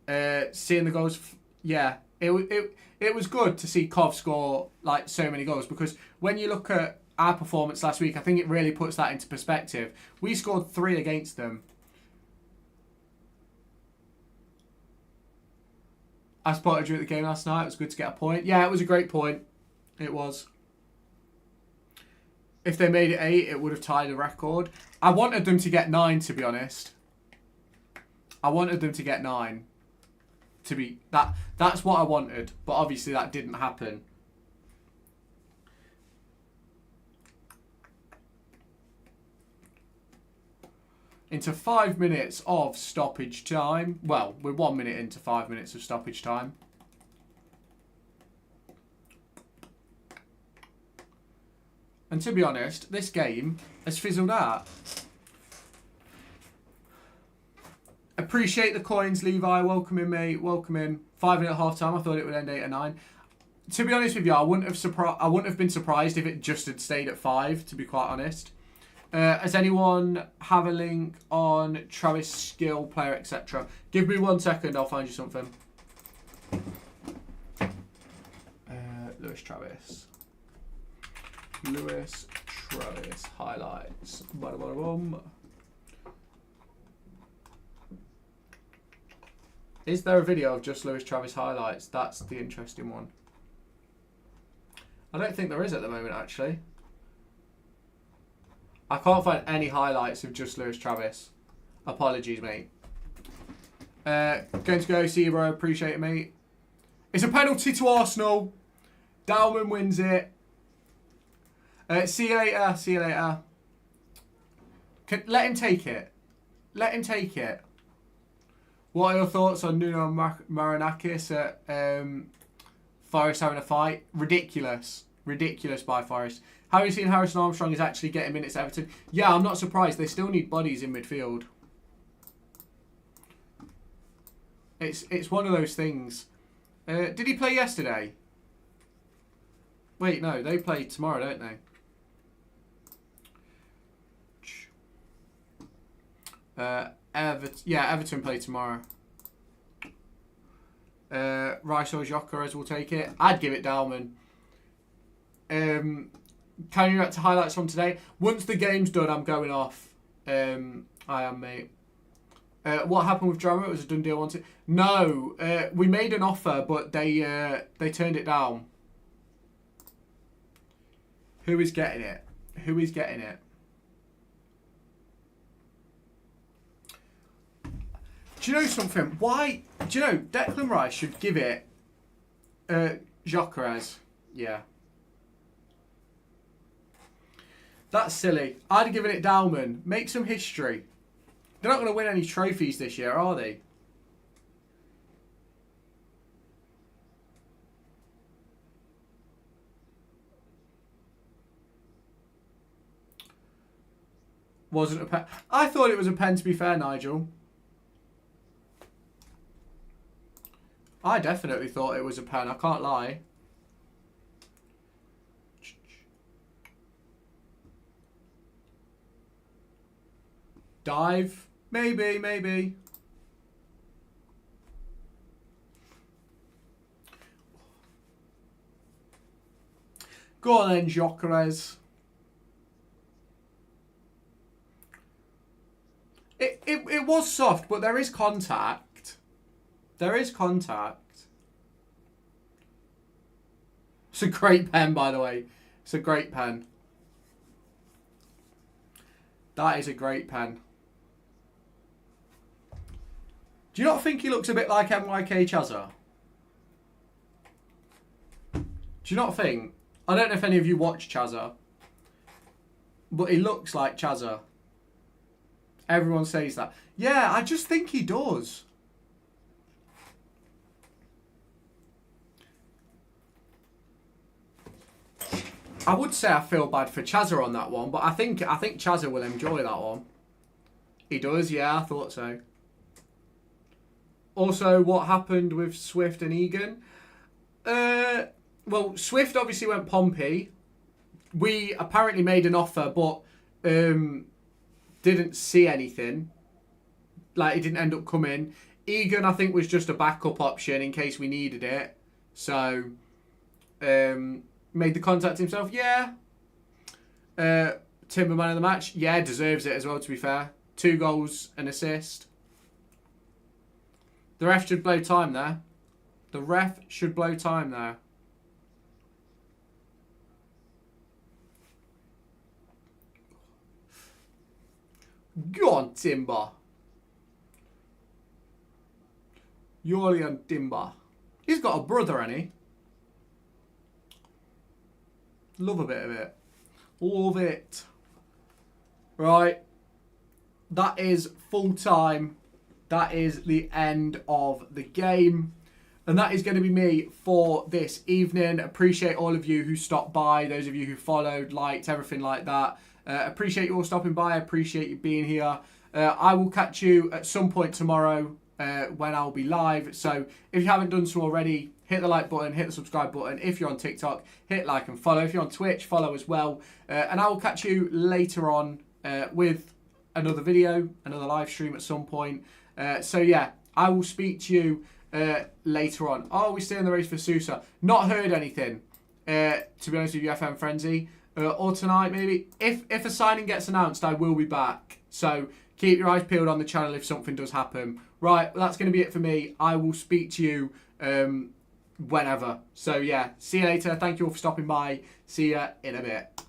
Seeing the goals, yeah. It was good to see Cov score like so many goals, because when you look at our performance last week, I think it really puts that into perspective. We scored 3 against them. I spotted you at the game last night. It was good to get a point. Yeah, it was a great point. It was. If they made it 8, it would have tied a record. I wanted them to get 9, to be honest. I wanted them to get 9. That's what I wanted, but obviously that didn't happen. Into 5 minutes of stoppage time. Well, we're 1 minute into 5 minutes of stoppage time. And to be honest, this game has fizzled out. Appreciate the coins, Levi. Welcome in, mate. Welcome in. 5 minute half time. I thought it would end 8 or 9. To be honest with you, I wouldn't have been surprised if it just had stayed at 5. To be quite honest. Does anyone have a link on Travis skill, player, etc.? Give me 1 second, I'll find you something. Lewis Travis highlights. Bada bada boom. Is there a video of just Lewis Travis highlights? That's the interesting one. I don't think there is at the moment, actually. I can't find any highlights of just Lewis Travis. Apologies, mate. Going to go see you, bro. Appreciate it, mate. It's a penalty to Arsenal. Dalman wins it. See you later. See you later. Let him take it. Let him take it. What are your thoughts on Nuno Marinakis at Forest having a fight? Ridiculous. Ridiculous by Forest. Have you seen Harrison Armstrong is actually getting minutes at Everton? Yeah, I'm not surprised. They still need bodies in midfield. It's one of those things. Did he play yesterday? Wait, no. They play tomorrow, don't they? Everton play tomorrow. Rice or Jokeres will take it. I'd give it Dalman. Can you react to highlights from today? Once the game's done, I'm going off. I am, mate. What happened with Drama? It was a done deal. No, we made an offer, but they turned it down. Who is getting it? Who is getting it? Do you know something? Why? Do you know Declan Rice should give it Jokeres? Yeah. That's silly. I'd have given it Dalman. Make some history. They're not going to win any trophies this year, are they? Wasn't a pen. I thought it was a pen, to be fair, Nigel. I definitely thought it was a pen. I can't lie. Dive? Maybe, maybe. Go on then, Jokeres. It was soft, but there is contact. There is contact. It's a great pen, by the way. It's a great pen. That is a great pen. Do you not think he looks a bit like MYK Chazza? Do you not think? I don't know if any of you watch Chazza, but he looks like Chazza. Everyone says that. Yeah, I just think he does. I would say I feel bad for Chazza on that one, but I think Chazza will enjoy that one. He does, yeah, I thought so. Also, what happened with Swift and Egan? Well, Swift obviously went Pompey. We apparently made an offer, but didn't see anything. Like, it didn't end up coming. Egan, I think, was just a backup option in case we needed it. So, made the contact himself. Yeah. Timber man of the match. Yeah, deserves it as well, to be fair. 2 goals, an assist. The ref should blow time there. The ref should blow time there. Go on, Timber. Julian Timber. He's got a brother, hasn't he? Love a bit of it. Love it. Right. That is full time. That is the end of the game. And that is going to be me for this evening. Appreciate all of you who stopped by. Those of you who followed, liked, everything like that. Appreciate you all stopping by. Appreciate you being here. I will catch you at some point tomorrow when I'll be live. So if you haven't done so already, hit the like button, hit the subscribe button. If you're on TikTok, hit like and follow. If you're on Twitch, follow as well. And I will catch you later on with another video, another live stream at some point. So yeah, I will speak to you later on. Oh, we stay in the race for Sousa. Not heard anything, to be honest with you, FM Frenzy. Or tonight, maybe. If a signing gets announced, I will be back. So keep your eyes peeled on the channel if something does happen. Right, well, that's going to be it for me. I will speak to you whenever. So yeah, see you later. Thank you all for stopping by. See you in a bit.